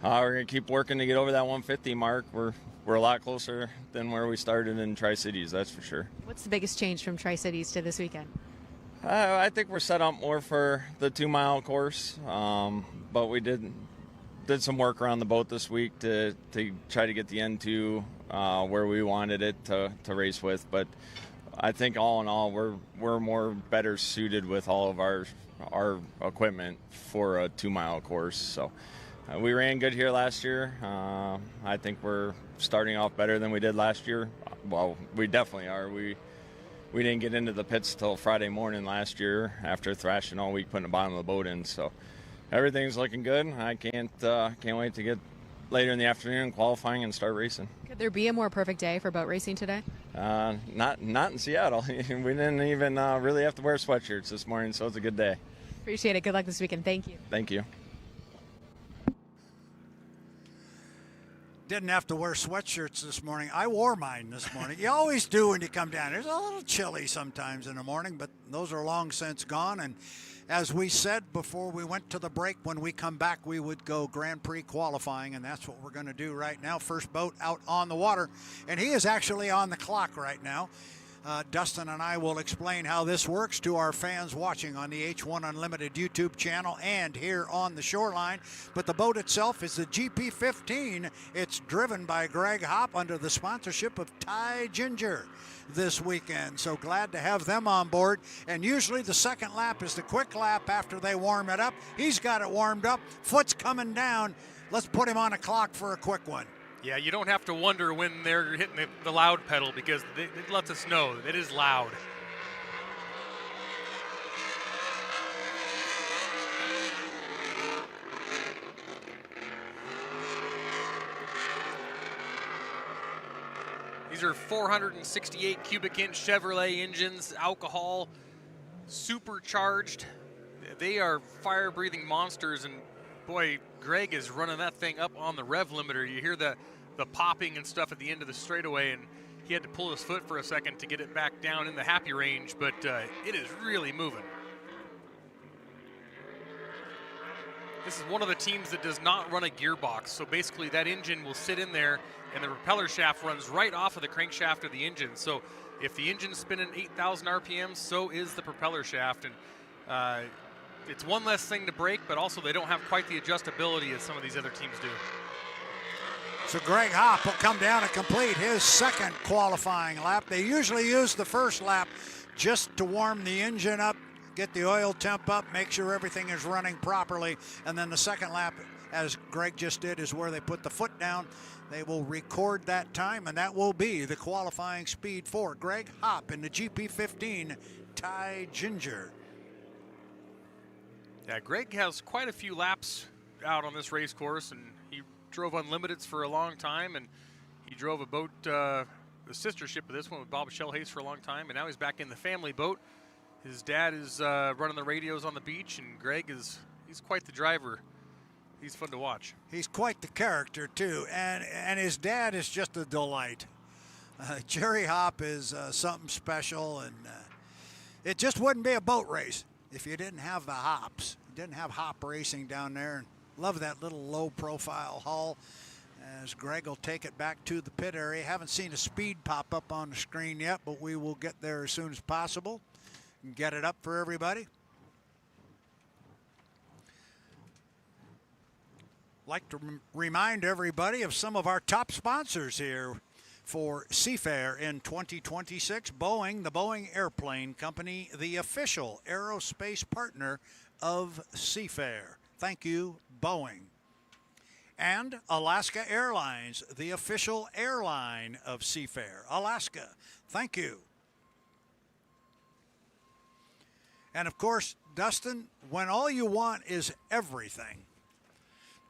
we're going to keep working to get over that 150 mark. We're a lot closer than where we started in Tri-Cities, that's for sure. What's the biggest change from Tri-Cities to this weekend? I think we're set up more for the 2 mile course, but we did some work around the boat this week to try to get the N2 where we wanted it to race with. But I think all in all, we're more better suited with all of our equipment for a 2 mile course. So we ran good here last year. I think we're starting off better than we did last year. Well, we definitely are. We didn't get into the pits till Friday morning last year after thrashing all week, putting the bottom of the boat in. So everything's looking good. I can't wait to get later in the afternoon qualifying and start racing. Could there be a more perfect day for boat racing today? Not in Seattle. We didn't even really have to wear sweatshirts this morning, so it's a good day. Appreciate it. Good luck this weekend. Thank you. Thank you. Didn't have to wear sweatshirts this morning. I wore mine this morning. You always do when you come down. It's a little chilly sometimes in the morning, but those are long since gone. And as we said before we went to the break, when we come back, we would go Grand Prix qualifying, and that's what we're going to do right now. First boat out on the water, and he is actually on the clock right now. Dustin and I will explain how this works to our fans watching on the H1 Unlimited YouTube channel and here on the shoreline. But the boat itself is the GP15. It's driven by Greg Hopp under the sponsorship of Thai Ginger this weekend. So glad to have them on board. And usually the second lap is the quick lap after they warm it up. He's got it warmed up. Foot's coming down. Let's put him on a clock for a quick one. Yeah, you don't have to wonder when they're hitting the loud pedal because it lets us know that it is loud. These are 468 cubic inch Chevrolet engines, alcohol, supercharged. They are fire-breathing monsters, and boy, Greg is running that thing up on the rev limiter. You hear the popping and stuff at the end of the straightaway, and he had to pull his foot for a second to get it back down in the happy range, but it is really moving. This is one of the teams that does not run a gearbox, so basically that engine will sit in there and the propeller shaft runs right off of the crankshaft of the engine. So if the engine's spinning 8,000 RPM, so is the propeller shaft. And it's one less thing to break, but also they don't have quite the adjustability as some of these other teams do. So Greg Hopp will come down and complete his second qualifying lap. They usually use the first lap just to warm the engine up, get the oil temp up, make sure everything is running properly. And then the second lap, as Greg just did, is where they put the foot down. They will record that time, and that will be the qualifying speed for Greg Hopp in the GP15 Thai Ginger. Yeah, Greg has quite a few laps out on this race course, and he drove Unlimiteds for a long time, and he drove a boat, the sister ship of this one with Bob Shellhays for a long time, and now he's back in the family boat. His dad is running the radios on the beach, and Greg he's quite the driver. He's fun to watch. He's quite the character, too, and his dad is just a delight. Jerry Hopp is something special, and it just wouldn't be a boat race if you didn't have the hops. You didn't have hop racing down there. And love that little low-profile hull as Greg will take it back to the pit area. Haven't seen a speed pop up on the screen yet, but we will get there as soon as possible and get it up for everybody. Like to remind everybody of some of our top sponsors here for Seafair in 2026. Boeing, the Boeing Airplane Company, the official aerospace partner of Seafair. Thank you, Boeing. and Alaska Airlines, the official airline of Seafair. Alaska, thank you. And of course, Dustin, when all you want is everything,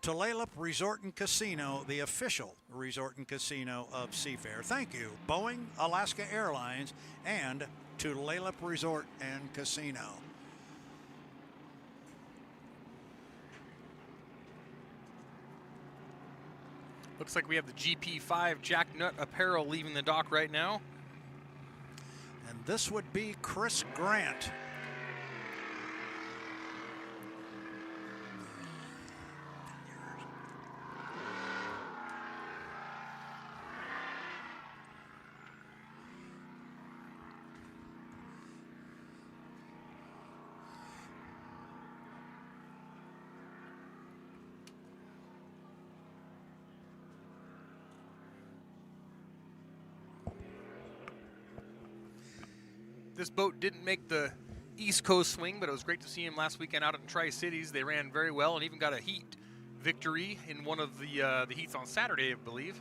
Tulalip Resort and Casino, the official resort and casino of Seafair. Thank you, Boeing, Alaska Airlines, and Tulalip Resort and Casino. Looks like we have the GP5 Jack Nut Apparel leaving the dock right now. And this would be Chris Grant. This boat didn't make the East Coast swing, but it was great to see him last weekend out in Tri-Cities. They ran very well and even got a heat victory in one of the heats on Saturday, I believe.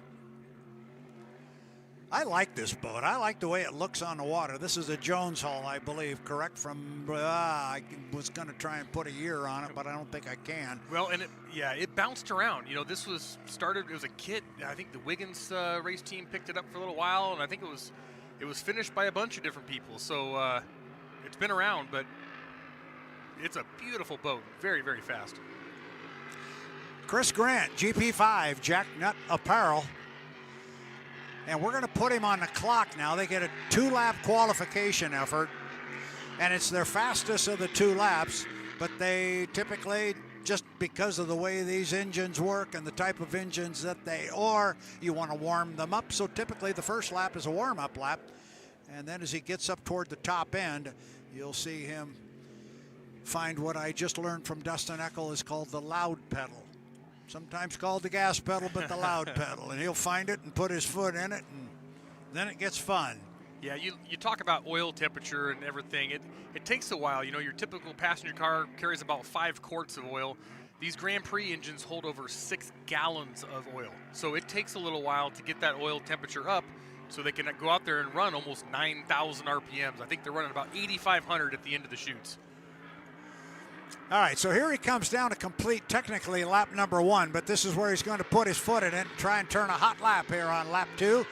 I like this boat. I like the way it looks on the water. This is a Jones hull, I believe, correct? From I was going to try and put a year on it, but I don't think I can. Well, and it bounced around. You know, this was started. It was a kit. I think the Wiggins race team picked it up for a little while, and I think it was finished by a bunch of different people. So it's been around, but it's a beautiful boat. Very, very fast. Chris Grant, GP5, Jack Nut Apparel. And we're going to put him on the clock now. They get a 2-lap qualification effort, and it's their fastest of the 2 laps, but they typically, just because of the way these engines work and the type of engines that they are, you want to warm them up. So typically the first lap is a warm-up lap, and then as he gets up toward the top end, you'll see him find what I just learned from Dustin Eckel is called the loud pedal. Sometimes called the gas pedal, but the loud pedal. And he'll find it and put his foot in it, and then it gets fun. Yeah, you talk about oil temperature and everything. It takes a while. You know, your typical passenger car carries about 5 quarts of oil. These Grand Prix engines hold over 6 gallons of oil. So it takes a little while to get that oil temperature up so they can go out there and run almost 9,000 RPMs. I think they're running about 8,500 at the end of the chutes. All right, so here he comes down to complete technically lap number 1, but this is where he's going to put his foot in it and try and turn a hot lap here on lap 2.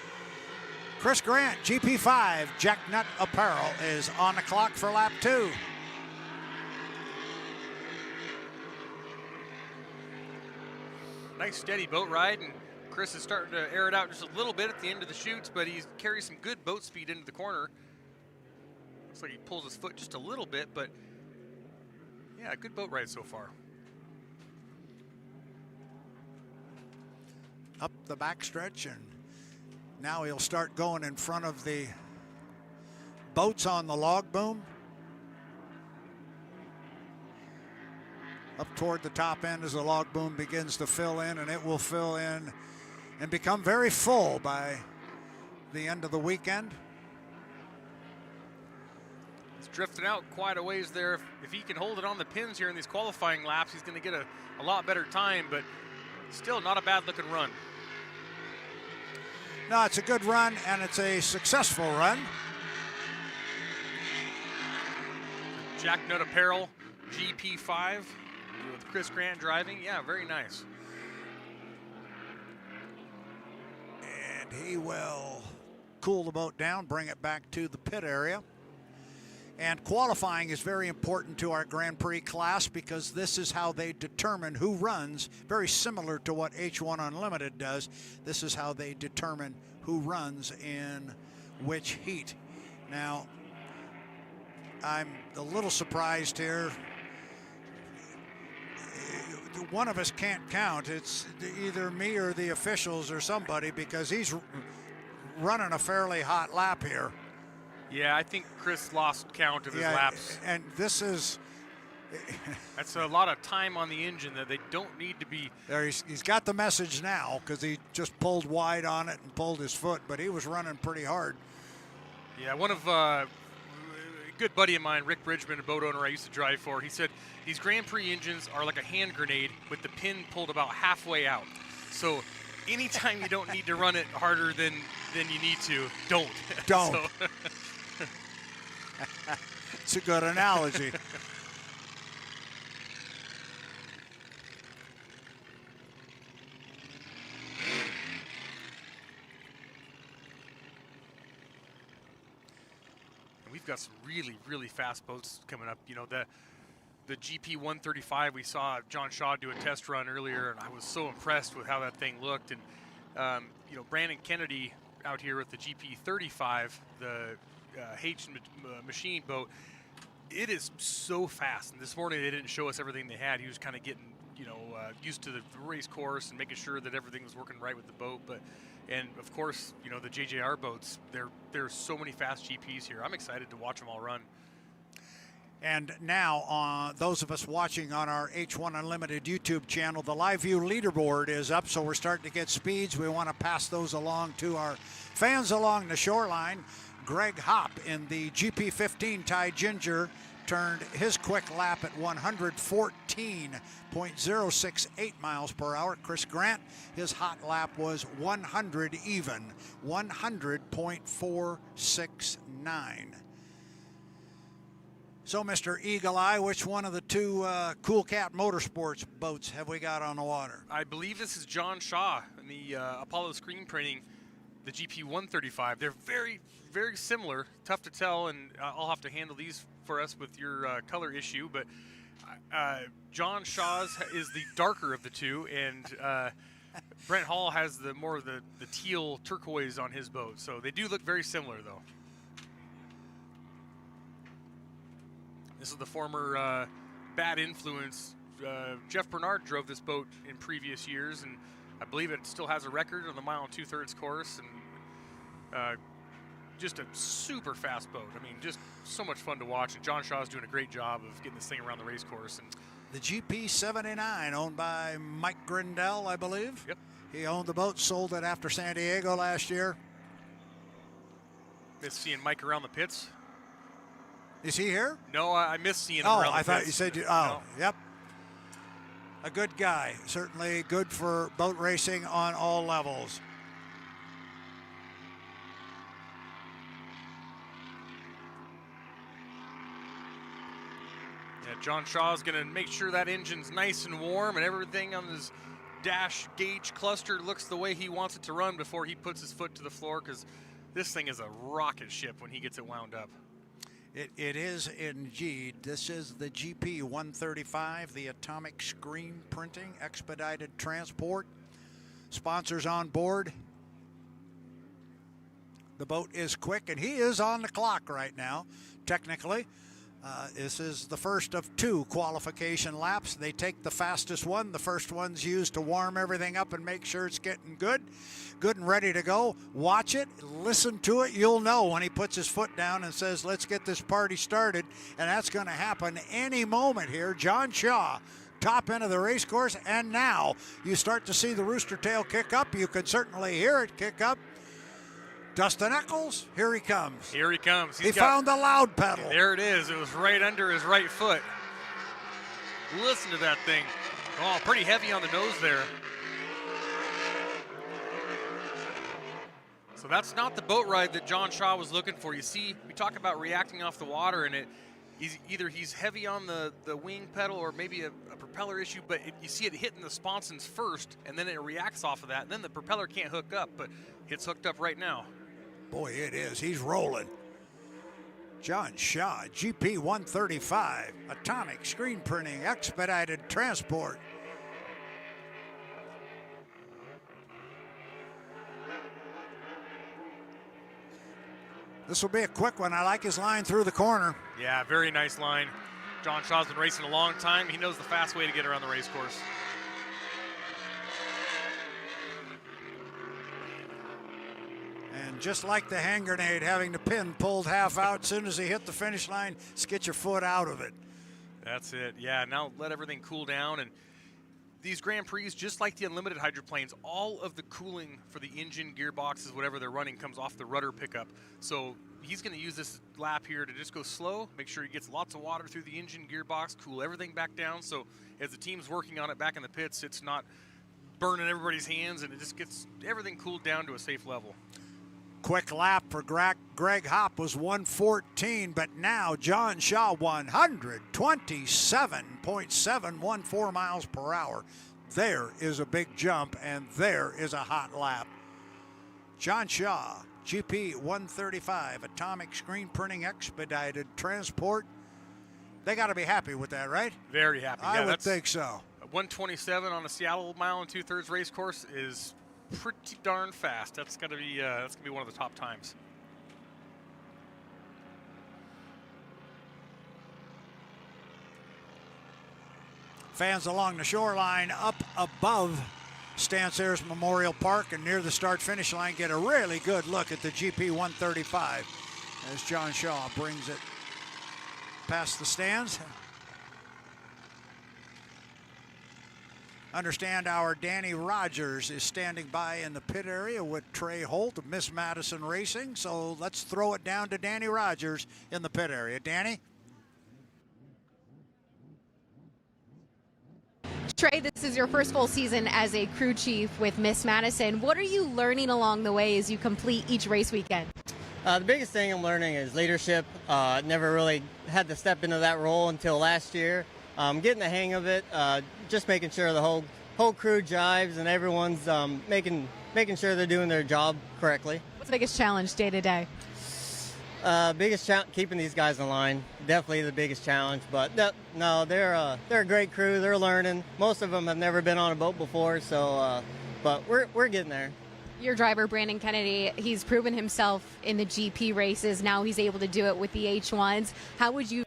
Chris Grant, GP5, Jack Nut Apparel, is on the clock for lap 2. Nice steady boat ride, and Chris is starting to air it out just a little bit at the end of the chutes, but he carries some good boat speed into the corner. Looks like he pulls his foot just a little bit, but yeah, good boat ride so far. Up the backstretch, and now he'll start going in front of the boats on the log boom. Up toward the top end as the log boom begins to fill in, and it will fill in and become very full by the end of the weekend. It's drifting out quite a ways there. If he can hold it on the pins here in these qualifying laps, he's going to get a lot better time, but still not a bad looking run. No, it's a good run, and it's a successful run. Jack Nut Apparel, GP5, with Chris Grant driving. Yeah, very nice. And he will cool the boat down, bring it back to the pit area. And qualifying is very important to our Grand Prix class because this is how they determine who runs, very similar to what H1 Unlimited does. This is how they determine who runs in which heat. Now, I'm a little surprised here. One of us can't count. It's either me or the officials or somebody because he's running a fairly hot lap here. Yeah, I think Chris lost count of his laps. And this is... That's a lot of time on the engine that they don't need to be... There, he's got the message now because he just pulled wide on it and pulled his foot, but he was running pretty hard. Yeah, one of a good buddy of mine, Rick Bridgman, a boat owner I used to drive for, he said these Grand Prix engines are like a hand grenade with the pin pulled about halfway out. So anytime you don't need to run it harder than you need to, don't. Don't. So It's a good analogy. and we've got some really, really fast boats coming up. You know, the GP 135, we saw John Shaw do a test run earlier, and I was so impressed with how that thing looked. And you know, Brandon Kennedy out here with the GP 35, the H machine boat, it is so fast. And this morning they didn't show us everything they had. He was kind of getting, you know, used to the race course and making sure that everything was working right with the boat. And of course, you know, the JJR boats, there's so many fast GPs here. I'm excited to watch them all run. And now, those of us watching on our H1 Unlimited YouTube channel, the live view leaderboard is up, so we're starting to get speeds. We want to pass those along to our fans along the shoreline. Greg Hopp in the GP15 Ty Ginger turned his quick lap at 114.068 miles per hour. Chris Grant, his hot lap was 100 even, 100.469. So, Mr. Eagle Eye, which one of the two Cool Cat Motorsports boats have we got on the water? I believe this is John Shaw in the Apollo screen printing, the GP 135. They're very, very similar. Tough to tell, and I'll have to handle these for us with your color issue. But John Shaw's is the darker of the two, and Brent Hall has the more of the teal turquoise on his boat. So they do look very similar, though. This is the former Bad Influence. Jeff Bernard drove this boat in previous years, and I believe it still has a record on the 1 2/3 course. And just a super fast boat. I mean, just so much fun to watch. And John Shaw's doing a great job of getting this thing around the race course. And the GP79, owned by Mike Grindell, I believe. Yep. He owned the boat, sold it after San Diego last year. Missed seeing Mike around the pits. Is he here? No, I missed seeing him around the pits. I thought you said No. Yep. A good guy. Certainly good for boat racing on all levels. Yeah, John Shaw's going to make sure that engine's nice and warm and everything on his dash gauge cluster looks the way he wants it to run before he puts his foot to the floor, because this thing is a rocket ship when he gets it wound up. It is indeed. This is the GP 135, the atomic screen printing, expedited transport. Sponsors on board. The boat is quick, and he is on the clock right now, technically. This is the first of 2 qualification laps. They take the fastest one. The first one's used to warm everything up and make sure it's getting good and ready to go. Watch it, listen to it. You'll know when he puts his foot down and says, let's get this party started. And that's going to happen any moment here. John Shaw, top end of the race course. And now you start to see the rooster tail kick up. You can certainly hear it kick up. Dustin Eccles, here he comes. Here he comes. He found the loud pedal. There it is. It was right under his right foot. Listen to that thing. Oh, pretty heavy on the nose there. So that's not the boat ride that John Shaw was looking for. You see, we talk about reacting off the water, and he's heavy on the wing pedal or maybe a propeller issue, but you see it hitting the sponsons first, and then it reacts off of that, and then the propeller can't hook up, but it's hooked up right now. Boy, it is. He's rolling. John Shaw, GP 135, atomic screen printing, expedited transport. This will be a quick one. I like his line through the corner. Yeah, very nice line. John Shaw's been racing a long time. He knows the fast way to get around the race course. And just like the hand grenade, having the pin pulled half out, as soon as he hit the finish line, just get your foot out of it. That's it. Yeah, now let everything cool down. And these Grand Prix, just like the unlimited hydroplanes, all of the cooling for the engine, gearboxes, whatever they're running, comes off the rudder pickup. So he's going to use this lap here to just go slow, make sure he gets lots of water through the engine, gearbox, cool everything back down. So as the team's working on it back in the pits, it's not burning everybody's hands, and it just gets everything cooled down to a safe level. Quick lap for Greg Hopp was 1:14, but now John Shaw 127.714 miles per hour. There is a big jump, and there is a hot lap. John Shaw, GP 135, atomic screen printing expedited transport. They got to be happy with that, right? Very happy. I would think so. 127 on a Seattle mile and 2/3 race course is pretty darn fast. That's gonna be one of the top times. Fans along the shoreline up above Stanceres Memorial Park and near the start-finish line get a really good look at the GP 135 as John Shaw brings it past the stands. Understand our Danny Rogers is standing by in the pit area with Trey Holt of Miss Madison Racing. So let's throw it down to Danny Rogers in the pit area. Danny? Trey, this is your first full season as a crew chief with Miss Madison. What are you learning along the way as you complete each race weekend? The biggest thing I'm learning is leadership. Never really had to step into that role until last year. Getting the hang of it, just making sure the whole crew jives and everyone's making sure they're doing their job correctly. What's the biggest challenge day to day? Biggest challenge, keeping these guys in line. Definitely the biggest challenge. But no, they're a great crew. They're learning. Most of them have never been on a boat before, so but we're getting there. Your driver, Brandon Kennedy, he's proven himself in the GP races. Now he's able to do it with the H1s. How would you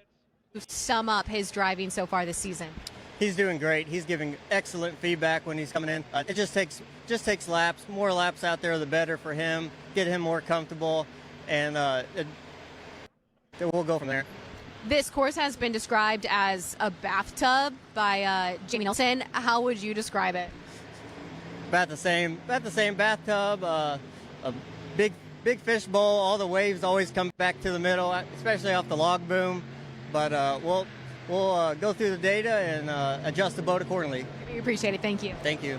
sum up his driving so far this season? He's doing great. He's giving excellent feedback when he's coming in. It just takes laps. More laps out there, the better for him. Get him more comfortable, and we'll go from there. This course has been described as a bathtub by Jamie Nilsen. How would you describe it? About the same bathtub. A big fish bowl. All the waves always come back to the middle, especially off the log boom. But we'll go through the data and adjust the boat accordingly. We appreciate it. Thank you. Thank you.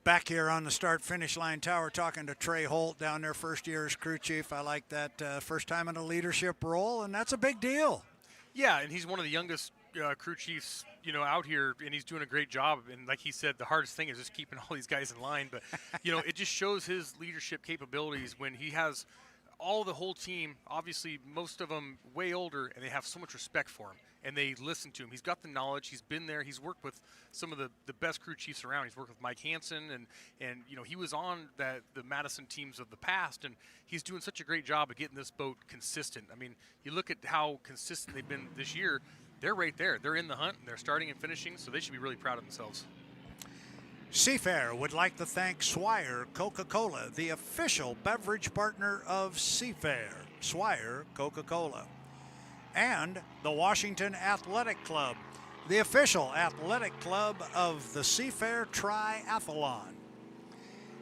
Back here on the start-finish line tower talking to Trey Holt down there, first year as crew chief. I like that first time in a leadership role, and that's a big deal. Yeah, and he's one of the youngest crew chiefs, out here, and he's doing a great job. And like he said, the hardest thing is just keeping all these guys in line. But, it just shows his leadership capabilities when he has the whole team, obviously most of them way older, and they have so much respect for him, and they listen to him. He's got the knowledge. He's been there. He's worked with some of the best crew chiefs around. He's worked with Mike Hansen, and he was on the Madison teams of the past, and he's doing such a great job of getting this boat consistent. I mean, you look at how consistent they've been this year. They're right there. They're in the hunt. They're starting and finishing, so they should be really proud of themselves. Seafair would like to thank Swire Coca-Cola, the official beverage partner of Seafair. Swire Coca-Cola. And the Washington Athletic Club, the official athletic club of the Seafair Triathlon.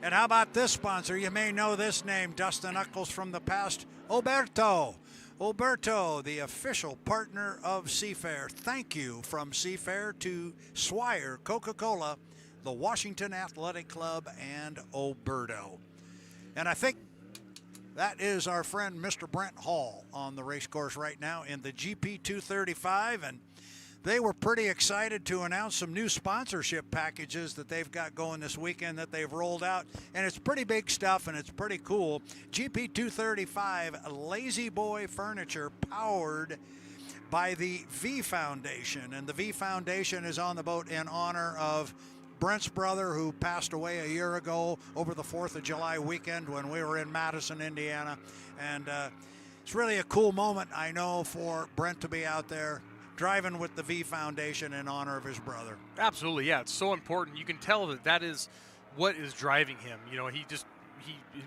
And how about this sponsor? You may know this name, Dustin Eccles from the past, Oberto. Oberto, the official partner of Seafair. Thank you from Seafair to Swire Coca-Cola, the Washington Athletic Club, and Oberto. And I think that is our friend Mr. Brent Hall on the race course right now in the GP 235, and they were pretty excited to announce some new sponsorship packages that they've got going this weekend that they've rolled out, and it's pretty big stuff and it's pretty cool. GP 235 Lazy Boy Furniture, powered by the V Foundation, and the V Foundation is on the boat in honor of Brent's brother, who passed away a year ago over the 4th of July weekend when we were in Madison, Indiana. And it's really a cool moment, I know, for Brent to be out there driving with the V Foundation in honor of his brother. Absolutely, yeah. It's so important. You can tell that is what is driving him. He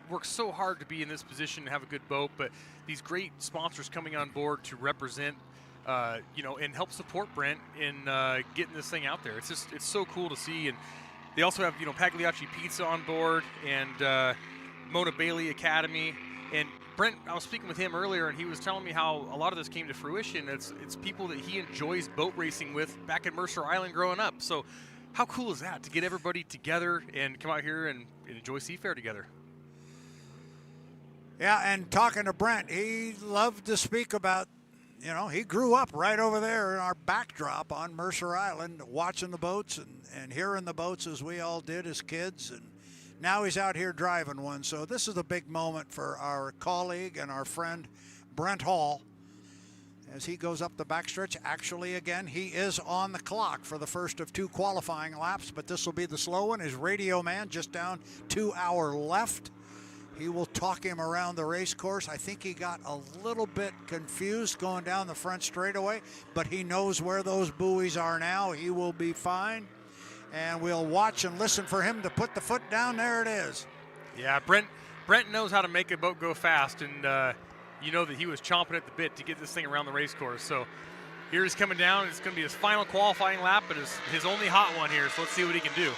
works so hard to be in this position and have a good boat, but these great sponsors coming on board to represent and help support Brent in getting this thing out there. It's so cool to see. And they also have, Pagliacci Pizza on board and Mona Bailey Academy. And Brent, I was speaking with him earlier, and he was telling me how a lot of this came to fruition. It's people that he enjoys boat racing with back at Mercer Island growing up. So how cool is that to get everybody together and come out here and enjoy Seafair together? Yeah, and talking to Brent, he loved to speak about, he grew up right over there in our backdrop on Mercer Island, watching the boats and hearing the boats as we all did as kids. And now he's out here driving one. So this is a big moment for our colleague and our friend Brent Hall as he goes up the backstretch. Actually, again, he is on the clock for the first of 2 qualifying laps, but this will be the slow one. His radio man just down 2 hour left. He will talk him around the race course. I think he got a little bit confused going down the front straightaway, but he knows where those buoys are now. He will be fine. And we'll watch and listen for him to put the foot down. There it is. Yeah, Brent knows how to make a boat go fast, and you know that he was chomping at the bit to get this thing around the race course. So here he's coming down. It's going to be his final qualifying lap, but his only hot one here, so let's see what he can do.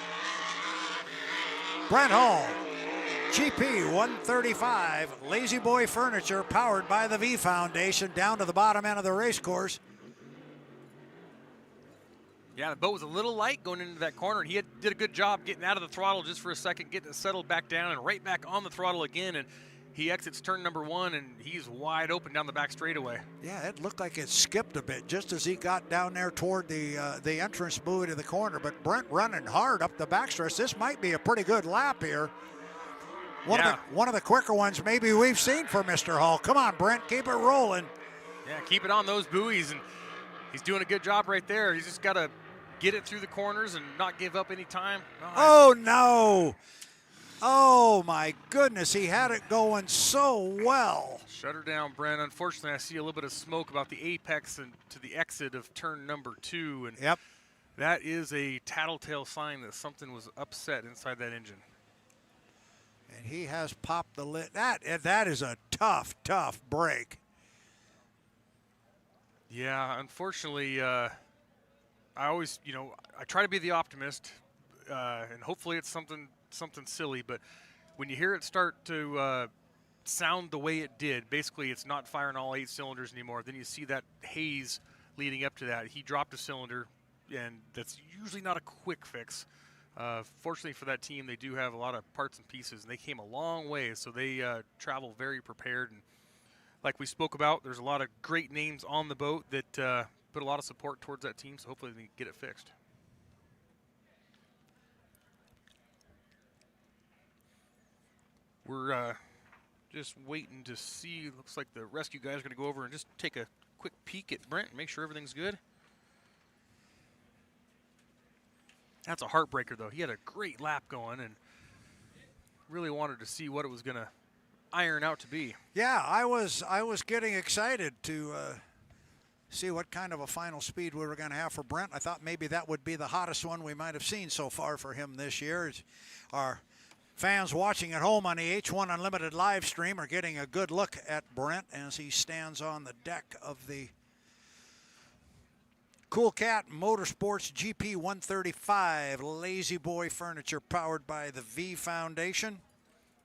Brent Hall, GP 135, Lazy Boy Furniture, powered by the V Foundation, down to the bottom end of the race course. Yeah, the boat was a little light going into that corner, and he did a good job getting out of the throttle just for a second, getting it settled back down and right back on the throttle again, and he exits turn number 1, and he's wide open down the back straightaway. Yeah, it looked like it skipped a bit just as he got down there toward the entrance buoy to the corner, but Brent running hard up the backstretch. This might be a pretty good lap here. One of the quicker ones maybe we've seen for Mr. Hall. Come on, Brent, keep it rolling. Yeah, keep it on those buoys, and he's doing a good job right there. He's just got to get it through the corners and not give up any time. Oh, no. Oh, my goodness. He had it going so well. Shut her down, Brent. Unfortunately, I see a little bit of smoke about the apex and to the exit of turn number 2. And yep, that is a tattletale sign that something was upset inside that engine. And he has popped the lid. That is a tough, tough break. Yeah, unfortunately, I always, I try to be the optimist, and hopefully it's something silly. But when you hear it start to sound the way it did, basically it's not firing all 8 cylinders anymore. Then you see that haze leading up to that. He dropped a cylinder, and that's usually not a quick fix. Fortunately for that team, they do have a lot of parts and pieces, and they came a long way, so they travel very prepared. And like we spoke about, there's a lot of great names on the boat that put a lot of support towards that team, so hopefully they get it fixed. We're just waiting to see. Looks like the rescue guys are going to go over and just take a quick peek at Brent and make sure everything's good. That's a heartbreaker, though. He had a great lap going and really wanted to see what it was going to iron out to be. Yeah, I was getting excited to see what kind of a final speed we were going to have for Brent. I thought maybe that would be the hottest one we might have seen so far for him this year. Our fans watching at home on the H1 Unlimited live stream are getting a good look at Brent as he stands on the deck of the Cool Cat Motorsports GP 135 Lazy Boy Furniture, powered by the V Foundation.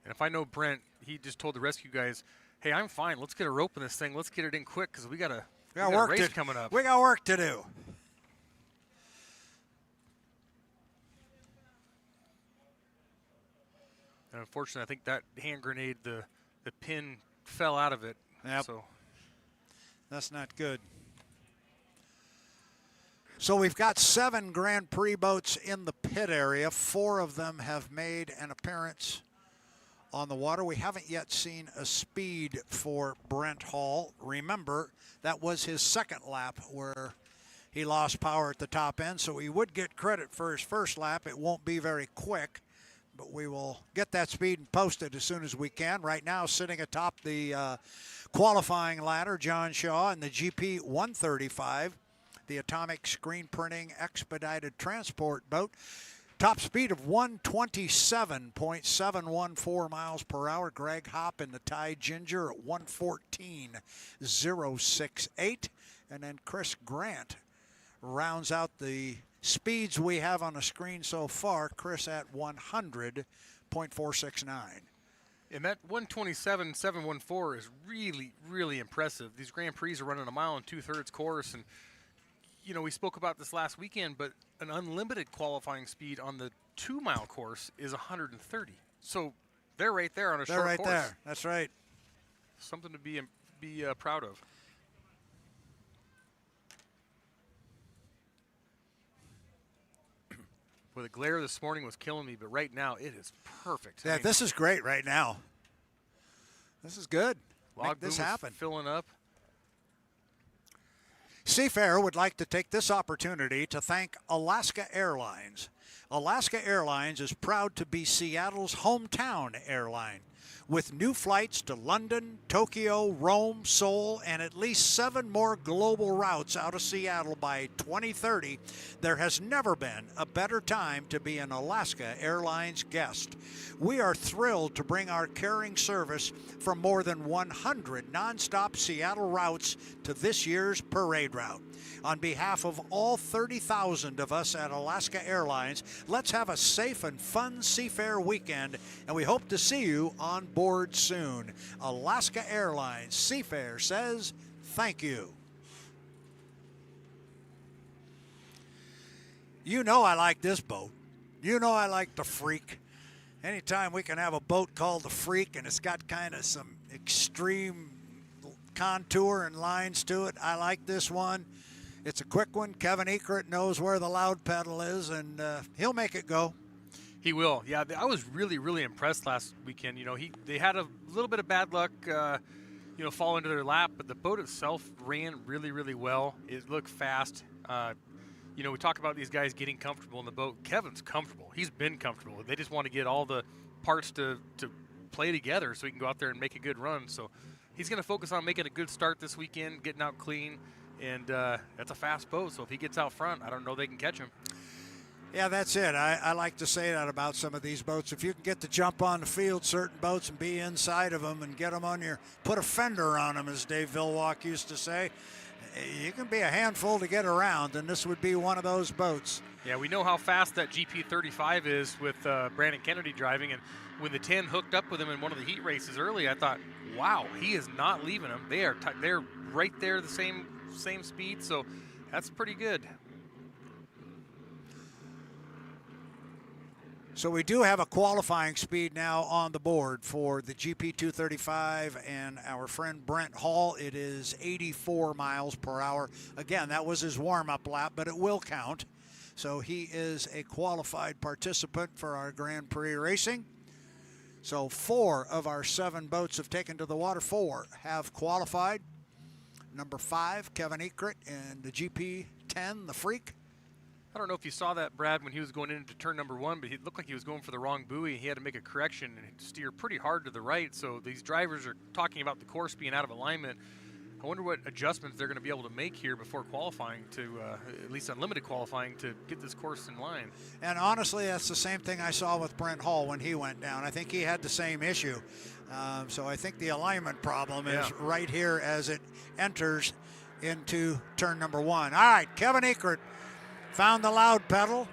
And if I know Brent, he just told the rescue guys, hey, I'm fine. Let's get a rope in this thing. Let's get it in quick because we got a race coming up. We got work to do. And unfortunately, I think that hand grenade, the pin fell out of it. Yep. So that's not good. So we've got 7 Grand Prix boats in the pit area. 4 of them have made an appearance on the water. We haven't yet seen a speed for Brent Hall. Remember, that was his second lap where he lost power at the top end, so he would get credit for his first lap. It won't be very quick, but we will get that speed and post it as soon as we can. Right now, sitting atop the qualifying ladder, John Shaw in the GP 135. The Atomic Screen Printing Expedited Transport boat. Top speed of 127.714 miles per hour. Greg Hopp in the Tide Ginger at 114.068. And then Chris Grant rounds out the speeds we have on the screen so far. Chris at 100.469. And that 127.714 is really, really impressive. These Grand Prix are running a mile and 2/3 course, and you know, we spoke about this last weekend, but an unlimited qualifying speed on the 2-mile course is 130. So they're right there on a short course. They're right there. That's right. Something to be proud of. Well, the glare this morning was killing me, but right now it is perfect. Yeah, this is great right now. This is good. Make this happen. Filling up. Seafair would like to take this opportunity to thank Alaska Airlines. Alaska Airlines is proud to be Seattle's hometown airline. With new flights to London, Tokyo, Rome, Seoul, and at least 7 more global routes out of Seattle by 2030, there has never been a better time to be an Alaska Airlines guest. We are thrilled to bring our caring service from more than 100 nonstop Seattle routes to this year's parade route. On behalf of all 30,000 of us at Alaska Airlines, let's have a safe and fun Seafair weekend, and we hope to see you on board soon. Alaska Airlines Seafair says thank you. You know I like this boat. You know I like the Freak. Anytime we can have a boat called the Freak and it's got kind of some extreme contour and lines to it, I like this one. It's a quick one. Kevin Eckert knows where the loud pedal is, and he'll make it go. He will. Yeah, I was really, really impressed last weekend. You know, they had a little bit of bad luck, fall into their lap, but the boat itself ran really, really well. It looked fast. We talk about these guys getting comfortable in the boat. Kevin's comfortable. He's been comfortable. They just want to get all the parts to play together so he can go out there and make a good run. So he's going to focus on making a good start this weekend, getting out clean. And that's a fast boat, so if he gets out front, I don't know they can catch him. Yeah, that's it. I like to say that about some of these boats. If you can get the jump on the field, certain boats, and be inside of them and get them on put a fender on them, as Dave Vilwalk used to say, you can be a handful to get around, and this would be one of those boats. Yeah, we know how fast that GP35 is with Brandon Kennedy driving, and when the 10 hooked up with him in one of the heat races early, I thought, wow, he is not leaving him. They're right there the same speed, so that's pretty good. So we do have a qualifying speed now on the board for the GP235 and our friend Brent Hall. It is 84 miles per hour. Again, that was his warm-up lap, but it will count. So he is a qualified participant for our Grand Prix racing. So 4 of our 7 boats have taken to the water. 4 have qualified. Number 5, Kevin Eckert, and the GP10, the Freak. I don't know if you saw that, Brad, when he was going into turn number 1, but it looked like he was going for the wrong buoy. He had to make a correction and steer pretty hard to the right. So these drivers are talking about the course being out of alignment. I wonder what adjustments they're going to be able to make here before qualifying to, at least unlimited qualifying, to get this course in line. And honestly, that's the same thing I saw with Brent Hall when he went down. I think he had the same issue. So I think the alignment problem is right here as it enters into turn number 1. All right, Kevin Eckert found the loud pedal.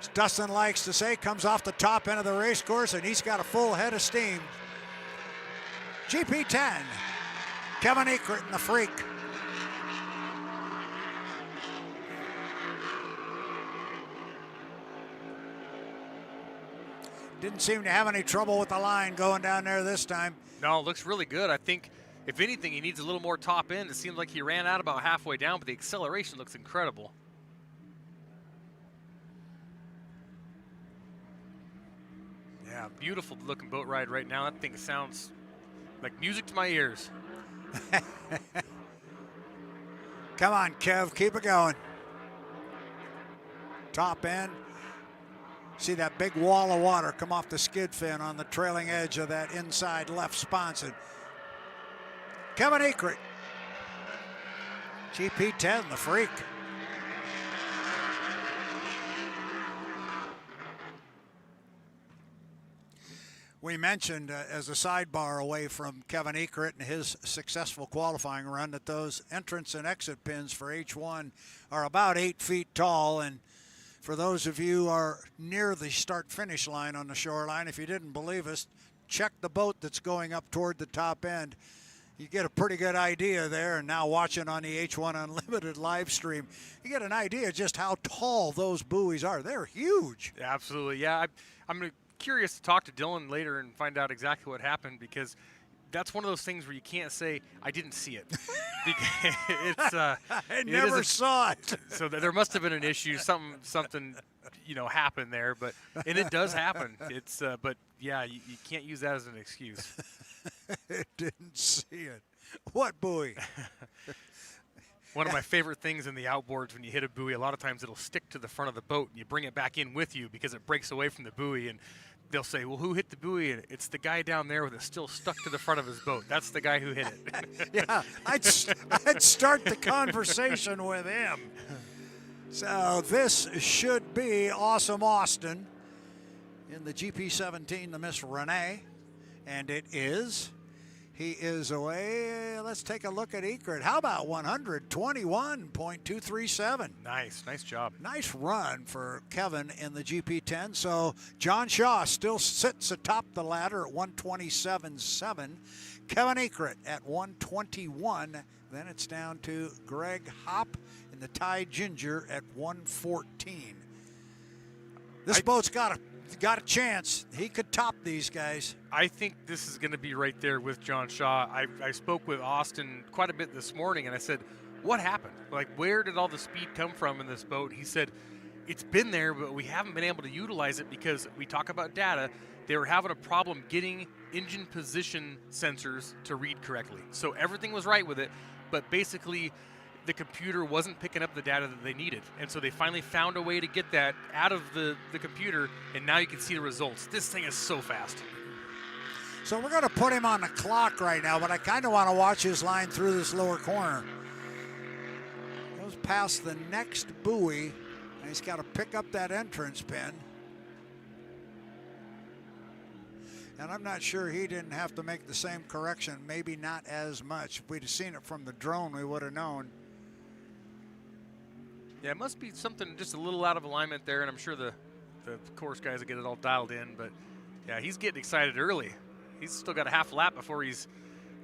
As Dustin likes to say, comes off the top end of the race course, and he's got a full head of steam. GP10, Kevin Eckert and the Freak. Didn't seem to have any trouble with the line going down there this time. No, it looks really good. I think, if anything, he needs a little more top end. It seems like he ran out about halfway down, but the acceleration looks incredible. Yeah, beautiful looking boat ride right now. That thing sounds like music to my ears. Come on, Kev, keep it going. Top end. See that big wall of water come off the skid fin on the trailing edge of that inside left sponson. Kevin Eckert. GP10, the Freak. We mentioned as a sidebar away from Kevin Eckert and his successful qualifying run that those entrance and exit pins for H1 are about 8 feet tall. And for those of you who are near the start-finish line on the shoreline, if you didn't believe us, check the boat that's going up toward the top end. You get a pretty good idea there, and now watching on the H1 Unlimited live stream, you get an idea just how tall those buoys are. They're huge. Absolutely, yeah. I'm curious to talk to Dylan later and find out exactly what happened, because that's one of those things where you can't say, I didn't see it. It's, I never saw it. So there must have been an issue, something happened there, and it does happen. It's, but yeah, you can't use that as an excuse. It didn't see it. What buoy? One of my favorite things in the outboards, when you hit a buoy, a lot of times it'll stick to the front of the boat, and you bring it back in with you because it breaks away from the buoy, and they'll say, well, who hit the buoy? And it's the guy down there with it still stuck to the front of his boat. That's the guy who hit it. Yeah, I'd start the conversation with him. So this should be Awesome Austin in the GP17, the Miss Runne. And it is. He is away. Let's take a look at Egret. How about 121.237? Nice job. Nice run for Kevin in the GP10. So John Shaw still sits atop the ladder at 127.7. Kevin Egret at 121. Then it's down to Greg Hopp in the Thai Ginger at 114. This boat's got a chance. He could top these guys. I think this is going to be right there with John Shaw. I spoke with Austin quite a bit this morning, and I said, what happened? Like, where did all the speed come from in this boat? He said, it's been there, but we haven't been able to utilize it because we talk about data. They were having a problem getting engine position sensors to read correctly. So everything was right with it, but basically the computer wasn't picking up the data that they needed. And so they finally found a way to get that out of the computer, and now you can see the results. This thing is so fast. So we're going to put him on the clock right now, but I kind of want to watch his line through this lower corner. Goes past the next buoy, and he's got to pick up that entrance pin. And I'm not sure he didn't have to make the same correction, maybe not as much. If we'd have seen it from the drone, we would have known. Yeah, it must be something just a little out of alignment there, and I'm sure the course guys will get it all dialed in. But, yeah, he's getting excited early. He's still got a half lap before he's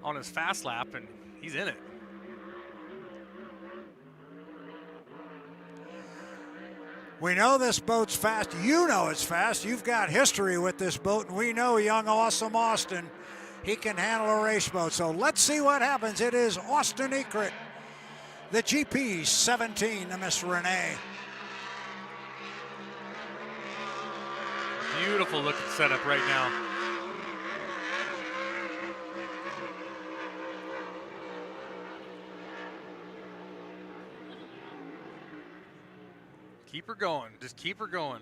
on his fast lap, and he's in it. We know this boat's fast. You know it's fast. You've got history with this boat, and we know young Awesome Austin, he can handle a race boat. So let's see what happens. It is Austin Egret, the GP17, the Miss Runne. Beautiful looking setup right now. Keep her going. Just keep her going.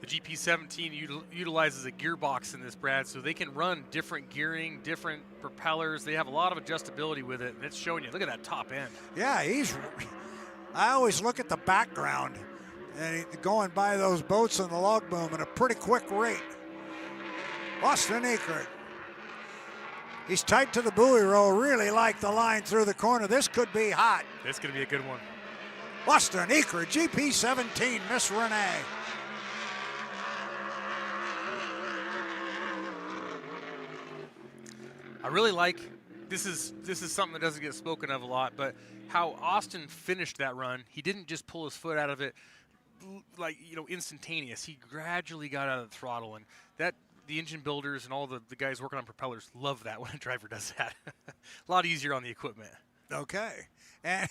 The GP17 utilizes a gearbox in this, Brad, so they can run different gearing, different propellers. They have a lot of adjustability with it, and it's showing you. Look at that top end. Yeah, I always look at the background and going by those boats in the log boom at a pretty quick rate. Austin Egret. He's tight to the buoy roll, really like the line through the corner. This could be hot. This is going to be a good one. Austin Egret, GP17, Miss Runne. I really like, this is something that doesn't get spoken of a lot, but how Austin finished that run. He didn't just pull his foot out of it like, instantaneous. He gradually got out of the throttle, and that the engine builders and all the guys working on propellers love that when a driver does that. A lot easier on the equipment. Okay. And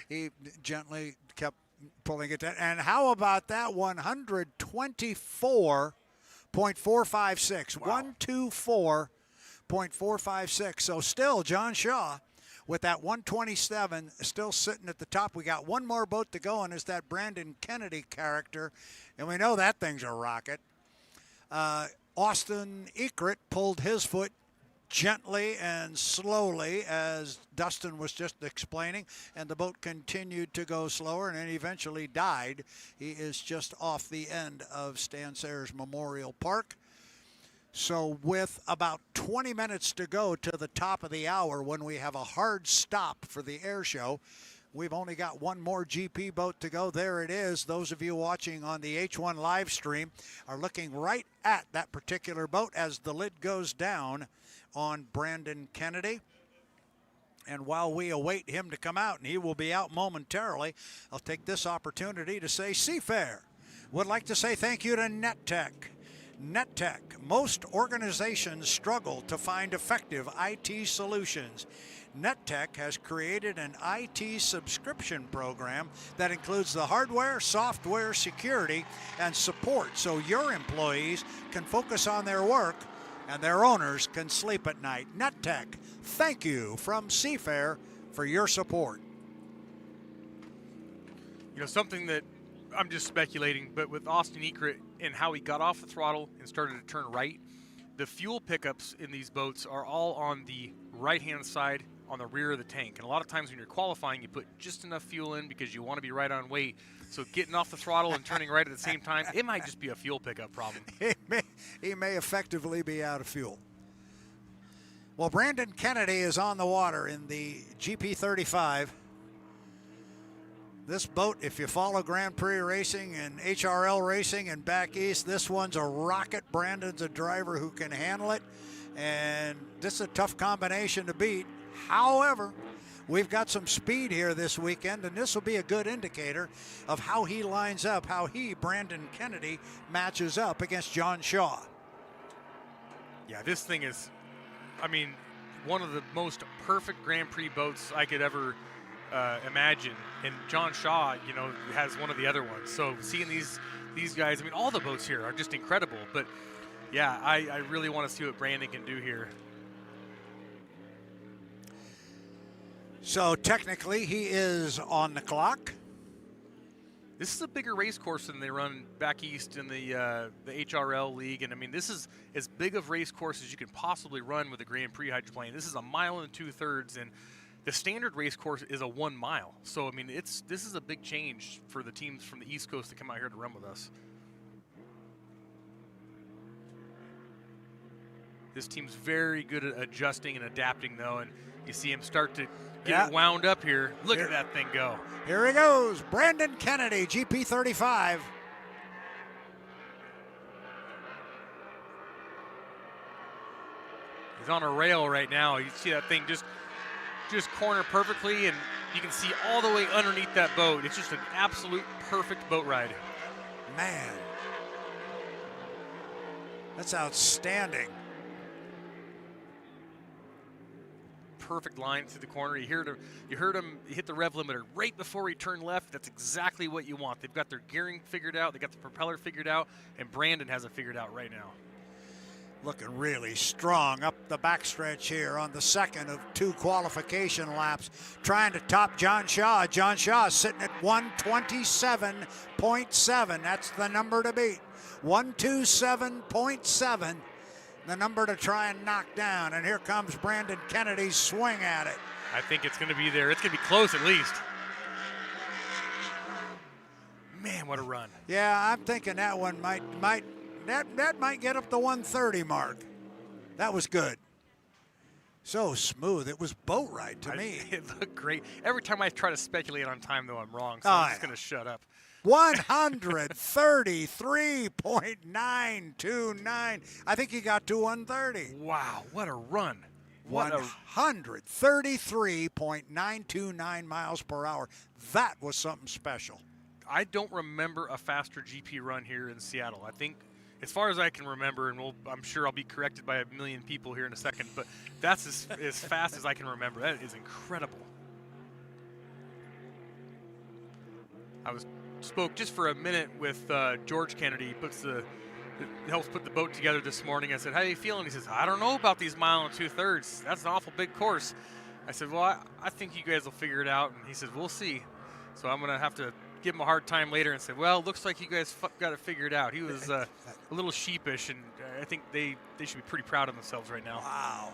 he gently kept pulling it down. And how about that 124.456? Wow. 124.456. So still John Shaw with that 127 still sitting at the top. We got one more boat to go, and it's that Brandon Kennedy character. And we know that thing's a rocket. Austin Egret pulled his foot gently and slowly, as Dustin was just explaining, and the boat continued to go slower and then eventually died. He is just off the end of Stan Sayers Memorial Park. So with about 20 minutes to go to the top of the hour, when we have a hard stop for the air show, We've only got one more GP boat to go. There it is. Those of you watching on the H1 live stream are looking right at that particular boat as the lid goes down on Brandon Kennedy. And while we await him to come out, and he will be out momentarily, I'll take this opportunity to say Seafair would like to say thank you to NetTech. NetTech. Most organizations struggle to find effective IT solutions. NetTech has created an IT subscription program that includes the hardware, software, security, and support so your employees can focus on their work and their owners can sleep at night. NetTech, thank you from Seafair for your support. You know, something that I'm just speculating, but with Austin Ekrit and how he got off the throttle and started to turn right, the fuel pickups in these boats are all on the right-hand side on the rear of the tank. And a lot of times when you're qualifying, you put just enough fuel in because you want to be right on weight. So getting off the throttle and turning right at the same time, it might just be a fuel pickup problem. He may effectively be out of fuel. Well, Brandon Kennedy is on the water in the GP35. This boat, if you follow Grand Prix racing and HRL racing and back east, this one's a rocket. Brandon's a driver who can handle it, and this is a tough combination to beat. However, we've got some speed here this weekend, and this will be a good indicator of how he lines up, how he, Brandon Kennedy, matches up against John Shaw. Yeah, this thing is, I mean, one of the most perfect Grand Prix boats I could ever imagine. And John Shaw, you know, has one of the other ones. So seeing these guys, I mean, all the boats here are just incredible. But yeah, I really want to see what Brandon can do here. So technically, he is on the clock. This is a bigger race course than they run back east in the HRL league, and I mean, this is as big of race course as you can possibly run with a Grand Prix hydroplane. This is 1 2/3 miles, and the standard race course is a 1 mile. So I mean, this is a big change for the teams from the East Coast to come out here to run with us. This team's very good at adjusting and adapting, though, and you see him start to get it wound up here. Look at that thing go. Here he goes, Brandon Kennedy, GP35. He's on a rail right now. You see that thing just corner perfectly, and you can see all the way underneath that boat. It's just an absolute perfect boat ride. Man, that's outstanding. Perfect line through the corner. You heard him hit the rev limiter right before he turned left. That's exactly what you want. They've got their gearing figured out. They got the propeller figured out, and Brandon has it figured out right now. Looking really strong up the backstretch here on the second of 2 qualification laps, trying to top John Shaw. John Shaw is sitting at 127.7. That's the number to beat. 127.7. The number to try and knock down. And here comes Brandon Kennedy's swing at it. I think it's going to be there. It's going to be close at least. Man, what a run. Yeah, I'm thinking that one might get up the 130 mark. That was good. So smooth. It was boat ride to me. It looked great. Every time I try to speculate on time, though, I'm wrong. So I'm just going to shut up. 133.929. I think he got to 130. Wow, what a run. 133.929 miles per hour. That was something special. I don't remember a faster GP run here in Seattle. I think, as far as I can remember, and I'm sure I'll be corrected by a million people here in a second, but that's as fast as I can remember. That is incredible. I spoke just for a minute with George Kennedy. Helps put the boat together this morning. I said, how are you feeling? He says, I don't know about these 1 2/3 miles. That's an awful big course. I said, well, I think you guys will figure it out. And he said, we'll see. So I'm going to have to give him a hard time later and say, well, it looks like you guys got it figured out. He was a little sheepish, and I think they should be pretty proud of themselves right now. Wow.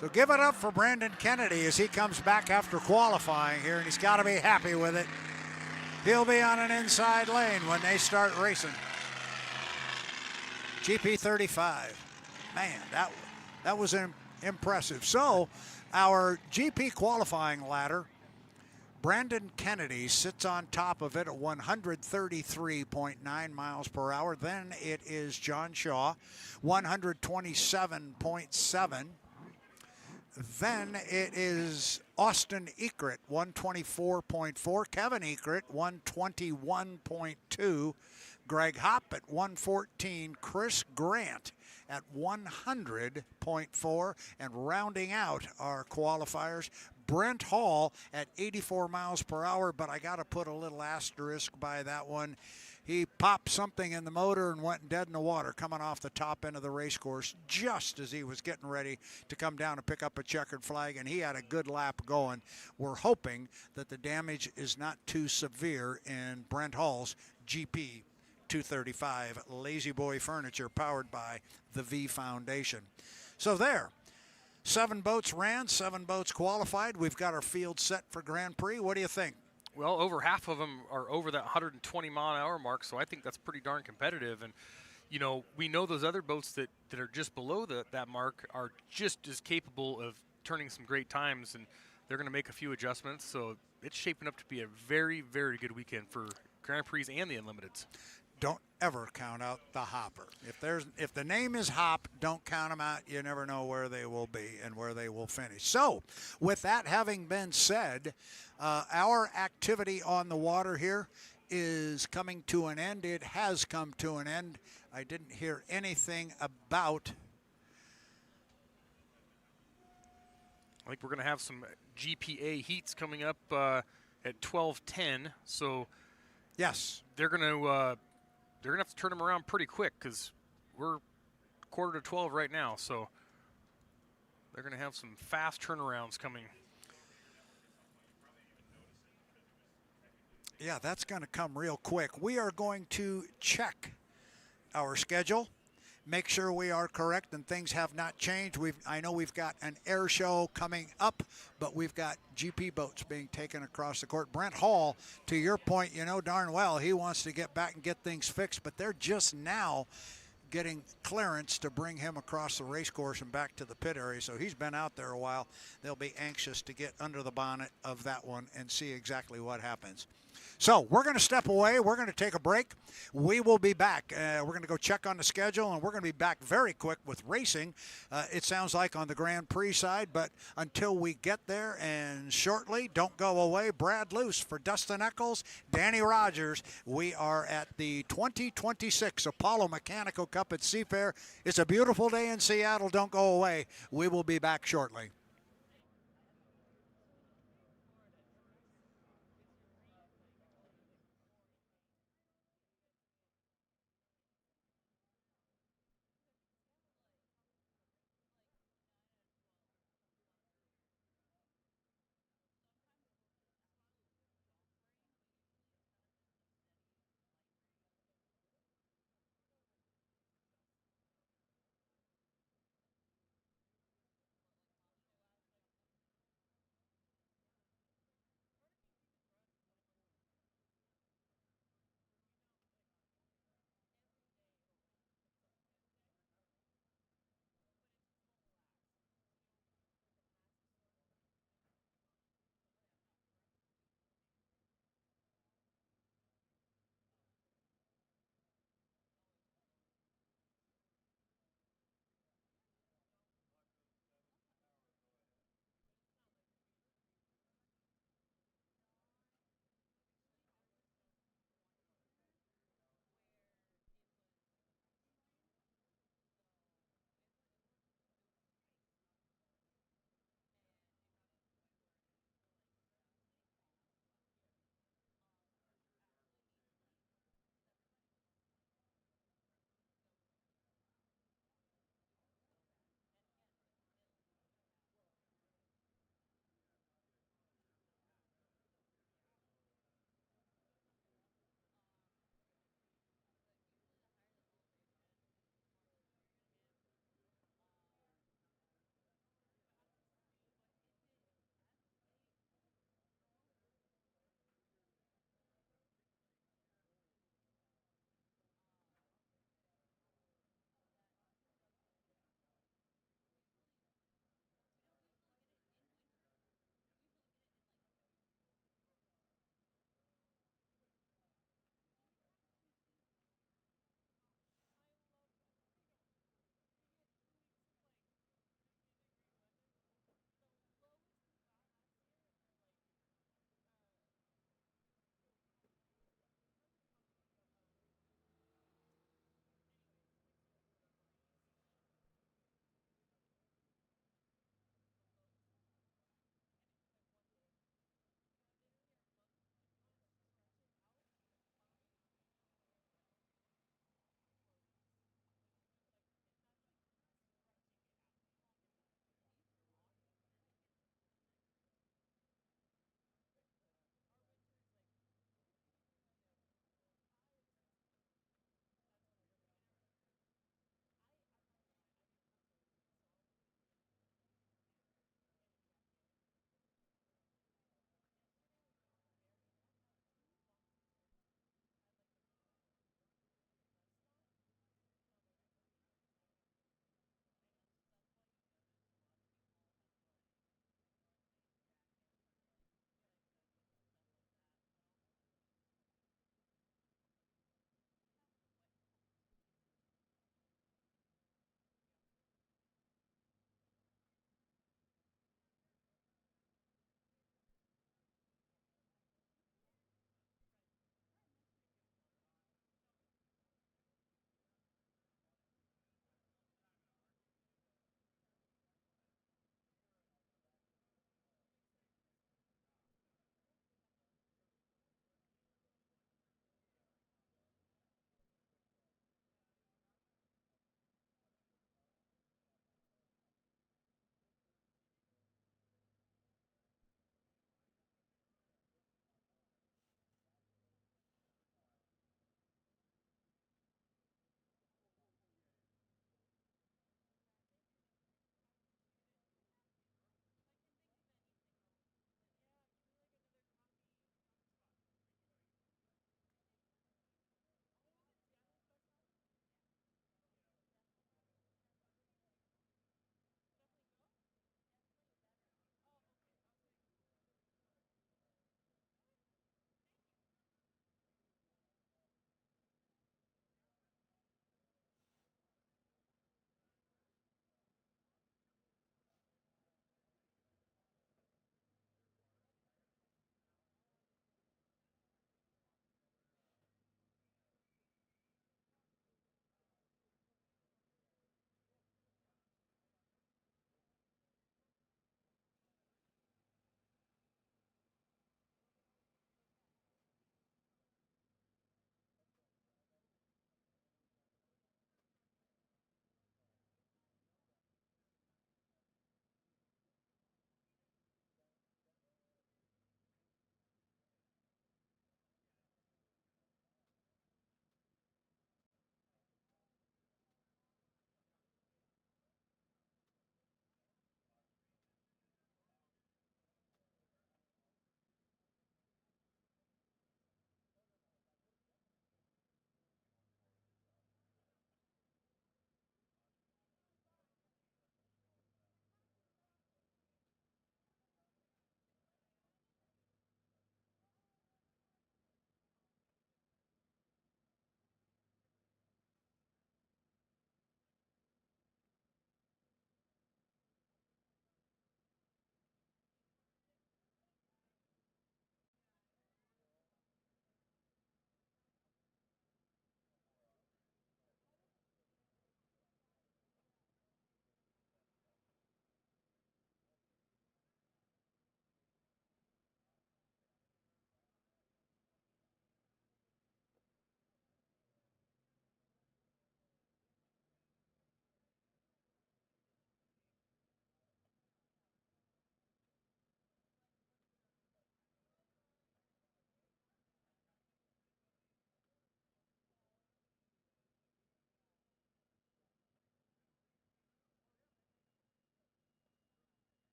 So give it up for Brandon Kennedy as he comes back after qualifying here, and he's got to be happy with it. He'll be on an inside lane when they start racing. GP35. Man, that was impressive. So our GP qualifying ladder Brandon Kennedy sits on top of it at 133.9 miles per hour. Then it is John Shaw, 127.7. Then it is Austin Eckert, 124.4. Kevin Eckert, 121.2. Greg Hopp at 114. Chris Grant at 100.4. And rounding out our qualifiers, Brent Hall at 84 miles per hour, but I got to put a little asterisk by that one. He popped something in the motor and went dead in the water coming off the top end of the race course just as he was getting ready to come down and pick up a checkered flag, and he had a good lap going. We're hoping that the damage is not too severe in Brent Hall's GP 235 Lazy Boy Furniture powered by the V Foundation. So there. 7 boats ran, 7 boats qualified. We've got our field set for Grand Prix. What do you think? Well, over half of them are over that 120-mile-an-hour mark, so I think that's pretty darn competitive. And, you know, we know those other boats that are just below that mark are just as capable of turning some great times, and they're going to make a few adjustments. So it's shaping up to be a very, very good weekend for Grand Prix and the Unlimiteds. Don't ever count out the hopper. If the name is Hop, don't count them out. You never know where they will be and where they will finish. So, with that having been said, our activity on the water here is coming to an end. It has come to an end. I didn't hear anything about. I think we're going to have some GPA heats coming up at 12:10. So, yes, they're going to have to turn them around pretty quick because we're 11:45 right now. So they're going to have some fast turnarounds coming. Yeah, that's going to come real quick. We are going to check our schedule, make sure we are correct and things have not changed. I know we've got an air show coming up, but we've got GP boats being taken across the court. Brent Hall, to your point, you know darn well he wants to get back and get things fixed, but they're just now getting clearance to bring him across the race course and back to the pit area. So he's been out there a while. They'll be anxious to get under the bonnet of that one and see exactly what happens. So we're going to step away. We're going to take a break. We will be back. We're going to go check on the schedule, and we're going to be back very quick with racing. It sounds like on the Grand Prix side, but until we get there, and shortly, don't go away. Brad Luce for Dustin Eccles, Danny Rogers. We are at the 2026 Apollo Mechanical Cup at Seafair. It's a beautiful day in Seattle. Don't go away. We will be back shortly.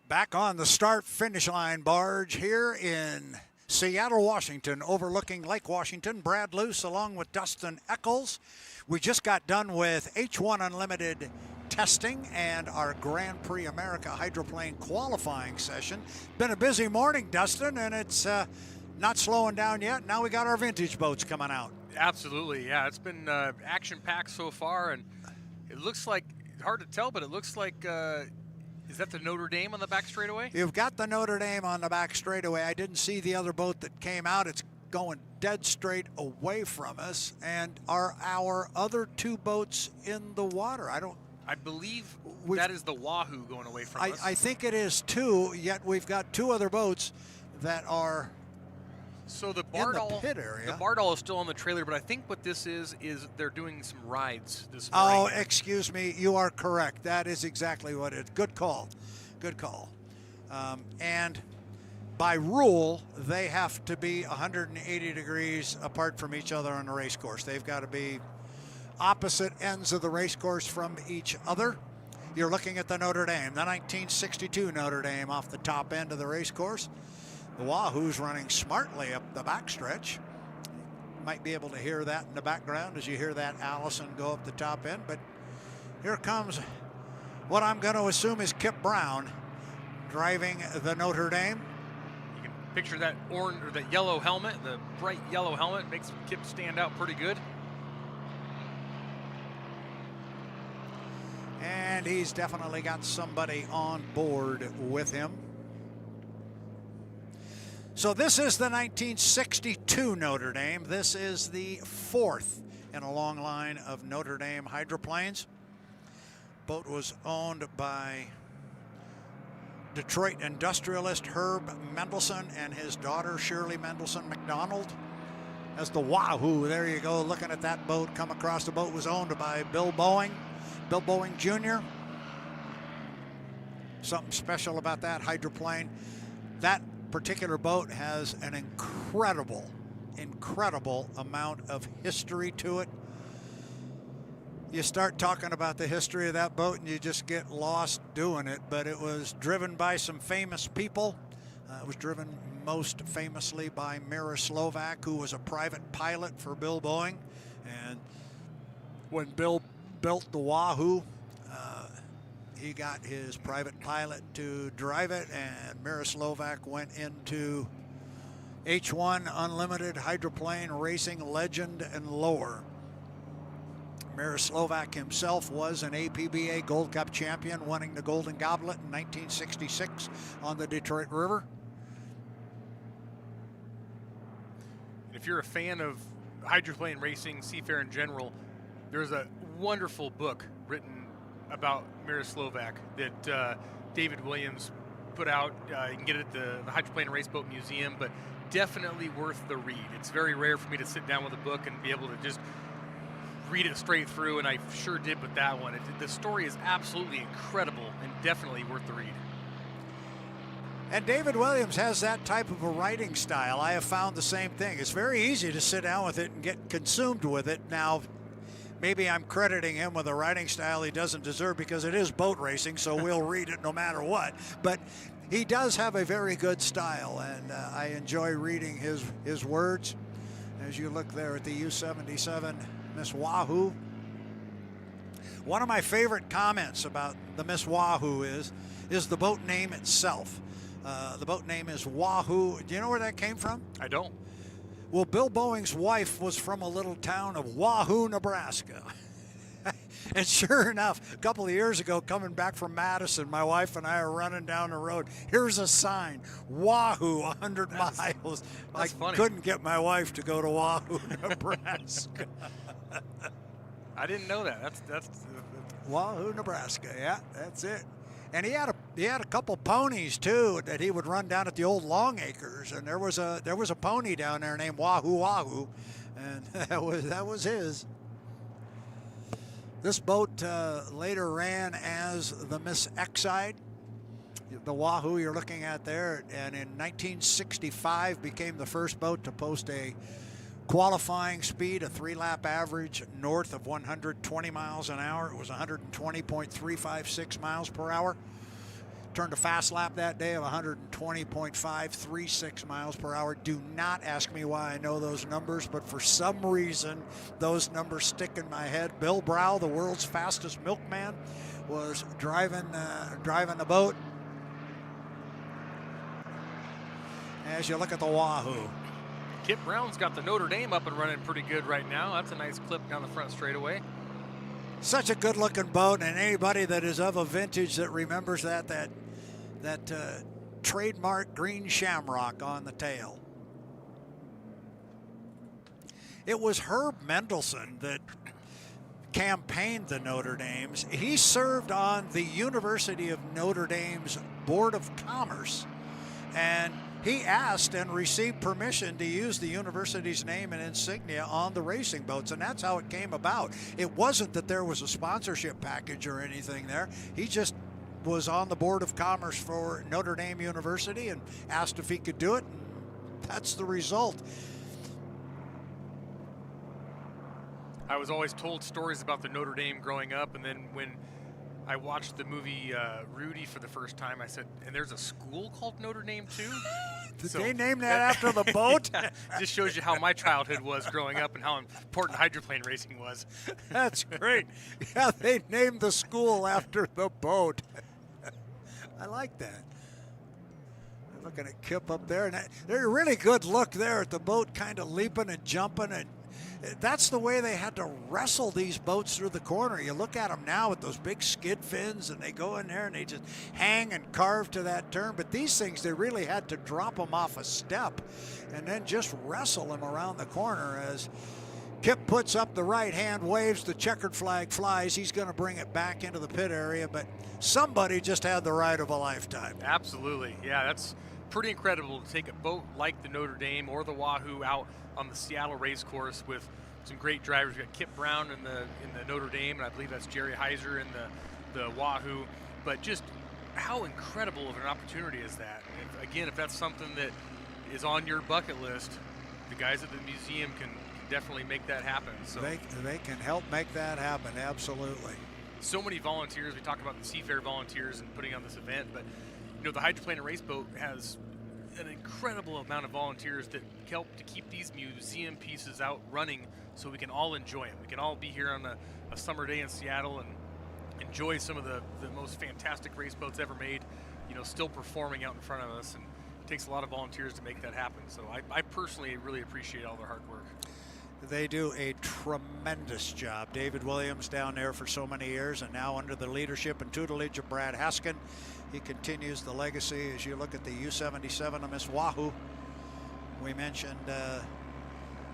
Back on the start-finish line barge here in Seattle, Washington, overlooking Lake Washington. Brad Luce along with Dustin Eccles. We just got done with H1 Unlimited testing and our Grand Prix America hydroplane qualifying session. Been a busy morning, Dustin, and it's not slowing down yet. Now we got our vintage boats coming out. Absolutely, yeah. It's been action-packed so far, and it looks like, hard to tell, but it looks like, is that the Notre Dame on the back straightaway? You've got the Notre Dame on the back straightaway. I didn't see the other boat that came out. It's going dead straight away from us. And are our other two boats in the water? I believe that is the Wahoo going away from us. I think it is too, yet we've got two other boats that are so the in the pit area. The Bardol is still on the trailer, but I think what this is they're doing some rides this morning. Oh, excuse me. You are correct. That is exactly what it is. Good call. Good call. And by rule, they have to be 180 degrees apart from each other on the race course. They've got to be opposite ends of the race course from each other. You're looking at the Notre Dame, the 1962 Notre Dame off the top end of the race course. The Wahoo's running smartly up the backstretch. Might be able to hear that in the background as you hear that Allison go up the top end. But here comes what I'm going to assume is Kip Brown driving the Notre Dame. You can picture that orange or that yellow helmet, the bright yellow helmet makes Kip stand out pretty good. And he's definitely got somebody on board with him. So this is the 1962 Notre Dame. This is the fourth in a long line of Notre Dame hydroplanes. Boat was owned by Detroit industrialist Herb Mendelson and his daughter Shirley Mendelson McDonald. As the Wahoo, there you go, looking at that boat come across. The boat was owned by Bill Boeing Jr. Something special about that hydroplane. That particular boat has an incredible amount of history to it. You start talking about the history of that boat and you just get lost doing it, but it was driven by some famous people. It was driven most famously by Miroslav, who was a private pilot for Bill Boeing. And when Bill built the Wahoo, he got his private pilot to drive it, and Miroslav went into H1 Unlimited hydroplane racing legend and lore. Miroslav himself was an APBA Gold Cup champion, winning the Golden Goblet in 1966 on the Detroit River. If you're a fan of hydroplane racing, Seafair in general, there's a wonderful book written about Miroslav that David Williams put out. You can get it at the Hydroplane Race Boat Museum, but definitely worth the read. It's very rare for me to sit down with a book and be able to just read it straight through, and I sure did with that one. The story is absolutely incredible and definitely worth the read. And David Williams has that type of a writing style. I have found the same thing. It's very easy to sit down with it and get consumed with it. Now, maybe I'm crediting him with a writing style he doesn't deserve because it is boat racing, so we'll read it no matter what. But he does have a very good style, and I enjoy reading his words. As you look there at the U-77 Miss Wahoo. One of my favorite comments about the Miss Wahoo is the boat name itself. The boat name is Wahoo. Do you know where that came from? I don't. Well, Bill Boeing's wife was from a little town of Wahoo, Nebraska. And sure enough, a couple of years ago, coming back from Madison, my wife and I are running down the road. Here's a sign, Wahoo, 100 miles. I funny. Couldn't get my wife to go to Wahoo, Nebraska. I didn't know that. That's Wahoo, Nebraska. Yeah, that's it. And he had he had a couple ponies too that he would run down at the old Longacres, and there was a pony down there named Wahoo Wahoo, and that was his. This boat later ran as the Miss Exide, the Wahoo you're looking at there, and in 1965 became the first boat to post a qualifying speed, a 3-lap average north of 120 miles an hour. It was 120.356 miles per hour. Turned a fast lap that day of 120.536 miles per hour. Do not ask me why I know those numbers, but for some reason, those numbers stick in my head. Bill Brow, the world's fastest milkman, was driving the boat. As you look at the Wahoo. Kip Brown's got the Notre Dame up and running pretty good right now. That's a nice clip down the front straightaway. Such a good-looking boat, and anybody that is of a vintage that remembers that trademark green shamrock on the tail. It was Herb Mendelson that campaigned the Notre Dames. He served on the University of Notre Dame's Board of Commerce, and he asked and received permission to use the university's name and insignia on the racing boats, and that's how it came about. It wasn't that there was a sponsorship package or anything there. He just was on the Board of Commerce for Notre Dame University and asked if he could do it, and that's the result. I was always told stories about the Notre Dame growing up, and then when I watched the movie Rudy for the first time, I said, and there's a school called Notre Dame too? Did they name that after the boat? Yeah, just shows you how my childhood was growing up and how important hydroplane racing was. That's great. Yeah, they named the school after the boat. I like that. Looking at Kip up there, and they're a really good look there at the boat kind of leaping and jumping, and that's the way they had to wrestle these boats through the corner. You look at them now with those big skid fins, and they go in there and they just hang and carve to that turn. But these things, they really had to drop them off a step and then just wrestle them around the corner. As Kip puts up the right hand, waves, the checkered flag flies. He's going to bring it back into the pit area, but somebody just had the ride of a lifetime. Absolutely. Yeah, that's pretty incredible to take a boat like the Notre Dame or the Wahoo out on the Seattle race course with some great drivers. We got Kip Brown in the Notre Dame, and I believe that's Jerry Heiser in the Wahoo. But just how incredible of an opportunity is that? If that's something that is on your bucket list, the guys at the museum can definitely make that happen. So they can help make that happen, absolutely. So many volunteers. We talk about the Seafair volunteers and putting on this event, but the hydroplane and race boat has an incredible amount of volunteers that help to keep these museum pieces out running so we can all enjoy them. We can all be here on a summer day in Seattle and enjoy some of the most fantastic race boats ever made, still performing out in front of us. And it takes a lot of volunteers to make that happen. So I personally really appreciate all their hard work. They do a tremendous job. David Williams down there for so many years, and now under the leadership and tutelage of Brad Haskin, he continues the legacy. As you look at the U-77 of Miss Wahoo, we mentioned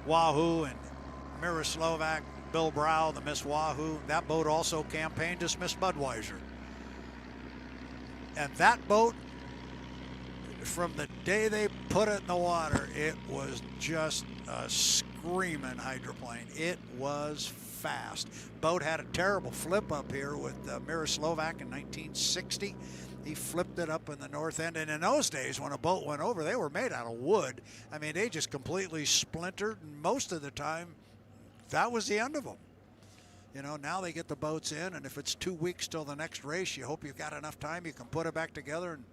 Wahoo and Miroslavak, Bill Brow, the Miss Wahoo. That boat also campaigned as Miss Budweiser. And that boat, from the day they put it in the water, it was just a screaming hydroplane. It was fast. Boat had a terrible flip up here with Miroslavak in 1960. He flipped it up in the north end, and in those days when a boat went over, they were made out of wood. I mean, they just completely splintered, and most of the time that was the end of them. Now they get the boats in, and if it's 2 weeks till the next race, you hope you've got enough time you can put it back together and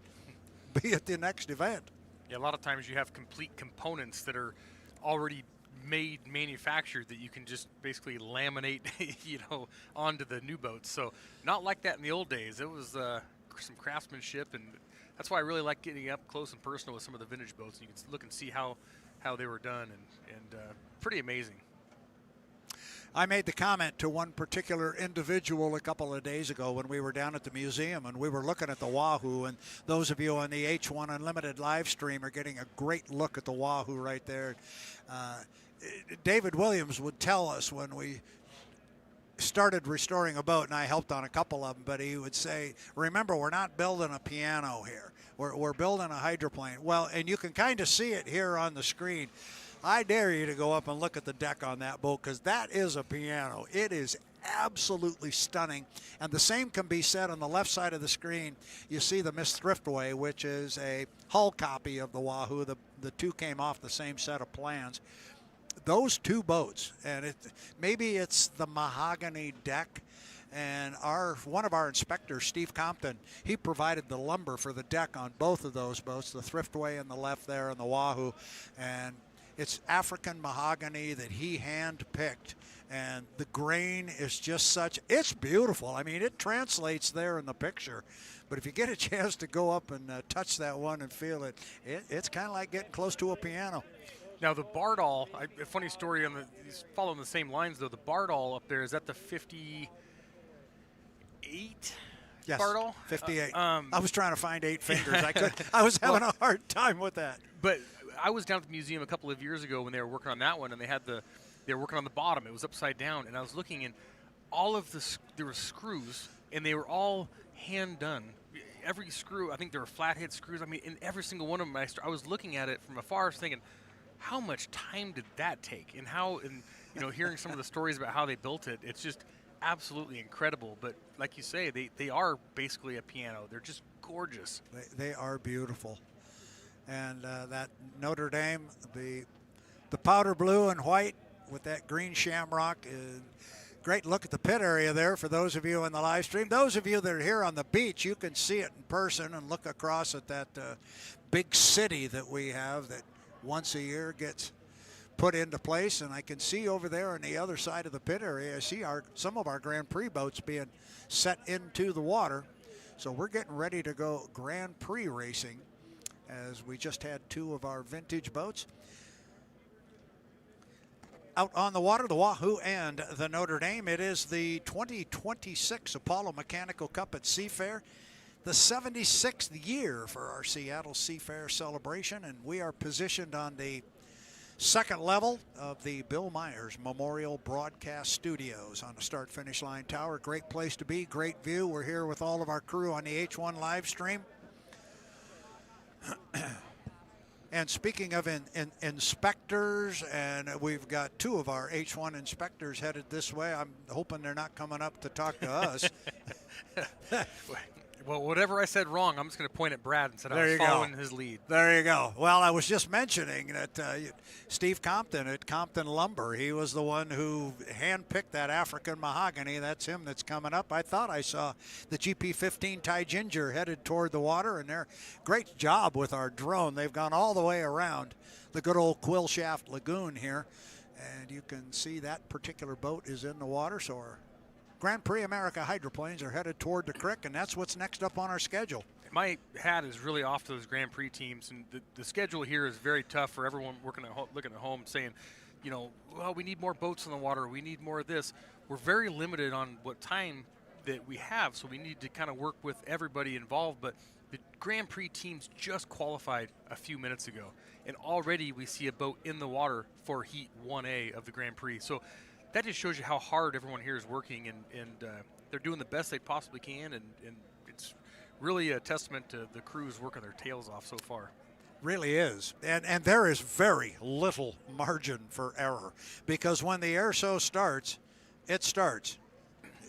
be at the next event. Yeah, a lot of times you have complete components that are already manufactured that you can just basically laminate onto the new boats. So not like that in the old days. It was some craftsmanship, and that's why I really like getting up close and personal with some of the vintage boats. You can look and see how they were done, and pretty amazing. I made the comment to one particular individual a couple of days ago when we were down at the museum and we were looking at the Wahoo, and those of you on the H1 Unlimited live stream are getting a great look at the Wahoo right there. David Williams would tell us when we started restoring a boat, and I helped on a couple of them, but he would say, remember, we're not building a piano here. We're building a hydroplane. Well, and you can kind of see it here on the screen. I dare you to go up and look at the deck on that boat, because that is a piano. It is absolutely stunning. And the same can be said on the left side of the screen. You see the Miss Thriftway, which is a hull copy of the Wahoo. The two came off the same set of plans. Those two boats, and maybe it's the mahogany deck, and one of our inspectors, Steve Compton, he provided the lumber for the deck on both of those boats, the Thriftway on the left there and the Wahoo, and it's African mahogany that he hand-picked, and the grain is just it's beautiful. I mean, it translates there in the picture, but if you get a chance to go up and touch that one and feel it, it's kind of like getting close to a piano. Now the Bardol, a funny story following the same lines though. The Bardol up there, is that the 58? Yes, Bardol? 58. I was trying to find 8 fingers. I was having a hard time with that. But I was down at the museum a couple of years ago when they were working on that one, and they were working on the bottom. It was upside down, and I was looking, and there were screws, and they were all hand done. Every screw, I think there were flathead screws. I mean, in every single one of them, I was looking at it from afar, I was thinking, how much time did that take? And hearing some of the stories about how they built it, it's just absolutely incredible. But like you say, they are basically a piano. They're just gorgeous. They are beautiful. And that Notre Dame, the powder blue and white with that green shamrock is great. Look at the pit area there for those of you in the live stream. Those of you that are here on the beach, you can see it in person and look across at that big city that we have that once a year gets put into place. And I can see over there on the other side of the pit area, I see some of our Grand Prix boats being set into the water. So we're getting ready to go Grand Prix racing, as we just had 2 of our vintage boats out on the water, the Wahoo and the Notre Dame. It is the 2026 Apollo Mechanical Cup at Seafair, the 76th year for our Seattle Seafair celebration, and we are positioned on the second level of the Bill Myers Memorial Broadcast Studios on the start-finish line tower. Great place to be, great view. We're here with all of our crew on the H1 live stream. And speaking of inspectors, and we've got 2 of our H1 inspectors headed this way. I'm hoping they're not coming up to talk to us. Well, whatever I said wrong, I'm just going to point at Brad and said I was following his lead. There you go. Well, I was just mentioning that Steve Compton at Compton Lumber, he was the one who handpicked that African mahogany. That's him that's coming up. I thought I saw the GP15 Thai Ginger headed toward the water, and they're great job with our drone. They've gone all the way around the good old Quill Shaft Lagoon here, and you can see that particular boat is in the water, so our Grand Prix America hydroplanes are headed toward the creek, and that's what's next up on our schedule. My hat is really off to those Grand Prix teams, and the schedule here is very tough for everyone looking at home saying, well, we need more boats in the water, we need more of this. We're very limited on what time that we have, so we need to kind of work with everybody involved. But the Grand Prix teams just qualified a few minutes ago, and already we see a boat in the water for Heat 1A of the Grand Prix. So that just shows you how hard everyone here is working, and they're doing the best they possibly can, and it's really a testament to the crews working their tails off so far. Really is, and there is very little margin for error, because when the air show starts, it starts.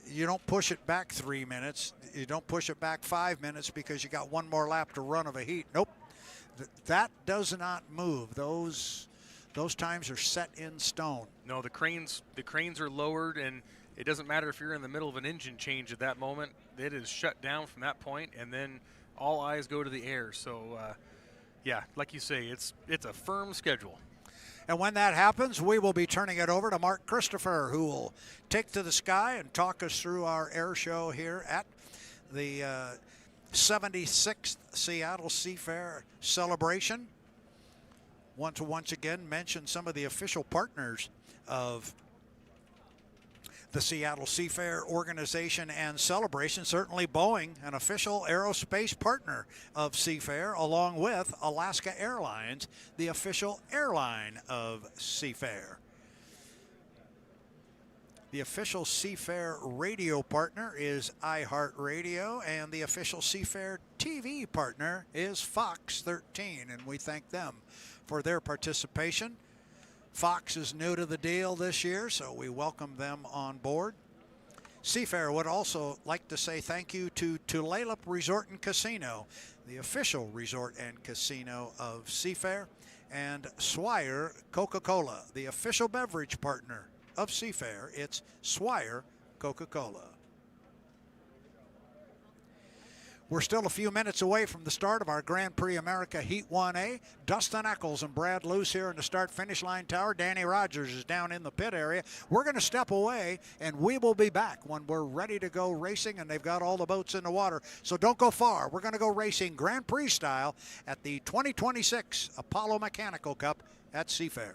You don't push it back 3 minutes. You don't push it back 5 minutes because you got one more lap to run of a heat. Nope, that does not move. Those times are set in stone. No, the cranes are lowered, and it doesn't matter if you're in the middle of an engine change at that moment. It is shut down from that point, and then all eyes go to the air. So, yeah, like you say, it's a firm schedule. And when that happens, we will be turning it over to Mark Christopher, who will take to the sky and talk us through our air show here at the 76th Seattle Seafair celebration. Want to once again mention some of the official partners of the Seattle Seafair organization and celebration. Certainly Boeing, an official aerospace partner of Seafair, along with Alaska Airlines, the official airline of Seafair. The official Seafair radio partner is iHeartRadio, and the official Seafair TV partner is Fox 13, and we thank them for their participation. Fox is new to the deal this year, so we welcome them on board. Seafair would also like to say thank you to Tulalip Resort and Casino, the official resort and casino of Seafair, and Swire Coca-Cola, the official beverage partner of Seafair. It's Swire Coca-Cola. We're still a few minutes away from the start of our Grand Prix America Heat 1A. Dustin Eccles and Brad Luce here in the start-finish line tower. Danny Rogers is down in the pit area. We're going to step away, and we will be back when we're ready to go racing, and they've got all the boats in the water. So don't go far. We're going to go racing Grand Prix style at the 2026 Apollo Mechanical Cup at Seafair.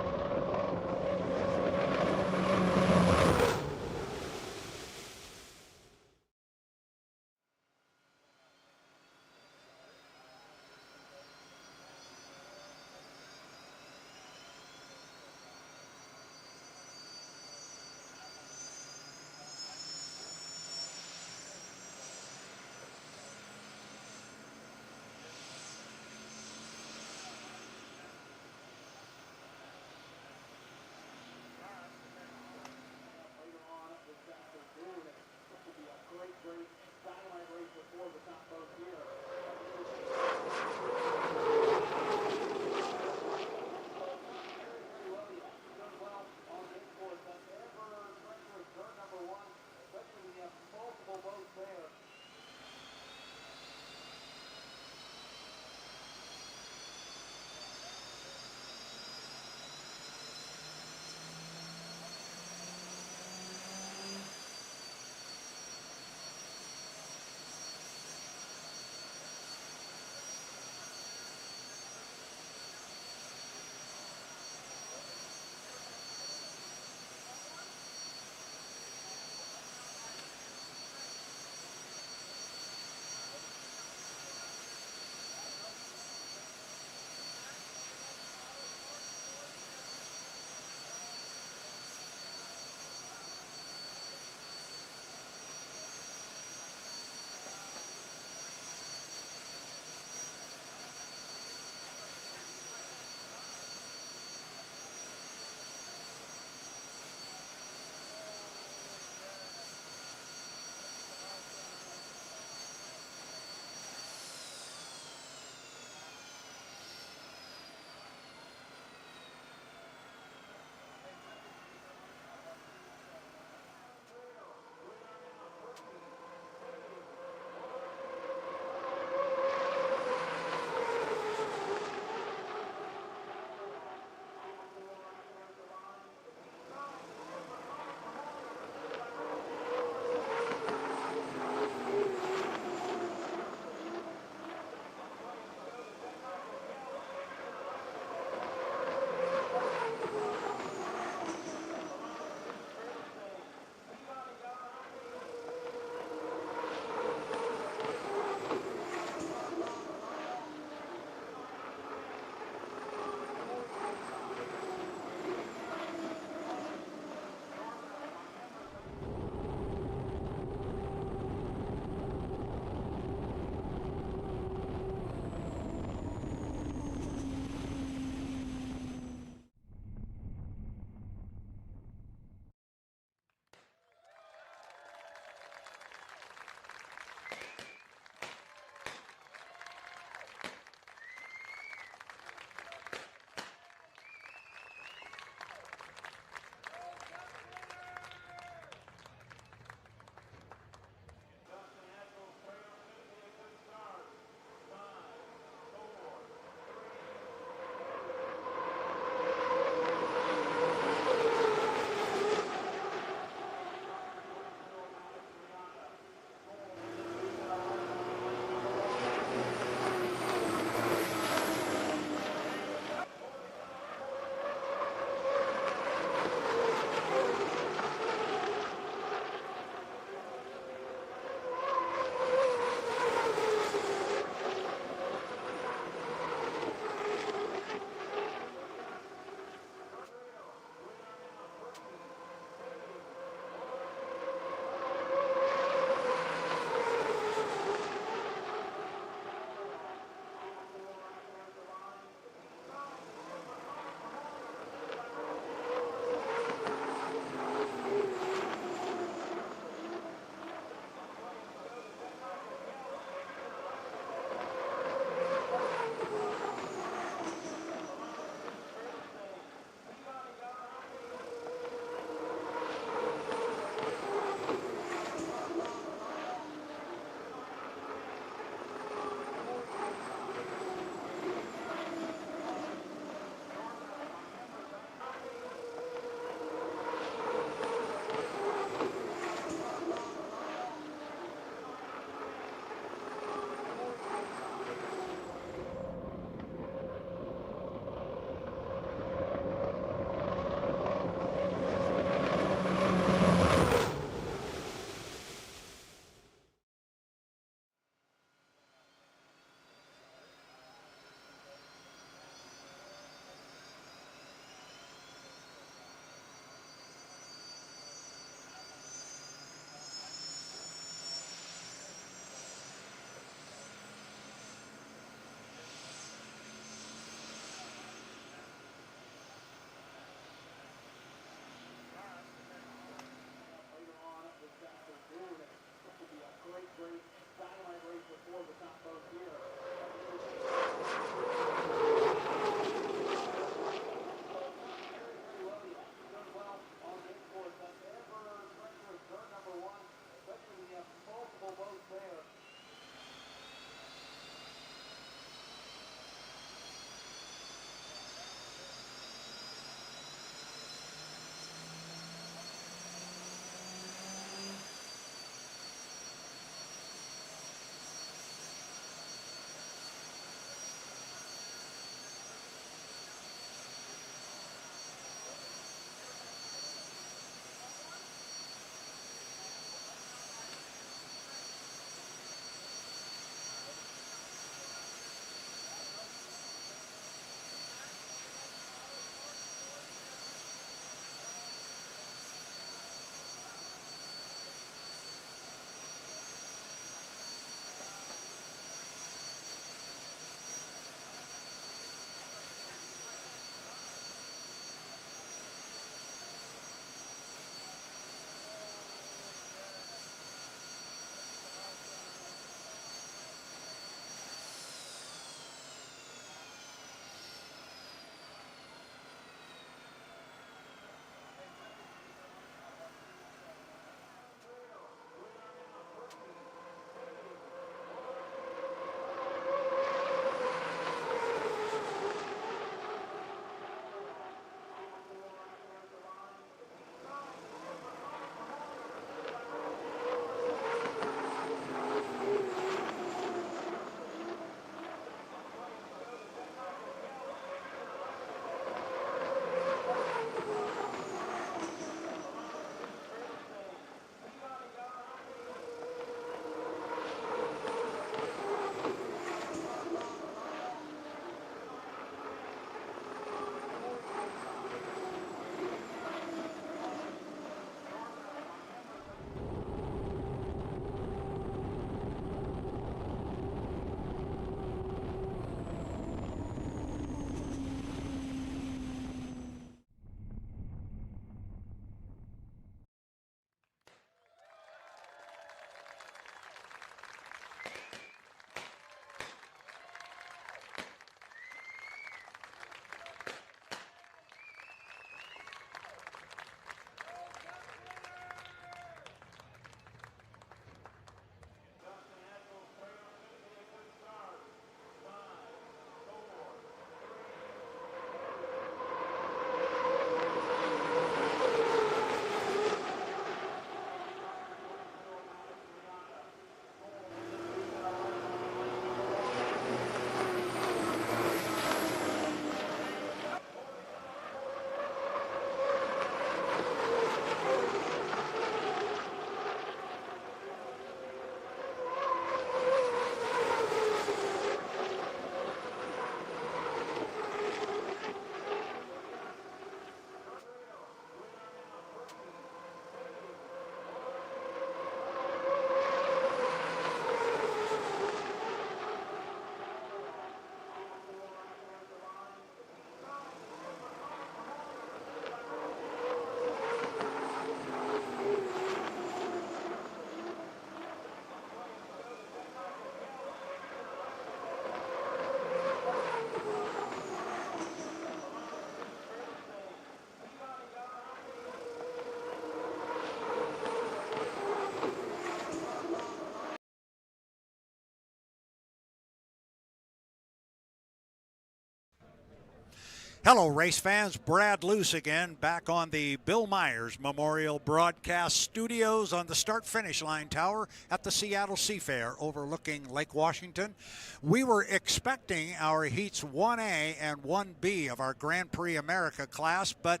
Hello, race fans. Brad Luce again, back on the Bill Myers Memorial Broadcast Studios on the start-finish line tower at the Seattle Seafair overlooking Lake Washington. We were expecting our heats 1A and 1B of our Grand Prix America class, but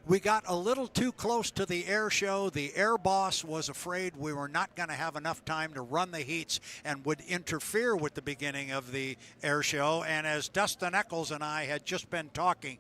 we got a little too close to the air show. The air boss was afraid we were not going to have enough time to run the heats and would interfere with the beginning of the air show. And as Dustin Eccles and I had just been talking,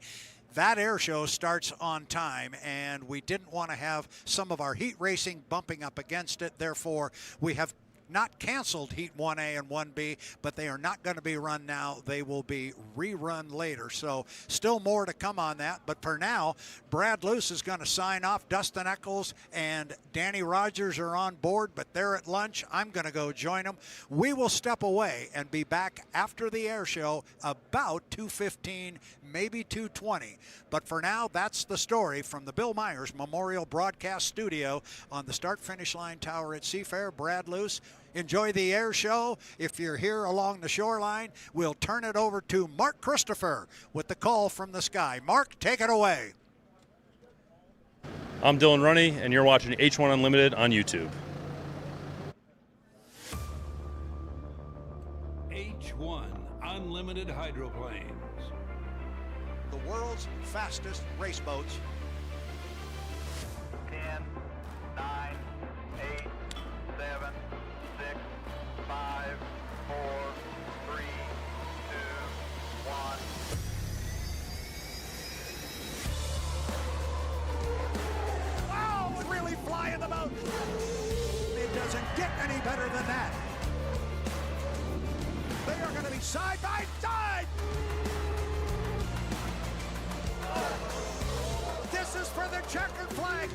that air show starts on time, and we didn't want to have some of our heat racing bumping up against it. Therefore, we have not canceled Heat 1A and 1B, but they are not going to be run now. They will be rerun later. So still more to come on that. But for now, Brad Luce is going to sign off. Dustin Eccles and Danny Rogers are on board, but they're at lunch. I'm going to go join them. We will step away and be back after the air show about 2:15, maybe 2:20. But for now, that's the story from the Bill Myers Memorial Broadcast Studio on the start-finish line tower at Seafair. Brad Luce. Enjoy the air show. If you're here along the shoreline, we'll turn it over to Mark Christopher with the call from the sky. Mark, take it away. I'm Dylan Runne, and you're watching H1 Unlimited on YouTube. H1 Unlimited Hydroplanes. The world's fastest race boats. 10, 9, 8, 7, 6, 5, 4, 3, 2, 1. Wow, really flying the boat. It doesn't get any better than that. They are going to be side by side. This is for the checkered flag.